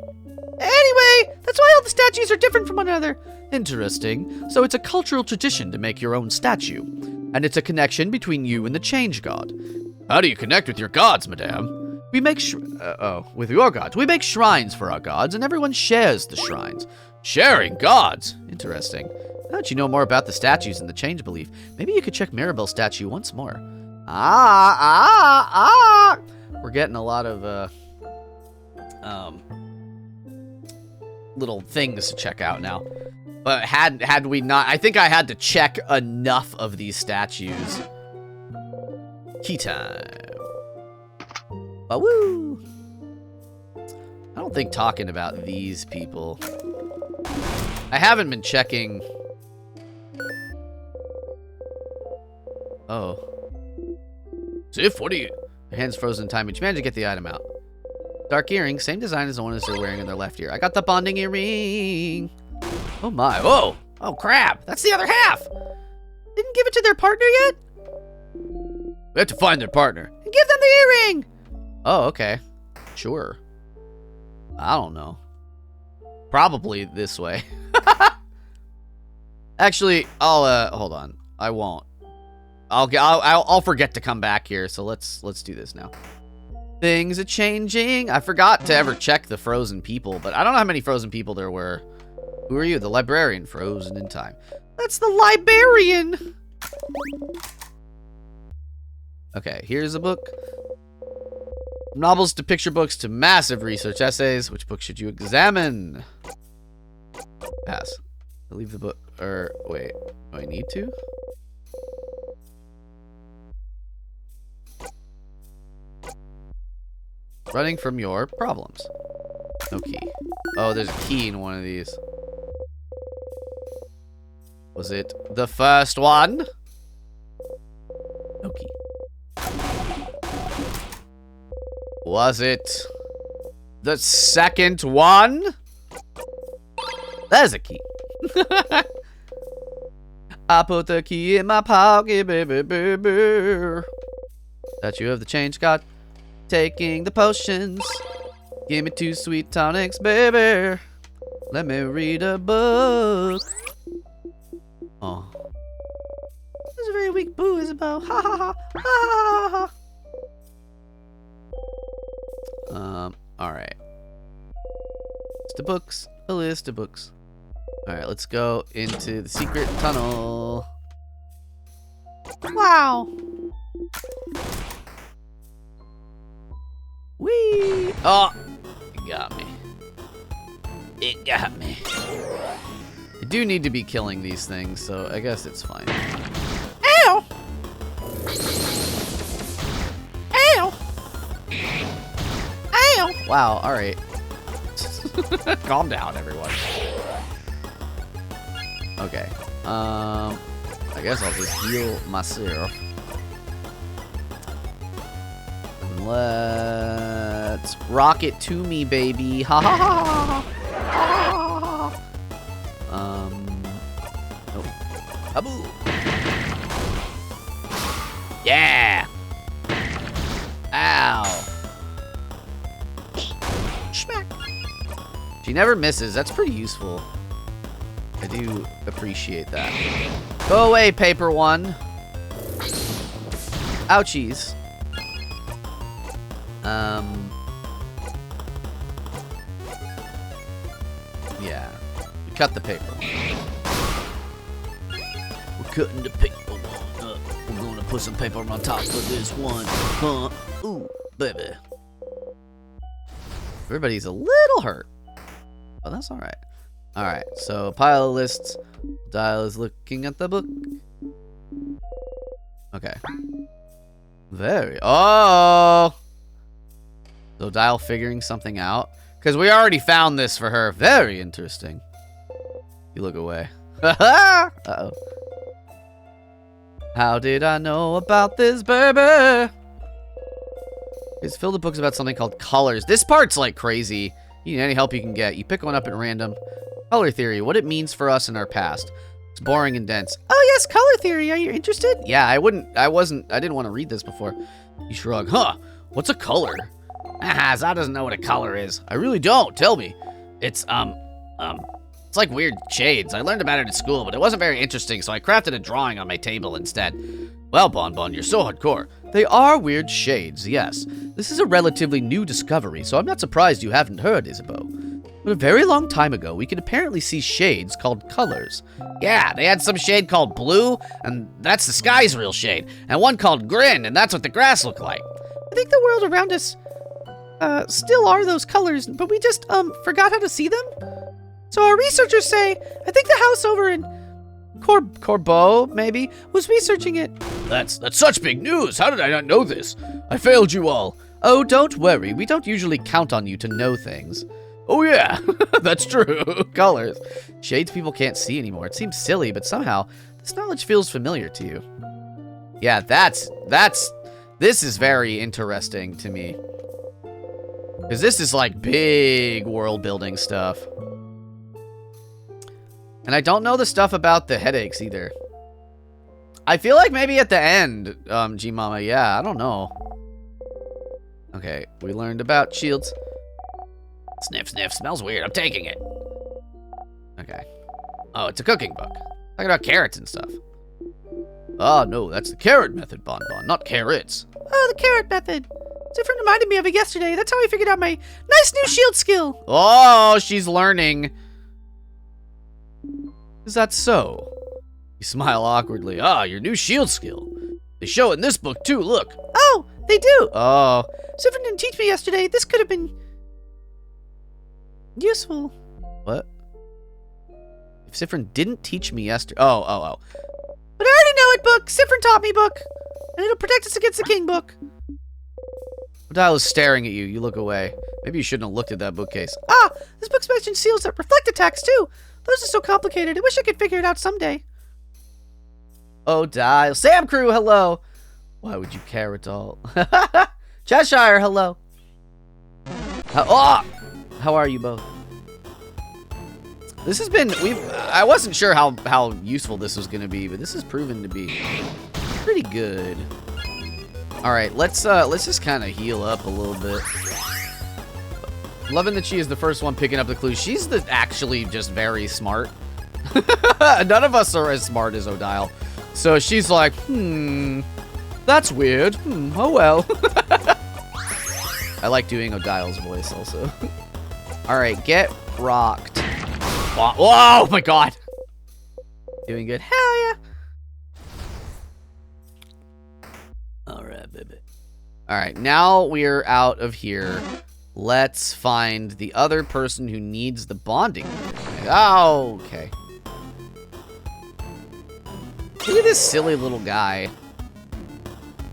Anyway, that's why all the statues are different from one another. Interesting. So it's a cultural tradition to make your own statue. And it's a connection between you and the change god. How do you connect with your gods, madame? We make with your gods. We make shrines for our gods, and everyone shares the shrines. Sharing gods? Interesting. Now that you know more about the statues and the change belief, maybe you could check Mirabelle's statue once more. We're getting a lot of, little things to check out now. But had we not, I think I had to check enough of these statues. Key time. Woo! I don't think talking about these people. I haven't been checking. Oh. Ziff, what are you? Your hand's frozen in time, but you managed to get the item out. Dark earring, same design as the one they're wearing in their left ear. I got the bonding earring. Oh my, whoa. Oh crap, that's the other half. Didn't give it to their partner yet? We have to find their partner. And give them the earring. Oh, okay. Sure. I don't know. Probably this way. Actually, I'll hold on. I won't. I'll forget to come back here. So let's do this now. Things are changing. I forgot to ever check the frozen people, but I don't know how many frozen people there were. Who are you? The librarian, frozen in time. That's the librarian. Okay, here's a book. From novels to picture books to massive research essays. Which book should you examine? Pass. I'll leave the book. Or wait, do I need to? Running from your problems. No key. Oh, there's a key in one of these. Was it the first one? No key. Was it the second one? There's a key. I put the key in my pocket, baby, baby. That you have the change god. Taking the potions. Give me 2 sweet tonics, baby. Let me read a book. Oh. This is a very weak boo, Isabel. Ha ha ha. Ha ha ha. Alright. List of books. A list of books. Alright, let's go into the secret tunnel. Wow. Whee! Oh! It got me. It got me. I do need to be killing these things, so I guess it's fine. Ow! Ow! Ow! Wow, alright. Calm down, everyone. Okay. I guess I'll just heal myself. And let's rock it to me, baby. Ha ha ha ha. Nope. Aboo. Yeah. Ow. Schmack. She never misses. That's pretty useful. I do appreciate that. Go away, paper one. Ouchies. Yeah. We cut the paper one. We're cutting the paper put some paper on top of this one. Huh? Ooh, baby. Everybody's a little hurt. Oh, that's alright. Alright, so pile of lists. Dial is looking at the book. Okay. Oh! So Dial figuring something out. Because we already found this for her. Very interesting. You look away. Uh-oh. How did I know about this, baby? It's filled with books about something called colors. This part's like crazy. You need any help you can get. You pick one up at random. Color theory. What it means for us in our past. It's boring and dense. Oh yes, color theory. Are you interested? Yeah, I didn't want to read this before. You shrug. Huh? What's a color? Ah, Zod doesn't know what a color is. I really don't. Tell me. It's like weird shades. I learned about it at school, but it wasn't very interesting, so I crafted a drawing on my table instead. Well, Bonbon, you're so hardcore. They are weird shades, yes. This is a relatively new discovery, so I'm not surprised you haven't heard, Isabeau. But a very long time ago, we could apparently see shades called colors. Yeah, they had some shade called blue, and that's the sky's real shade, and one called grin, and that's what the grass looked like. I think the world around us still are those colors, but we just forgot how to see them. So our researchers say, I think the house over in Corbeau, maybe, was researching it. That's such big news. How did I not know this? I failed you all. Oh, don't worry. We don't usually count on you to know things. Oh yeah, that's true. Colors. Shades people can't see anymore. It seems silly, but somehow this knowledge feels familiar to you. Yeah, this is very interesting to me. Because this is like big world building stuff. And I don't know the stuff about the headaches either. I feel like maybe at the end, G-Mama, yeah, I don't know. Okay, we learned about shields. Sniff, sniff, smells weird, I'm taking it. Okay. Oh, it's a cooking book. Talking about carrots and stuff. Oh, no, that's the carrot method, Bonbon, not carrots. Oh, the carrot method. Different reminded me of it yesterday. That's how I figured out my nice new shield skill. Oh, she's learning. Is that so? You smile awkwardly. Ah, your new shield skill. They show it in this book too, look. Oh, they do. Oh. Sifrin didn't teach me yesterday. This could have been useful. What? If Sifrin didn't teach me yesterday. Oh. But I already know it, book. Sifrin taught me, book. And it'll protect us against the king, book. Dial is staring at you. You look away. Maybe you shouldn't have looked at that bookcase. Ah, this book's mentioned seals that reflect attacks too. Those are so complicated. I wish I could figure it out someday. Oh, Dial. Sam Crew, hello. Why would you care at all? Cheshire, hello. How are you both? This has been, I wasn't sure how useful this was going to be, but this has proven to be pretty good. All right, let's just kind of heal up a little bit. Loving that she is the first one picking up the clues. She's actually just very smart. None of us are as smart as Odile. So she's like, that's weird. Oh well. I like doing Odile's voice also. All right, get rocked. Whoa, oh my god. Doing good. Hell yeah. All right, baby. All right, now we're out of here. Let's find the other person who needs the bonding. Oh, okay. Look at this silly little guy.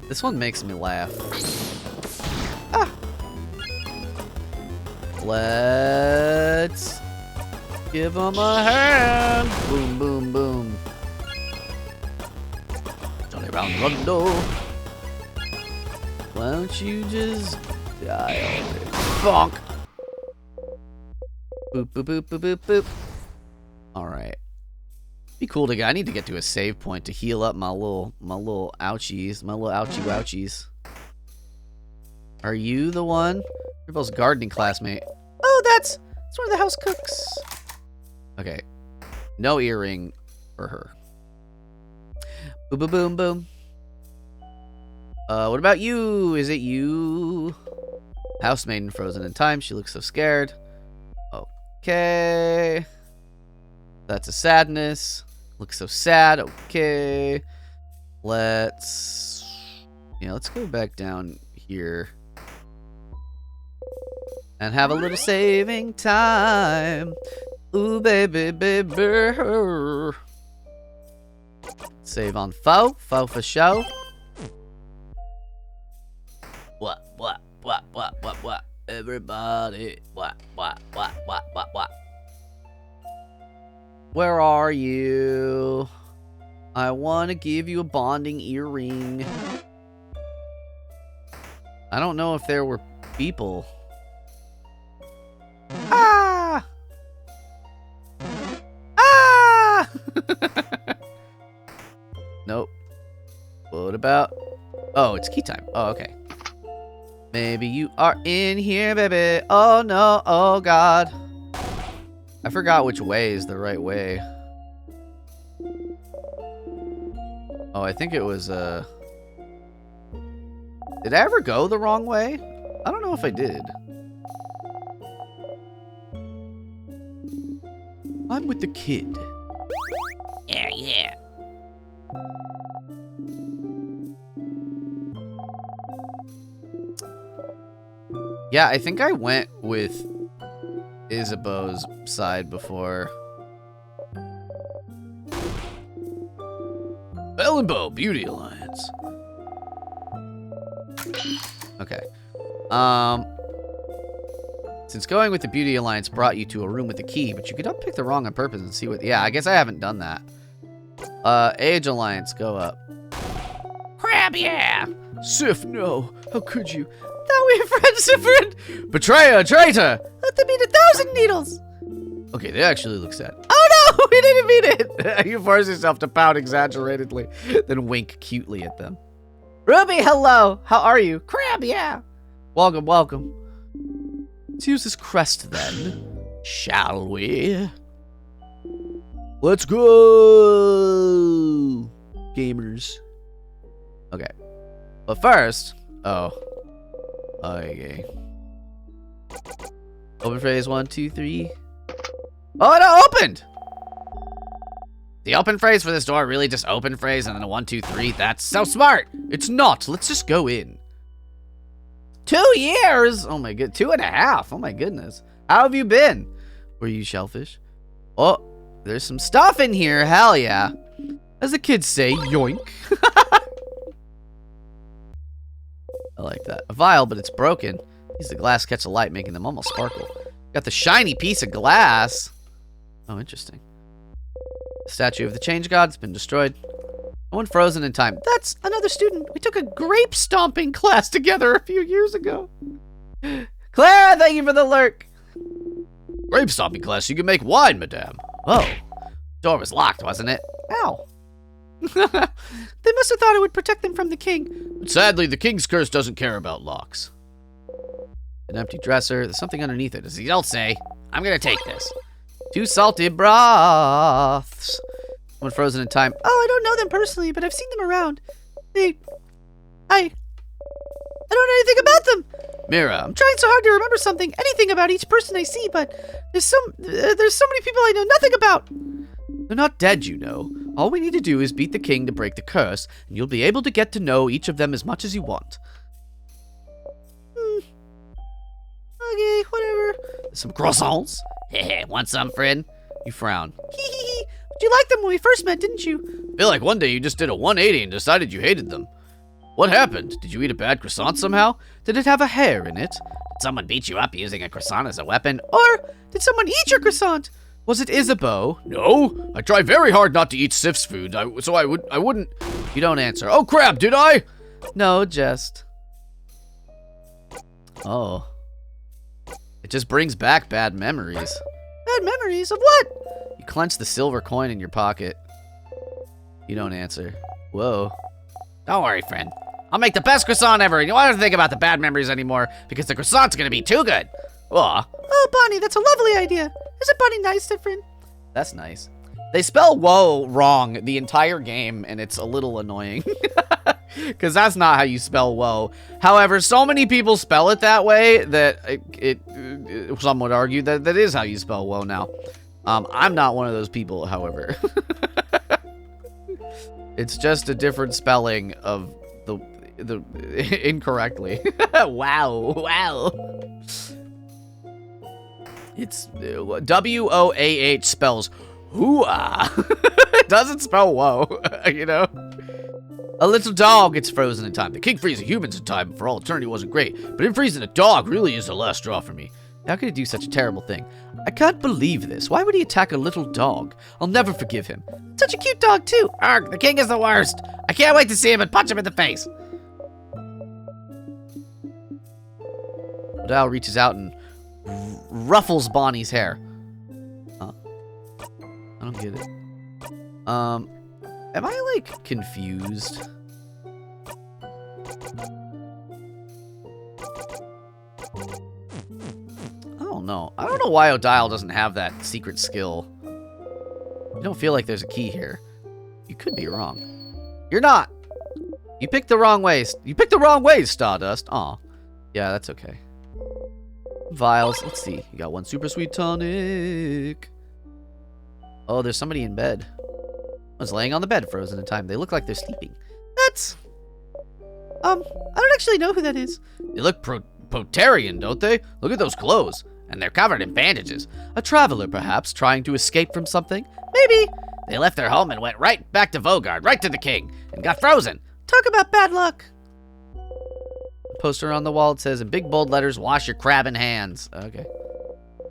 This one makes me laugh. Ah. Let's give him a hand. Boom, boom, boom. Johnny Round Rondo. Why don't you just die already? Bonk. Boop, boop, boop, boop, boop, boop. Alright. Be cool to get. I need to get to a save point to heal up my little ouchies. My little ouchie wouchies. Are you the one? Ribble's gardening classmate. Oh, that's one of the house cooks. Okay. No earring for her. Boom, boom, boom, boom. What about you? Is it you? Housemaiden frozen in time. She looks so scared. Okay. That's a sadness. Looks so sad. Okay. let's go back down here and have a little saving time. Ooh, baby, baby. Save on foe for show. What? Everybody, what? Where are you? I want to give you a bonding earring. I don't know if there were people. Ah! Ah! Nope. What about... Oh, it's key time. Oh, okay. Maybe you are in here, baby. Oh, no. Oh, God. I forgot which way is the right way. Oh, I think it was, Did I ever go the wrong way? I don't know if I did. I'm with the kid. Yeah. Yeah, I think I went with Isabeau's side before. Belle and Beau Beauty Alliance. Okay. Since going with the Beauty Alliance brought you to a room with a key, but you could unpick the wrong on purpose and see what... Yeah, I guess I haven't done that. Age Alliance, go up. Crab, yeah! Sif, no. How could you? Thought we were friends, different. Betrayer, traitor! Let them eat 1,000 needles. Okay, they actually look sad. Oh no, we didn't mean it. You force yourself to pout exaggeratedly, then wink cutely at them. Ruby, hello. How are you? Crab, yeah. Welcome. Let's use this crest then. Shall we? Let's go! Gamers. Okay. But first... Oh. Okay. Open phrase 1, 2, 3. Oh, it opened! The open phrase for this door really just open phrase and then a 1, 2, 3. That's so smart! It's not. Let's just go in. 2 years? Oh my god. 2.5. Oh my goodness. How have you been? Were you shellfish? Oh, there's some stuff in here. Hell yeah. As the kids say, yoink. I like that. A vial, but it's broken. Use the glass catch the light, making them almost sparkle. Got the shiny piece of glass. Oh, interesting. The statue of the change god's been destroyed. No one frozen in time. That's another student. We took a grape stomping class together a few years ago. Clara, thank you for the lurk. Grape stomping class, you can make wine, madame. Whoa. Door was locked, wasn't it? Ow. They must have thought it would protect them from the king. But sadly, the king's curse doesn't care about locks. An empty dresser. There's something underneath it. As you don't say. I'm gonna take this. 2 salty broths. One frozen in time. Oh, I don't know them personally, but I've seen them around. I don't know anything about them. Mira, I'm trying so hard to remember anything about each person I see, but there's so many people I know nothing about. They're not dead, you know. All we need to do is beat the king to break the curse, and you'll be able to get to know each of them as much as you want. Okay, whatever. Some croissants? Heh, want some, friend? You frown. Hee. But you liked them when we first met, didn't you? I feel like one day you just did a 180 and decided you hated them. What happened? Did you eat a bad croissant somehow? Did it have a hair in it? Did someone beat you up using a croissant as a weapon? Or did someone eat your croissant? Was it Isabeau? No, I try very hard not to eat Sif's food, so I wouldn't... You don't answer. Oh crap, did I? No, just... Oh. It just brings back bad memories. Bad memories of what? You clench the silver coin in your pocket. You don't answer. Whoa. Don't worry, friend. I'll make the best croissant ever, and you won't have to think about the bad memories anymore, because the croissant's gonna be too good. Aw. Oh, Bonnie, that's a lovely idea. Isn't Bonnie nice, friend? That's nice. They spell woe wrong the entire game, and it's a little annoying. Because that's not how you spell woe. However, so many people spell it that way that some would argue that that is how you spell woe now. I'm not one of those people, however. It's just a different spelling of the incorrectly. Wow. It's WOAH spells hoo-ah. It doesn't spell whoa, you know? A little dog gets frozen in time. The king freezing humans in time for all eternity wasn't great, but him freezing a dog really is the last straw for me. How could he do such a terrible thing? I can't believe this. Why would he attack a little dog? I'll never forgive him. Such a cute dog, too. Arg, the king is the worst. I can't wait to see him and punch him in the face. Odile reaches out and ruffles Bonnie's hair. Huh? I don't get it. Am I, like, confused? I don't know. I don't know why Odile doesn't have that secret skill. You don't feel like there's a key here. You could be wrong. You're not! You picked the wrong ways. You picked the wrong ways, Stardust. Aw. Yeah, that's okay. Vials. Let's see. You got one super sweet tonic. Oh, there's somebody in bed. I was laying on the bed, frozen in time. They look like they're sleeping. That's... I don't actually know who that is. They look Protarian, don't they? Look at those clothes. And they're covered in bandages. A traveler, perhaps, trying to escape from something? Maybe. They left their home and went right back to Vogard, right to the king, and got frozen. Talk about bad luck. A poster on the wall, it says in big bold letters, wash your crabbing hands. Okay.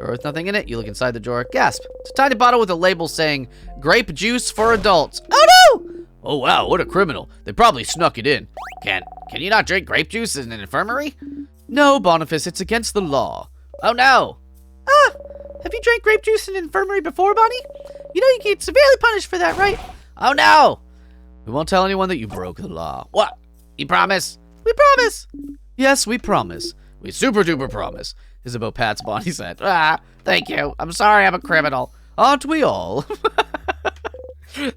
Drawer with nothing in it. You look inside the drawer. Gasp. It's a tiny bottle with a label saying, grape juice for adults. Oh, no! Oh, wow, what a criminal. They probably snuck it in. Can you not drink grape juice in an infirmary? No, Boniface, it's against the law. Oh, no. Ah, have you drank grape juice in an infirmary before, Bonnie? You know you get severely punished for that, right? Oh, no. We won't tell anyone that you broke the law. What? You promise? We promise. Yes, we promise. We super duper promise. Isabeau pats Bonnie's head. Ah, thank you. I'm sorry I'm a criminal. Aren't we all?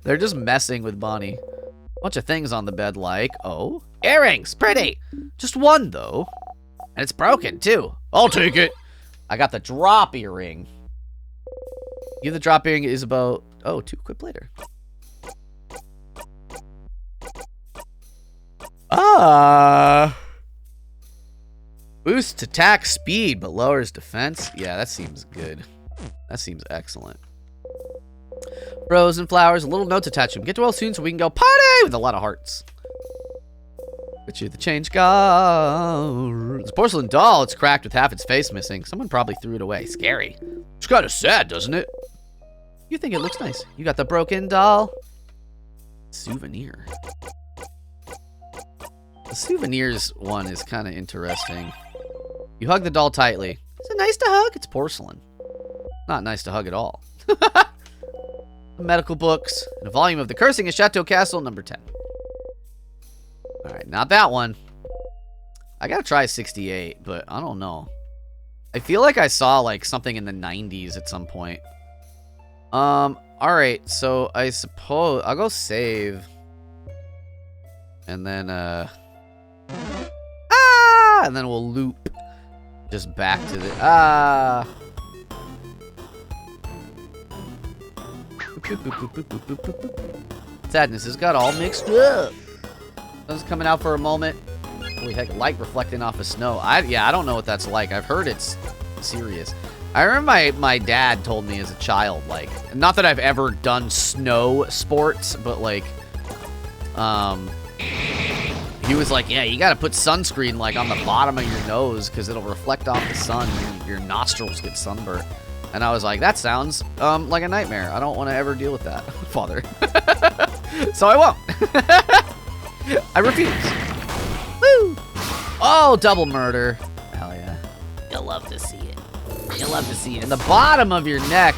They're just messing with Bonnie. Bunch of things on the bed like, oh, earrings, pretty. Just one, though. And it's broken, too. I'll take it. I got the drop earring. Give the drop earring to Isabeau. Oh, 2 equip later. Boosts attack speed, but lowers defense. Yeah, that seems good. That seems excellent. Frozen flowers, a little note to attach them. Get well soon so we can go party with a lot of hearts. Bet you the change goes. It's a porcelain doll. It's cracked with half its face missing. Someone probably threw it away. Scary. It's kind of sad, doesn't it? You think it looks nice. You got the broken doll. Souvenir. The souvenirs one is kind of interesting. You hug the doll tightly. Is it nice to hug? It's porcelain. Not nice to hug at all. Medical books. And a volume of The Cursing in Chateau Castle, number 10. Alright, not that one. I gotta try 68, but I don't know. I feel like I saw, like, something in the 90s at some point. Alright, so I suppose... I'll go save. And then, and then we'll loop just back to the... Sadness has got all mixed up. Sun's coming out for a moment. Holy heck, light reflecting off of snow. I don't know what that's like. I've heard it's serious. I remember my dad told me as a child, like, not that I've ever done snow sports, but like, he was like, yeah, you gotta put sunscreen like on the bottom of your nose because it'll reflect off the sun and your nostrils get sunburned. And I was like, that sounds like a nightmare. I don't want to ever deal with that, Father. So I won't. I refuse. Woo! Oh, double murder. Hell yeah. You'll love to see it. You'll love to see it. In the bottom of your neck.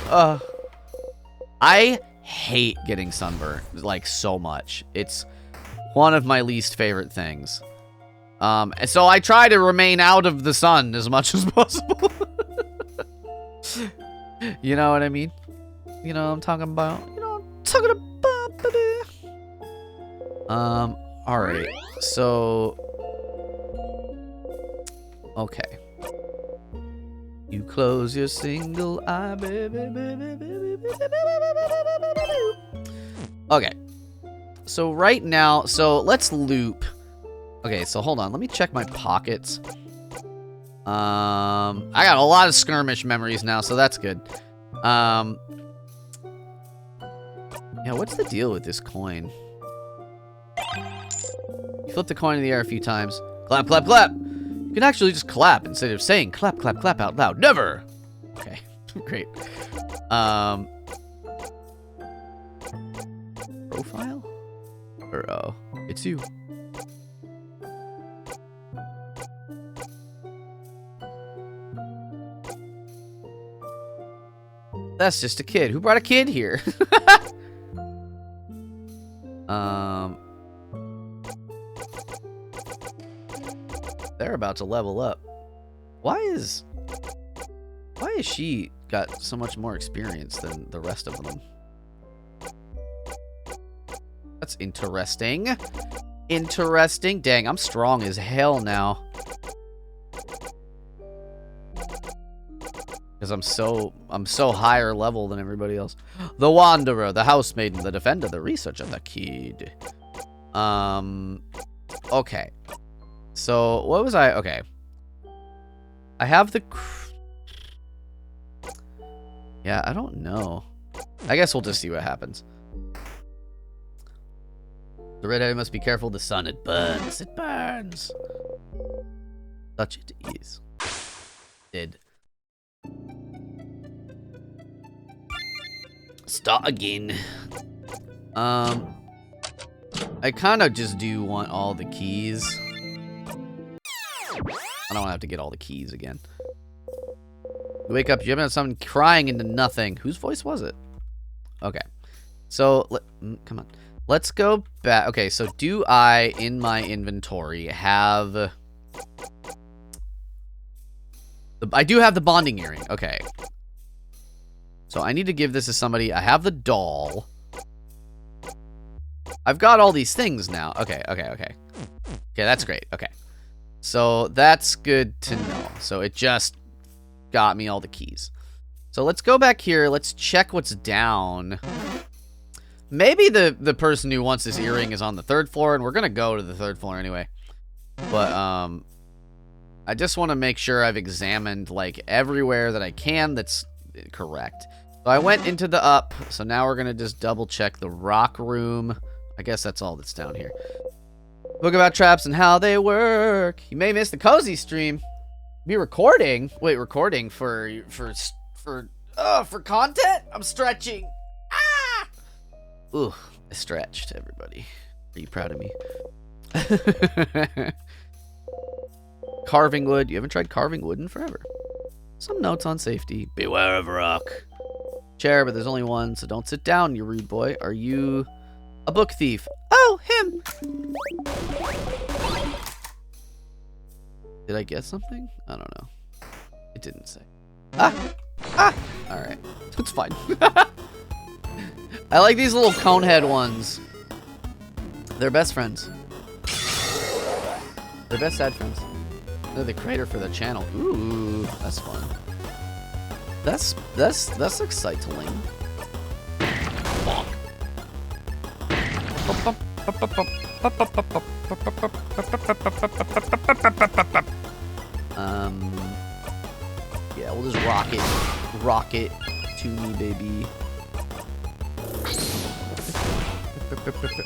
I hate getting sunburned, like, so much. It's one of my least favorite things. And so I try to remain out of the sun as much as possible. You know what I mean? You know what I'm talking about? You know what I'm talking about, baby? Alright. So... Okay. You close your single eye, baby, baby, baby, baby, baby, baby, baby. Okay. So right now, so let's loop. Okay, so hold on. Let me check my pockets. I got a lot of skirmish memories now, so that's good. Yeah, what's the deal with this coin? You flip the coin in the air a few times. Clap, clap, clap. You can actually just clap instead of saying clap, clap, clap out loud. Never. Okay, great. Profile? Or, oh, it's you. That's just a kid. Who brought a kid here? They're about to level up. Why is she got so much more experience than the rest of them? That's interesting. Interesting. Dang, I'm strong as hell now. Because I'm so higher level than everybody else. The Wanderer, the Housemaiden, the Defender, the Researcher, the Kid. Okay. So, what was I? Okay. I have the... Yeah, I don't know. I guess we'll just see what happens. The redhead must be careful. The sun, it burns. It burns. Such it is. Did. Start again. I kind of just do want all the keys. I don't want to have to get all the keys again. You wake up, you haven't had someone crying into nothing. Whose voice was it? Okay. So, come on. Let's go back. Okay, so do I, in my inventory, have... I do have the bonding earring. Okay. So I need to give this to somebody. I have the doll. I've got all these things now. Okay. Okay, that's great. Okay. So that's good to know. So it just got me all the keys. So let's go back here. Let's check what's down. Maybe the person who wants this earring is on the 3rd floor, and we're going to go to the 3rd floor anyway. But, I just want to make sure I've examined, like, everywhere that I can that's correct. So I went into the up, so now we're going to just double check the rock room. I guess that's all that's down here. Book about traps and how they work. You may miss the cozy stream. Be recording? Wait, recording for content? I'm stretching. Ah! Ooh, I stretched, everybody. Are you proud of me? Carving wood. You haven't tried carving wood in forever. Some notes on safety. Beware of rock. Chair, but there's only one, so don't sit down, you rude boy. Are you a book thief? Oh, him. Did I get something? I don't know. It didn't say. Ah! Alright. It's fine. I like these little conehead ones. They're best friends. They're best sad friends. They're the creator for the channel. Ooh, that's fun. That's exciting. Bonk. Yeah, we'll just rock it to me, baby.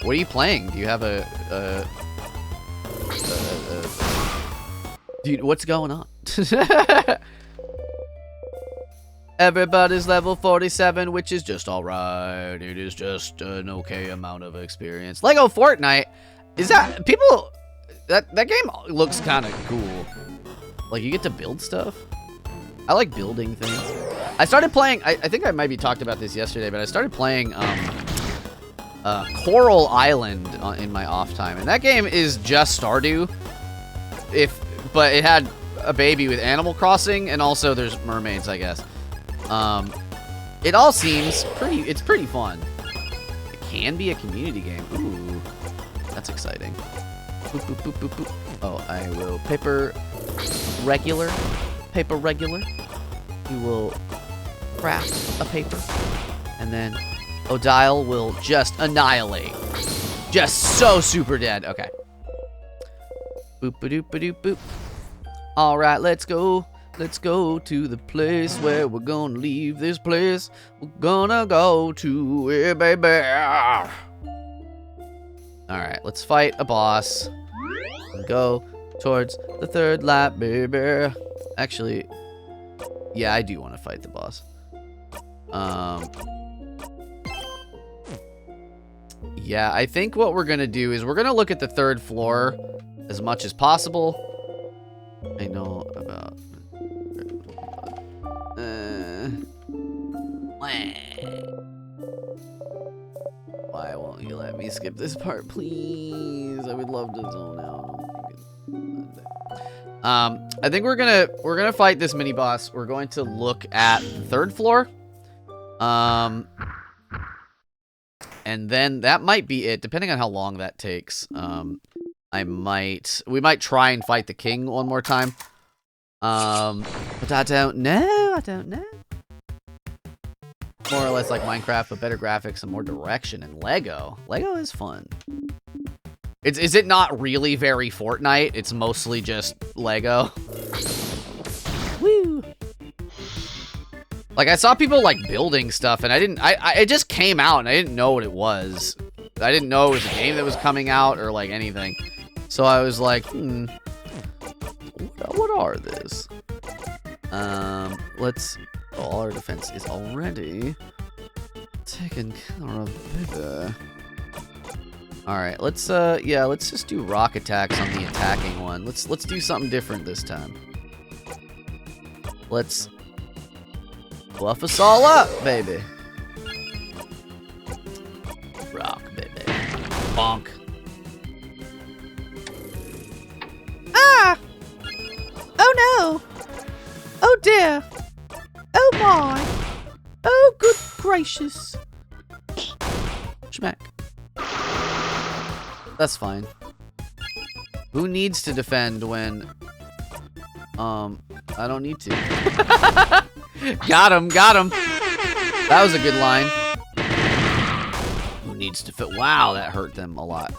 What are you playing? Do you have dude, what's going on? Everybody's level 47, which is just alright. It is just an okay amount of experience. Lego Fortnite, is that people? That game looks kind of cool. Like you get to build stuff. I like building things. I started playing. I think I maybe talked about this yesterday, but I started playing Coral Island in my off time, and that game is just Stardew. But it had a baby with Animal Crossing, and also there's mermaids, I guess. It all seems it's pretty fun. It can be a community game. Ooh, that's exciting. Boop, boop, boop, boop, boop. Oh, I will paper regular. We will craft a paper, and then Odile will just annihilate. Just so super dead. Okay. Boop-a-doop-a-doop boop. All right, let's go. Let's go to the place where we're gonna leave this place. We're gonna go to it, baby. All right, let's fight a boss. Go towards the third lap, baby. Actually, yeah, I do want to fight the boss. Yeah, I think what we're gonna do is we're gonna look at the third floor as much as possible. I know about... Why won't you let me skip this part, please? I would love to zone out. I think we're gonna fight this mini boss. We're going to look at the third floor. And then that might be it, depending on how long that takes. We might try and fight the king one more time. But I don't know. More or less like Minecraft, but better graphics and more direction. And Lego. Lego is fun. Is it not really very Fortnite? It's mostly just Lego. Woo! Like, I saw people, like, building stuff, and it just came out, and I didn't know what it was. I didn't know it was a game that was coming out, or, like, anything. So I was like, what are this? All our defense is already taken care of, baby. Alright, let's just do rock attacks on the attacking one. Let's do something different this time. Let's buff us all up, baby. Rock, baby. Bonk. Ah! Oh no! Oh dear! Oh my! Oh good gracious! Schmack. That's fine. Who needs to defend when... I don't need to. Got him. That was a good line. Who needs to fit? Wow, that hurt them a lot.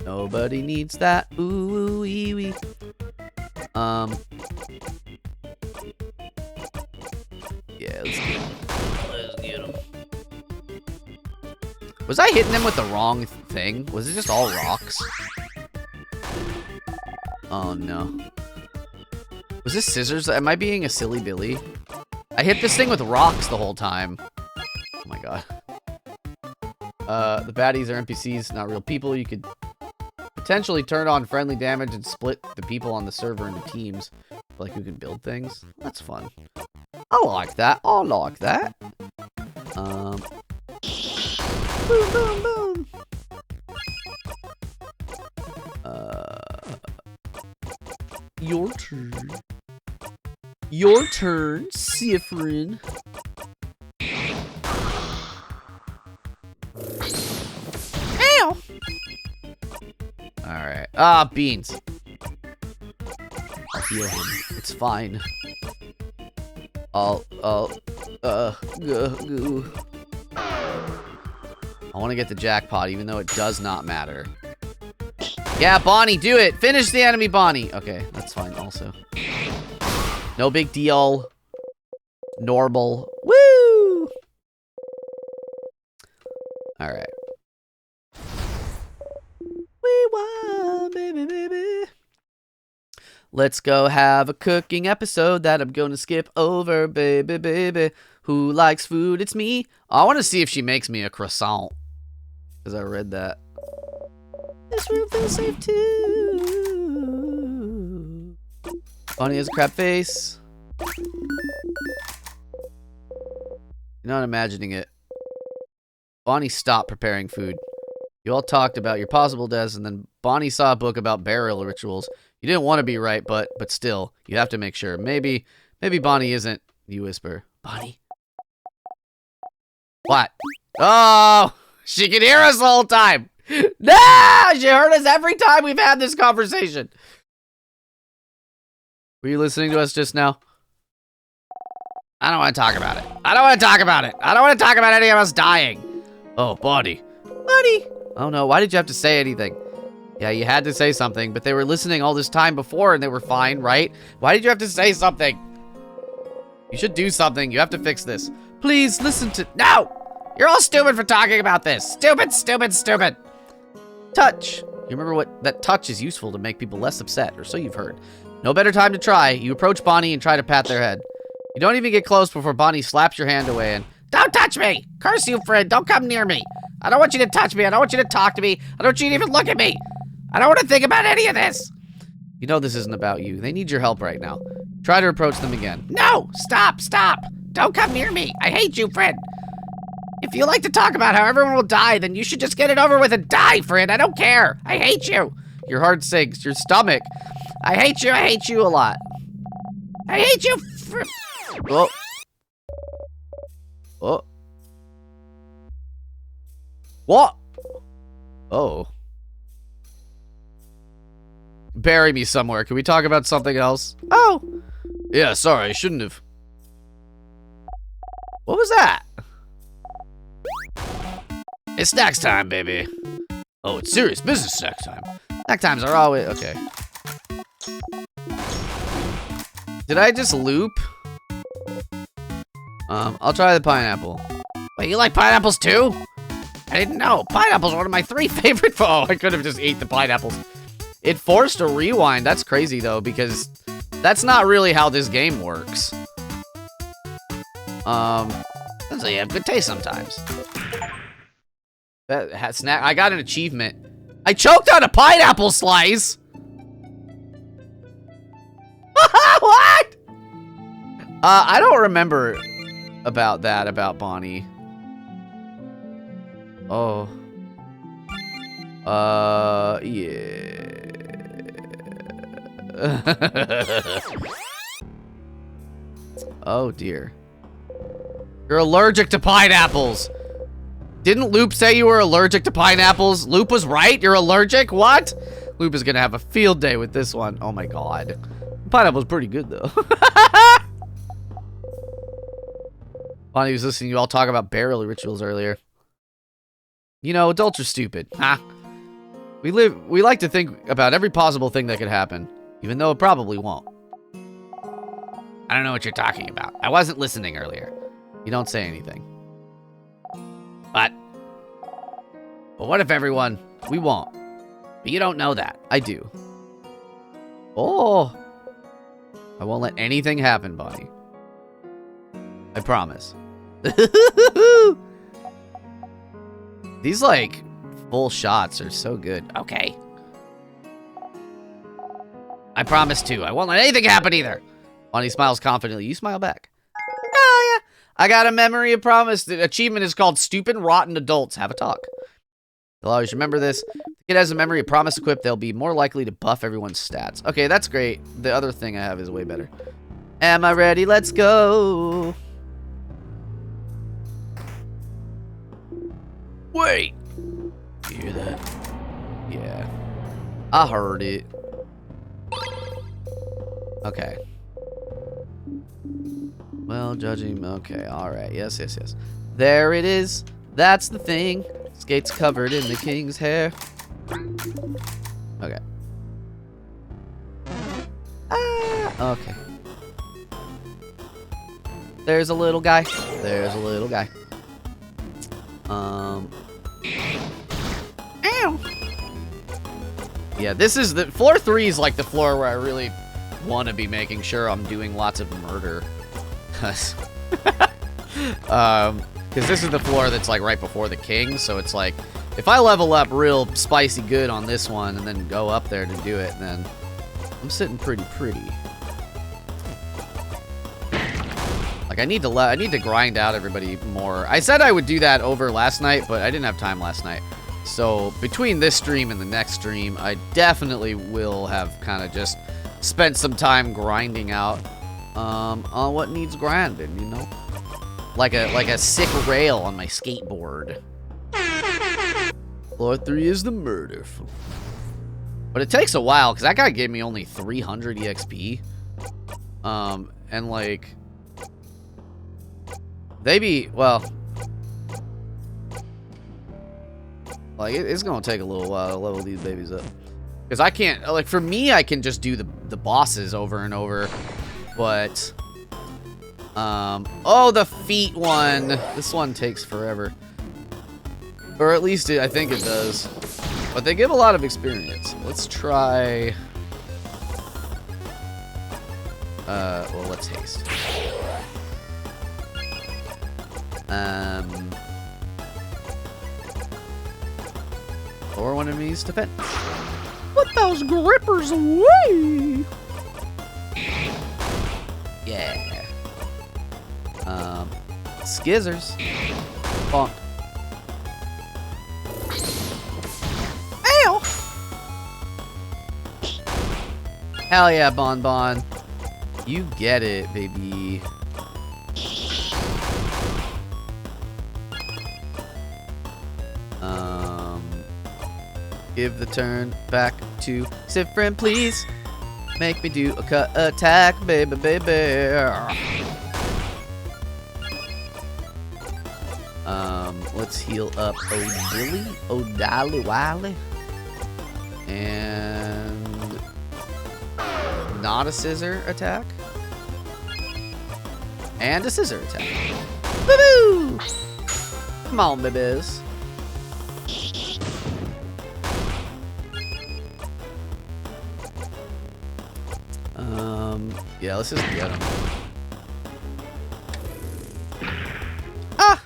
Nobody needs that. Ooh, wee, wee. Yeah, let's get him. Was I hitting him with the wrong thing? Was it just all rocks? Oh no. Was this scissors? Am I being a silly Billy? I hit this thing with rocks the whole time. Oh my god. The baddies are NPCs, not real people. You could potentially turn on friendly damage and split the people on the server into teams. Like who can build things. That's fun. I like that. Boom, boom, boom. Your turn. Your turn, Sifrin. Ow! Alright. Ah, beans. I'll heal him. It's fine. I want to get the jackpot, even though it does not matter. Yeah, Bonnie, do it! Finish the enemy, Bonnie! Okay, that's fine, also. No big deal. Normal. Woo! Alright. We won, baby, baby. Let's go have a cooking episode that I'm gonna skip over, baby, baby. Who likes food? It's me. I want to see if she makes me a croissant. Because I read that. This room feels safe too. Bonnie has a crab face. You're not imagining it. Bonnie stopped preparing food. You all talked about your possible deaths, and then Bonnie saw a book about burial rituals. You didn't want to be right, but still, you have to make sure. Maybe Bonnie isn't. You whisper, Bonnie. What? Oh, she can hear us the whole time. No, she heard us every time we've had this conversation. Were you listening to us just now? I don't want to talk about it. I don't want to talk about it. I don't want to talk about any of us dying. Oh, Bonnie. Bonnie. Oh, no. Why did you have to say anything? Yeah, you had to say something, but they were listening all this time before and they were fine, right? Why did you have to say something? You should do something. You have to fix this. Please listen to... No! You're all stupid for talking about this. Stupid, stupid, stupid. Touch. You remember what... That touch is useful to make people less upset, or so you've heard. No better time to try. You approach Bonnie and try to pat their head. You don't even get close before Bonnie slaps your hand away and... Don't touch me! Curse you, friend. Don't come near me. I don't want you to touch me. I don't want you to talk to me. I don't want you to even look at me. I don't want to think about any of this. You know this isn't about you. They need your help right now. Try to approach them again. No! Stop! Stop! Don't come near me. I hate you, friend. If you like to talk about how everyone will die, then you should just get it over with and die, friend. I don't care. I hate you. Your heart sinks. Your stomach. I hate you. I hate you a lot. I hate you. Oh. Oh. What? Oh. Bury me somewhere. Can we talk about something else? Oh. Yeah, sorry. I shouldn't have. What was that? It's snacks time, baby. Oh, it's serious business snack time. Snack times are always... Okay. Did I just loop? I'll try the pineapple. Wait, you like pineapples too? I didn't know. Pineapples are one of my 3 favorite... Oh, I could have just ate the pineapples. It forced a rewind. That's crazy, though, because that's not really how this game works. So you have good taste sometimes. That hat snack. I got an achievement. I choked on a pineapple slice. What? I don't remember about that, about Bonnie. Oh. Yeah. Oh, dear. You're allergic to pineapples. Didn't Loop say you were allergic to pineapples? Loop was right? You're allergic? What? Loop is gonna have a field day with this one. Oh my god. Pineapple's pretty good, though. Bonnie was listening to you all talk about burial rituals earlier. You know, adults are stupid. Huh? We like to think about every possible thing that could happen, even though it probably won't. I don't know what you're talking about. I wasn't listening earlier. You don't say anything. But what if everyone... We won't. But you don't know that. I do. Oh. I won't let anything happen, Bonnie. I promise. These, like, full shots are so good. Okay. I promise, too. I won't let anything happen, either. Bonnie smiles confidently. You smile back. Oh, yeah. I got a memory of promise. The achievement is called Stupid Rotten Adults. Have a talk. They'll always remember this. If the kid has a memory of promise equipped, they'll be more likely to buff everyone's stats. Okay, that's great. The other thing I have is way better. Am I ready? Let's go. Wait. You hear that? Yeah. I heard it. Okay. Well, judging. Okay, alright. Yes, yes, yes. There it is. That's the thing. Skates covered in the king's hair. Okay. Ah, okay. There's a little guy. There's a little guy. Ow. Yeah, this is the floor 3 is like the floor where I really want to be making sure I'm doing lots of murder. Cause this is the floor that's like right before the king, so it's like if I level up real spicy good on this one and then go up there to do it, then I'm sitting pretty. Like I need to grind out everybody more. I said I would do that over last night, but I didn't have time last night. So between this stream and the next stream, I definitely will have kind of just spent some time grinding out on what needs grinding, you know? Like a sick rail on my skateboard. Floor 3 is the murder. But it takes a while, because that guy gave me only 300 EXP. And like... They be, well, like, it's gonna take a little while to level these babies up. Because I can't, like, for me, I can just do the bosses over and over. But, oh, the feet one. This one takes forever. Or at least I think it does. But they give a lot of experience. Let's try, well, let's haste. Or one of these defend. Put those grippers away! Yeah. Skizzers. Bonk. Ow! Hell yeah, Bon Bon. You get it, baby. Give the turn back to Sifrin, please. Make me do a cut attack, baby, baby. Let's heal up O'Dally Wally. And not a scissor attack. And a scissor attack. Woo-hoo! Come on, babies. Yeah, let's just get him. Ah!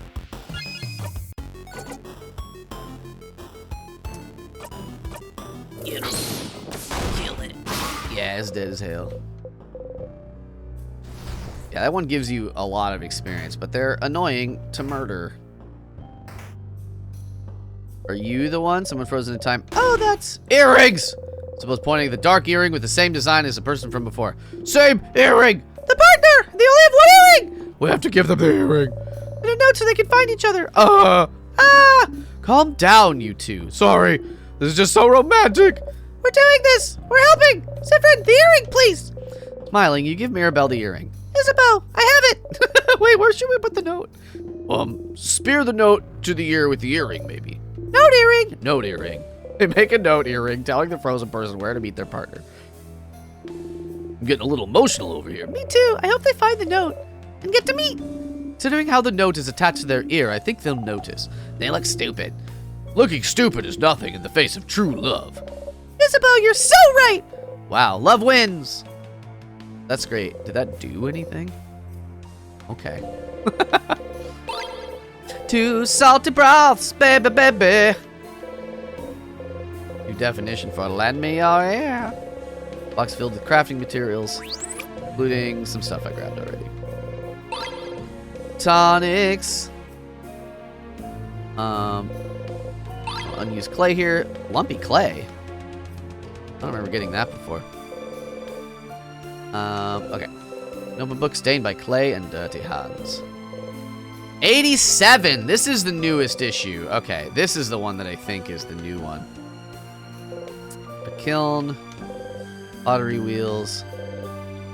Get him. Kill it. Yeah, it's dead as hell. Yeah, that one gives you a lot of experience, but they're annoying to murder. Are you the one? Someone frozen in time. Oh, that's earrings! Suppose pointing at the dark earring with the same design as the person from before. Same earring! The partner! They only have one earring! We have to give them the earring. And a note so they can find each other. Calm down, you two. Sorry. This is just so romantic. We're doing this. We're helping. Sifrin, the earring, please. Smiling, you give Mirabelle the earring. Isabel, I have it. Wait, where should we put the note? Spear the note to the ear with the earring, maybe. Note earring. Note earring. They make a note earring telling the frozen person where to meet their partner. I'm getting a little emotional over here. Me too. I hope they find the note and get to meet. Considering how the note is attached to their ear, I think they'll notice. They look stupid. Looking stupid is nothing in the face of true love. Isabel, you're so right. Wow, love wins. That's great. Did that do anything? Okay. Two salty broths, baby, baby. New definition for lend me your ear. Box filled with crafting materials, including some stuff I grabbed already. Tonics. Unused clay here. Lumpy clay. I don't remember getting that before. Okay. Notebook book stained by clay and dirty hands. 87! This is the newest issue. Okay, this is the one that I think is the new one. A kiln. Pottery wheels.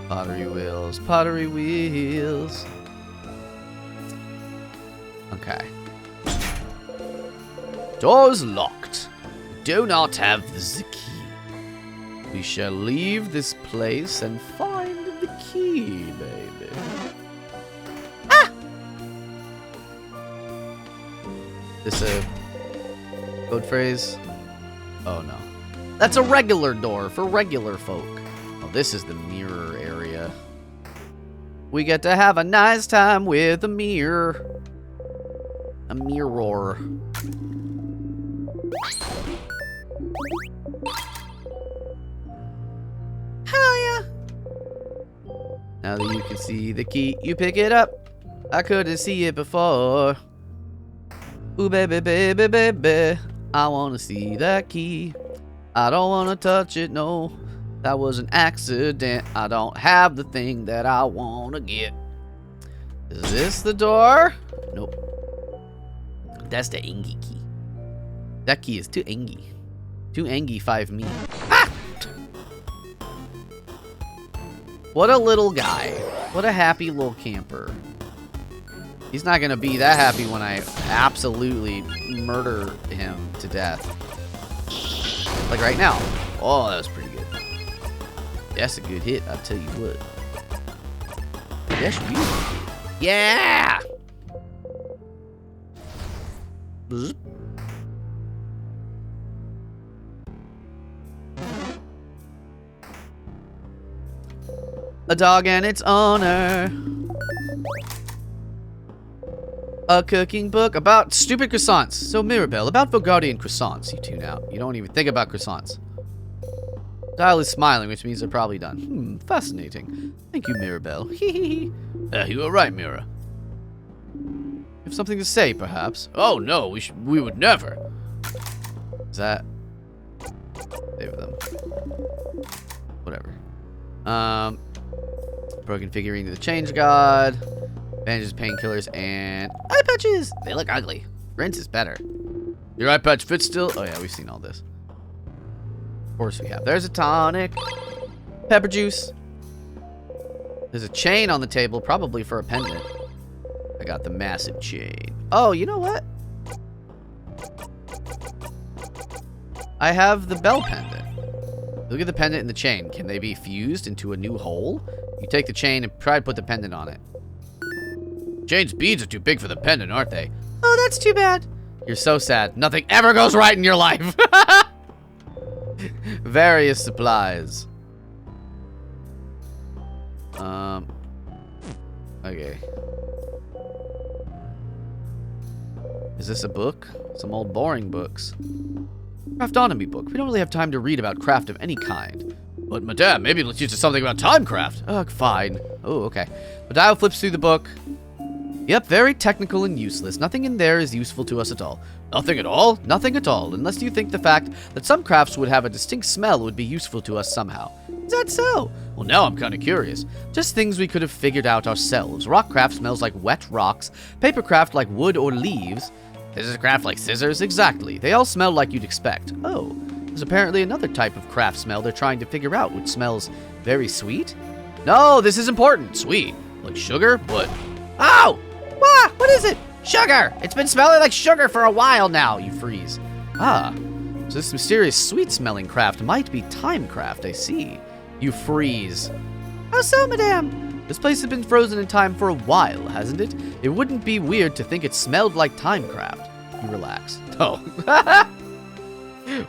Pottery wheels. Pottery wheels. Okay. Doors locked. Do not have the key. We shall leave this place and find the key, baby. Ah! This a code phrase? Oh no. That's a regular door for regular folk. Oh, this is the mirror area. We get to have a nice time with a mirror. A mirror. Hell yeah. Now that you can see the key, you pick it up. I couldn't see it before. Ooh, baby, baby, baby. I want to see that key. I don't want to touch it, no. That was an accident. I don't have the thing that I want to get. Is this the door? Nope. That's the Engie key. That key is too Engie. Too Engie 5 me. Ah! What a little guy. What a happy little camper. He's not gonna be that happy when I absolutely murder him to death. Like right now. Oh, that was pretty good. That's a good hit, I'll tell you what. That's really good. Yeah! Bzz. A dog and its owner. A cooking book about stupid croissants. So, Mirabelle, about Vogardian croissants. You tune out. You don't even think about croissants. Dial is smiling, which means they're probably done. Fascinating. Thank you, Mirabelle. You were right, Mira. You have something to say, perhaps? Oh, no, we would never. Is that... Save them. Whatever. Broken figurine of the Change God. Bandages, painkillers, and eye patches. They look ugly. Rinse is better. Your eye patch fits still? Oh yeah, we've seen all this. Of course we have. There's a tonic. Pepper juice. There's a chain on the table, probably for a pendant. I got the massive chain. Oh, you know what? I have the bell pendant. Look at the pendant and the chain. Can they be fused into a new hole? You take the chain and try to put the pendant on it. Chain's beads are too big for the pendant, aren't they? Oh, that's too bad. You're so sad. Nothing ever goes right in your life. Various supplies. Okay. Is this a book? Some old boring books. Craftonomy book. We don't really have time to read about craft of any kind. But, madame, maybe let's use something about timecraft. Ugh, fine. Oh, okay. Dial flips through the book. Yep, very technical and useless. Nothing in there is useful to us at all. Nothing at all? Nothing at all, unless you think the fact that some crafts would have a distinct smell would be useful to us somehow. Is that so? Well, now I'm kind of curious. Just things we could have figured out ourselves. Rock craft smells like wet rocks. Paper craft like wood or leaves. Scissors craft like scissors? Exactly. They all smell like you'd expect. Oh, there's apparently another type of craft smell they're trying to figure out, which smells very sweet? No, this is important. Sweet. Like sugar? But... Ow! What is it? Sugar! It's been smelling like sugar for a while now. You freeze. Ah, so this mysterious sweet-smelling craft might be timecraft, I see. You freeze. How so, madame? This place has been frozen in time for a while, hasn't it? It wouldn't be weird to think it smelled like timecraft. You relax. Oh.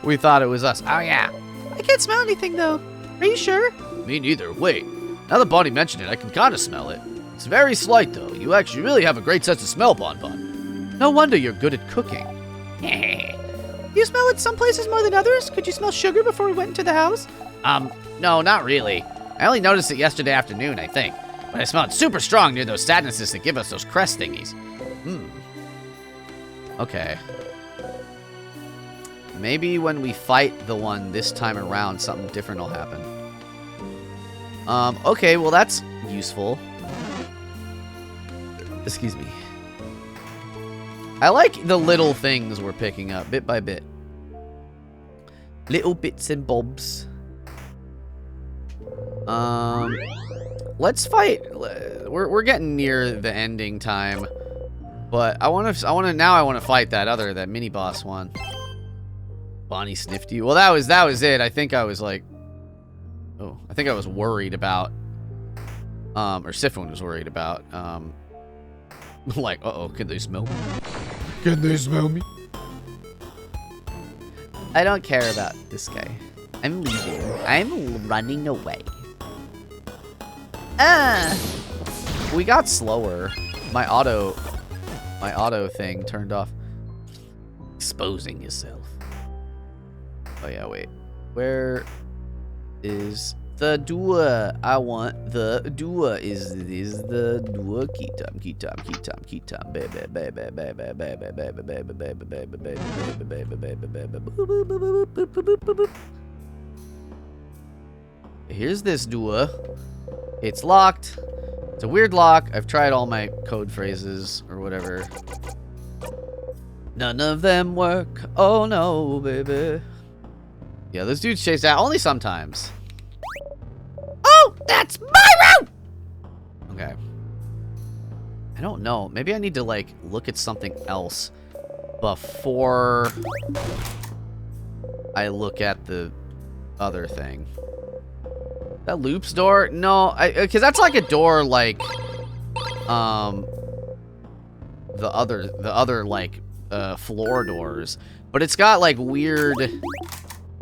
We thought it was us. Oh, yeah. I can't smell anything, though. Are you sure? Me neither. Wait. Now that Bonnie mentioned it, I can kind of smell it. It's very slight, though. You actually really have a great sense of smell, Bon Bon. No wonder you're good at cooking. You smell it some places more than others? Could you smell sugar before we went into the house? No, not really. I only noticed it yesterday afternoon, I think. But I smelled super strong near those sadnesses that give us those crest thingies. Okay. Maybe when we fight the one this time around, something different will happen. Okay, well that's useful. Excuse me. I like the little things we're picking up, bit by bit. Little bits and bobs. Let's fight. We're getting near the ending time, but I want to fight that mini boss one. Bonnie sniffed you. Well, that was it. I think I was like, oh, I think I was worried about, or Siphon was worried about, like, uh-oh, can they smell me? Can they smell me? I don't care about this guy. I'm leaving. I'm running away. We got slower. My auto thing turned off. Exposing yourself. Oh yeah, wait. Where is the door? I want the door. Is the door? Key time, key time, key time, key time. Baby, baby, baby, baby, baby, baby, baby, baby, baby, baby, baby, baby, baby. Here's this door. It's locked. It's a weird lock. I've tried all my code phrases or whatever. None of them work. Oh no, baby. Yeah, those dudes chase out only sometimes. Oh, that's my room! Okay. I don't know. Maybe I need to, like, look at something else before I look at the other thing. That Loop's door? No, because that's like a door like, the other like, floor doors. But it's got like weird,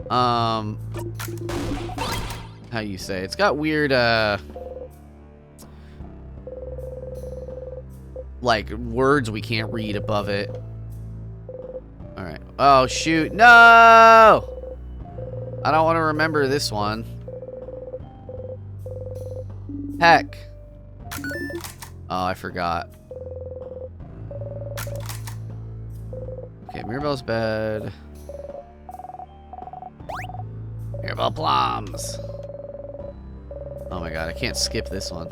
how you say? It's got weird, like words we can't read above it. All right. Oh shoot! No! I don't want to remember this one. Heck. Oh, I forgot. Okay, Mirabelle's bed. Mirabelle plums. Oh my god, I can't skip this one.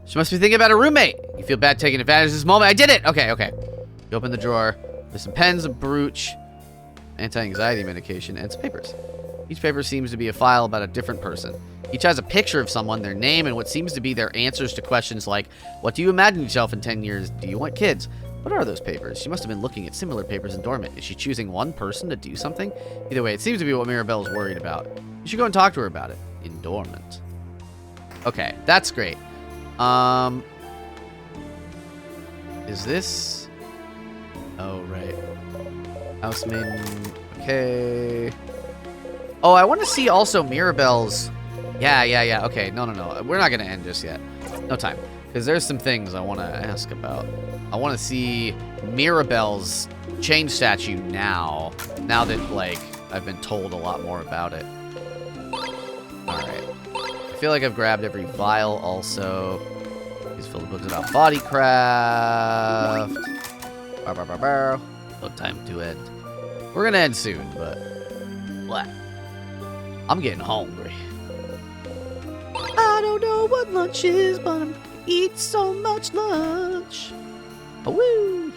She must be thinking about a roommate. You feel bad taking advantage of this moment. I did it! Okay, okay. You open the drawer. There's some pens, a brooch, anti-anxiety medication, and some papers. Each paper seems to be a file about a different person. Each has a picture of someone, their name, and what seems to be their answers to questions like, what do you imagine yourself in 10 years? Do you want kids? What are those papers? She must have been looking at similar papers in dormant. Is she choosing one person to do something? Either way, it seems to be what Mirabelle's worried about. You should go and talk to her about it. In dormant. Okay, that's great. Is this... Oh, right. Housemaiden. Okay. Oh, I want to see also Mirabelle's... Yeah. Okay, no. We're not going to end just yet. No time. Because there's some things I want to ask about. I want to see Mirabelle's chain statue now. Now that, like, I've been told a lot more about it. Alright. I feel like I've grabbed every vial also. These filled with books about bodycraft. No time to end. We're going to end soon, but... What? I'm getting hungry. I don't know what lunch is, but I'm gonna eat so much lunch. Awoo!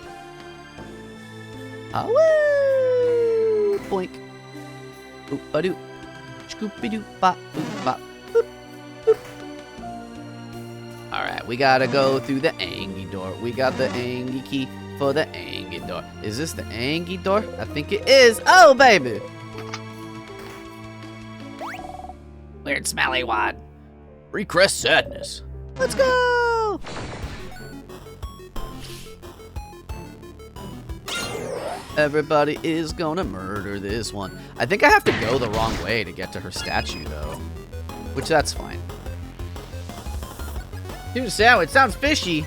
Awoo! Boink. Oop-a-doo. Scoopy-doo-bop-boop-bop. Boop. Boop. Alright, we gotta go through the Angie door. We got the Angie key for the Angie door. Is this the Angie door? I think it is. Oh, baby! Weird smelly one. Request sadness. Let's go! Everybody is gonna murder this one. I think I have to go the wrong way to get to her statue, though. Which, that's fine. Tuna sandwich sounds fishy.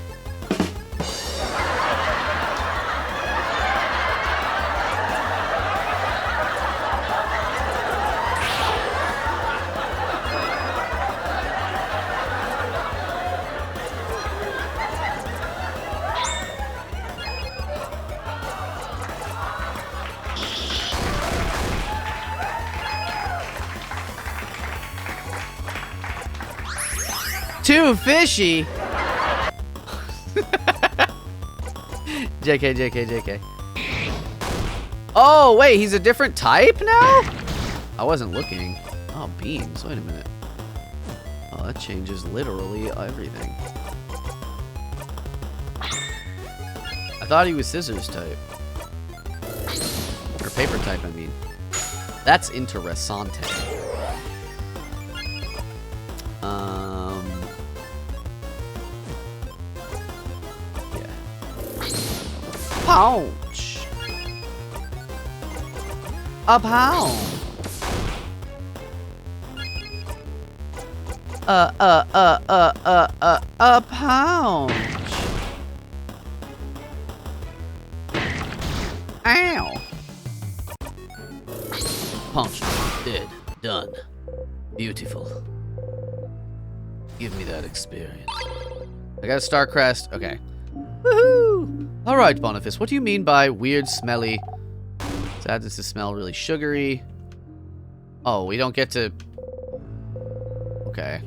Too fishy. JK. Oh, wait, he's a different type now? I wasn't looking. Oh, beams. Wait a minute. Oh, that changes literally everything. I thought he was scissors type. Or paper type, I mean. That's interessante. Pouch. A pound. A pound. Ow. Punch. Dead. Done. Beautiful. Give me that experience. I got a star crest. Okay. Woohoo! Alright, Boniface, what do you mean by weird, smelly? Sadness to smell really sugary. Oh, we don't get to... Okay.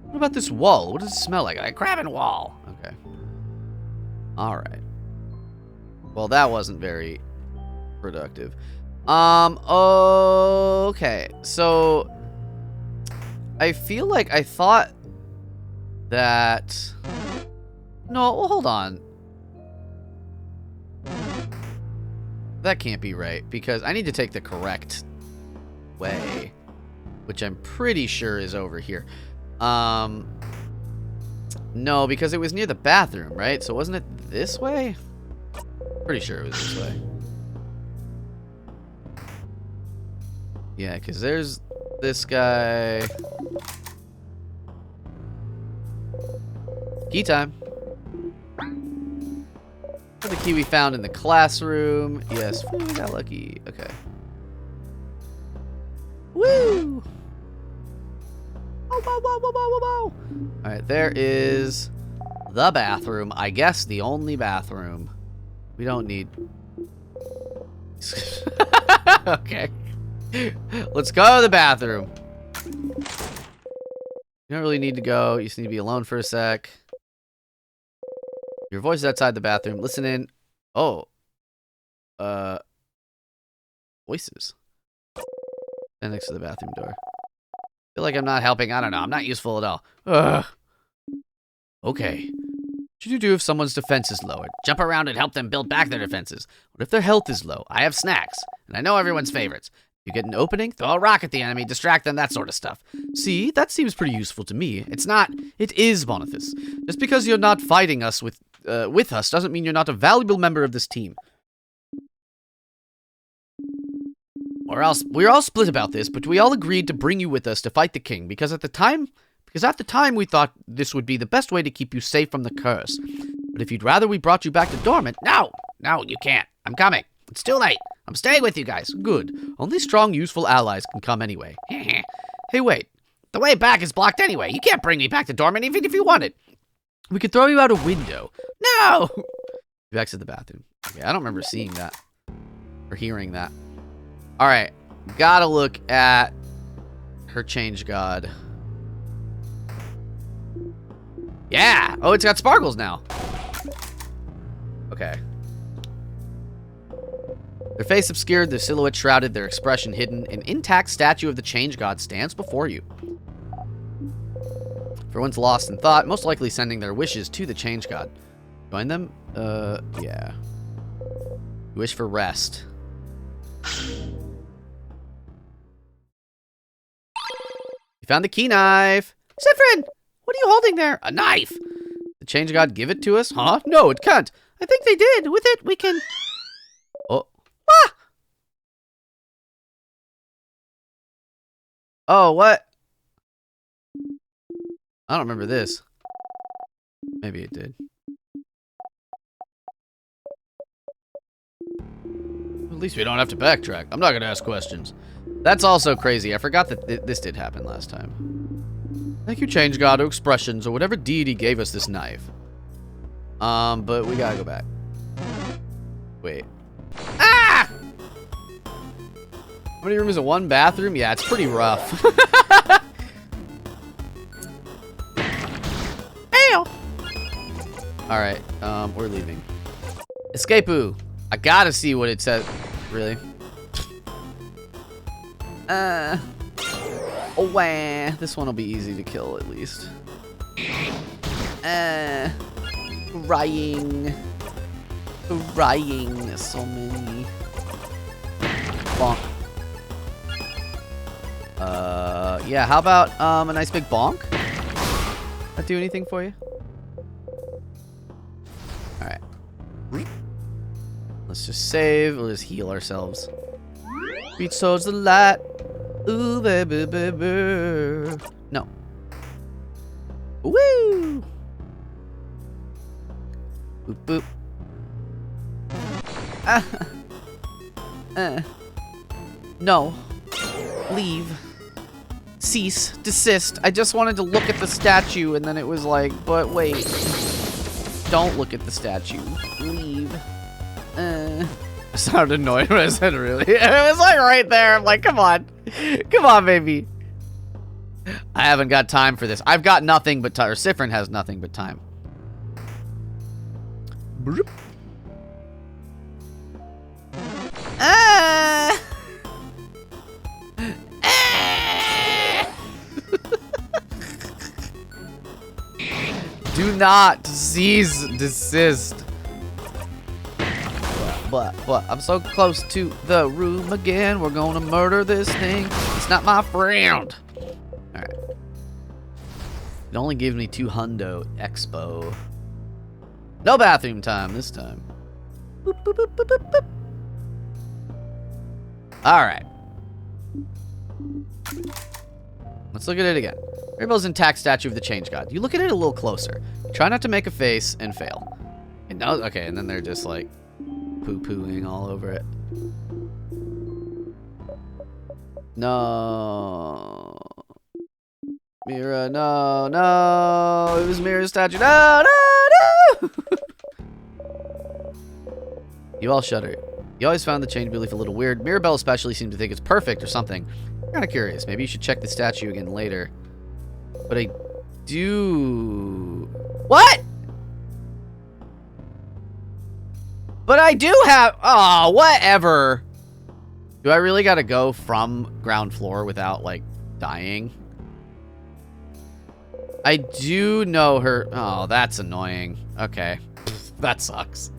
What about this wall? What does it smell like? Like a crabbing wall. Okay. Alright. Well, that wasn't very productive. Okay. So I feel like I thought that... No, well, hold on. That can't be right, because I need to take the correct way, which I'm pretty sure is over here. No, because it was near the bathroom, right? So wasn't it this way? Pretty sure it was this way. Yeah, because there's this guy. Key time. The key we found in the classroom. Yes, we got lucky. Okay. Woo! Alright, there is the bathroom. I guess the only bathroom. We don't need... Okay. Let's go to the bathroom. You don't really need to go. You just need to be alone for a sec. Your voice is outside the bathroom. Listen in. Oh. Voices. Stand next to the bathroom door. Feel like I'm not helping. I don't know. I'm not useful at all. Ugh. Okay. What should you do if someone's defense is lowered? Jump around and help them build back their defenses. What if their health is low? I have snacks, and I know everyone's favorites. You get an opening, throw a rock at the enemy, distract them, that sort of stuff. See, that seems pretty useful to me. It's not. It is, Boniface. Just because you're not fighting us with us doesn't mean you're not a valuable member of this team. Or else, we're all split about this, but we all agreed to bring you with us to fight the king, because at the time we thought this would be the best way to keep you safe from the curse. But if you'd rather we brought you back to Dormant... No, you can't. I'm coming. It's too late. I'm staying with you guys. Good. Only strong, useful allies can come anyway. Hey, wait. The way back is blocked anyway. You can't bring me back to Dormant even if you wanted. We could throw you out a window. No! You exit the bathroom. Okay, I don't remember seeing that. Or hearing that. Alright. Gotta look at her change god. Yeah! Oh, it's got sparkles now. Okay. Their face obscured, their silhouette shrouded, their expression hidden, an intact statue of the change god stands before you. For one's lost in thought, most likely sending their wishes to the change god. Join them? Yeah. You wish for rest. You found the key knife. Sifrin! What are you holding there? A knife! The change god give it to us? Huh? No, it can't. I think they did. With it, we can... Oh. Ah! Oh, what? I don't remember this. Maybe it did. At least we don't have to backtrack. I'm not going to ask questions. That's also crazy. I forgot that this did happen last time. Thank you, change god, or expressions, or whatever deity gave us this knife. But we gotta go back. Wait. Ah! How many rooms in one bathroom? Yeah, it's pretty rough. Alright, we're leaving. Escape-oo. I gotta see what it says. Really? Oh, wah. This one will be easy to kill, at least. Crying. Crying. There's so many. Bonk. Yeah, how about, a nice big bonk? That do anything for you? Alright. Let's just save. We'll just heal ourselves. Reach towards the light. Ooh, baby, baby. No. Woo! Boop, boop. No. Leave. Cease. Desist. I just wanted to look at the statue, and then it was like, but wait. Don't look at the statue. Leave. I sounded annoyed when I said really. It was like right there. I'm like, come on. Come on, baby. I haven't got time for this. I've got nothing but time. Or Sifrin has nothing but time. Broop. Ah! not cease, desist. But, I'm so close to the room again. We're gonna murder this thing. It's not my friend. Alright. It only gives me 2 hundo expo. No bathroom time this time. Boop, boop, boop, boop, boop, boop. Alright. Let's look at it again. Mirabelle's intact statue of the Change God. You look at it a little closer. Try not to make a face and fail. And no, okay, and then they're just like poo-pooing all over it. No. Mira, no, no. It was Mira's statue. No, no, no. You all shudder. You always found the change belief a little weird. Mirabelle especially seemed to think it's perfect or something. I'm kind of curious. Maybe you should check the statue again later. But I do... What? But I do have... Oh, whatever. Do I really gotta go from ground floor without, like, dying? I do know her... Oh, that's annoying. Okay. That sucks.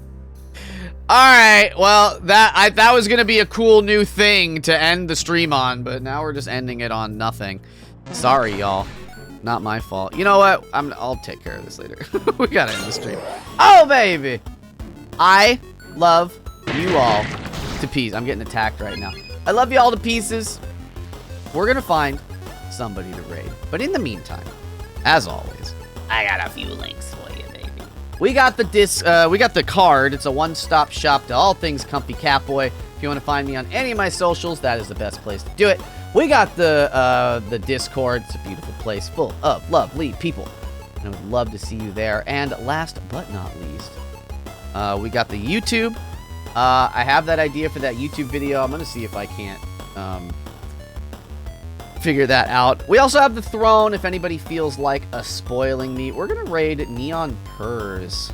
Alright, well, that was gonna be a cool new thing to end the stream on, but now we're just ending it on nothing. Sorry, y'all. Not my fault. You know what? I'll take care of this later. We gotta end the stream. Oh, baby! I love you all to pieces. I'm getting attacked right now. I love you all to pieces. We're gonna find somebody to raid. But in the meantime, as always, I got a few links for you, baby. We got the we got the card. It's a one-stop shop to all things comfy Catboy. If you want to find me on any of my socials, that is the best place to do it. We got the Discord. It's a beautiful place full of lovely people. And I would love to see you there. And last but not least, we got the YouTube. I have that idea for that YouTube video. I'm going to see if I can't figure that out. We also have the throne. If anybody feels like spoiling me, we're going to raid Neon Purrs.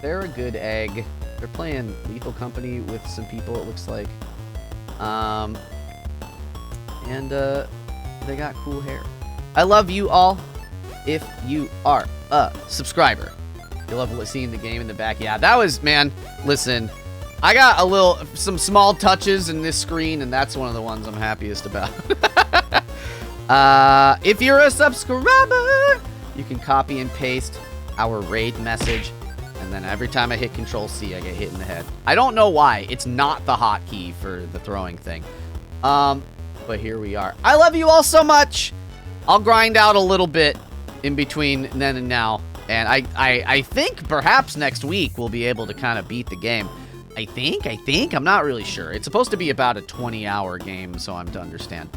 They're a good egg. They're playing Lethal Company with some people, it looks like. And they got cool hair. I love you all. If you are a subscriber, you love seeing the game in the back. Yeah, that was, man, listen, I got some small touches in this screen, and that's one of the ones I'm happiest about. If you're a subscriber, you can copy and paste our raid message, and then every time I hit Control-C, I get hit in the head. I don't know why. It's not the hotkey for the throwing thing. But here we are. I love you all so much. I'll grind out a little bit in between then and now. And I think perhaps next week we'll be able to kind of beat the game. I think. I'm not really sure. It's supposed to be about a 20-hour game, so I'm to understand.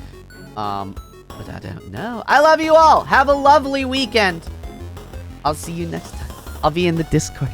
But I don't know. I love you all. Have a lovely weekend. I'll see you next time. I'll be in the Discord.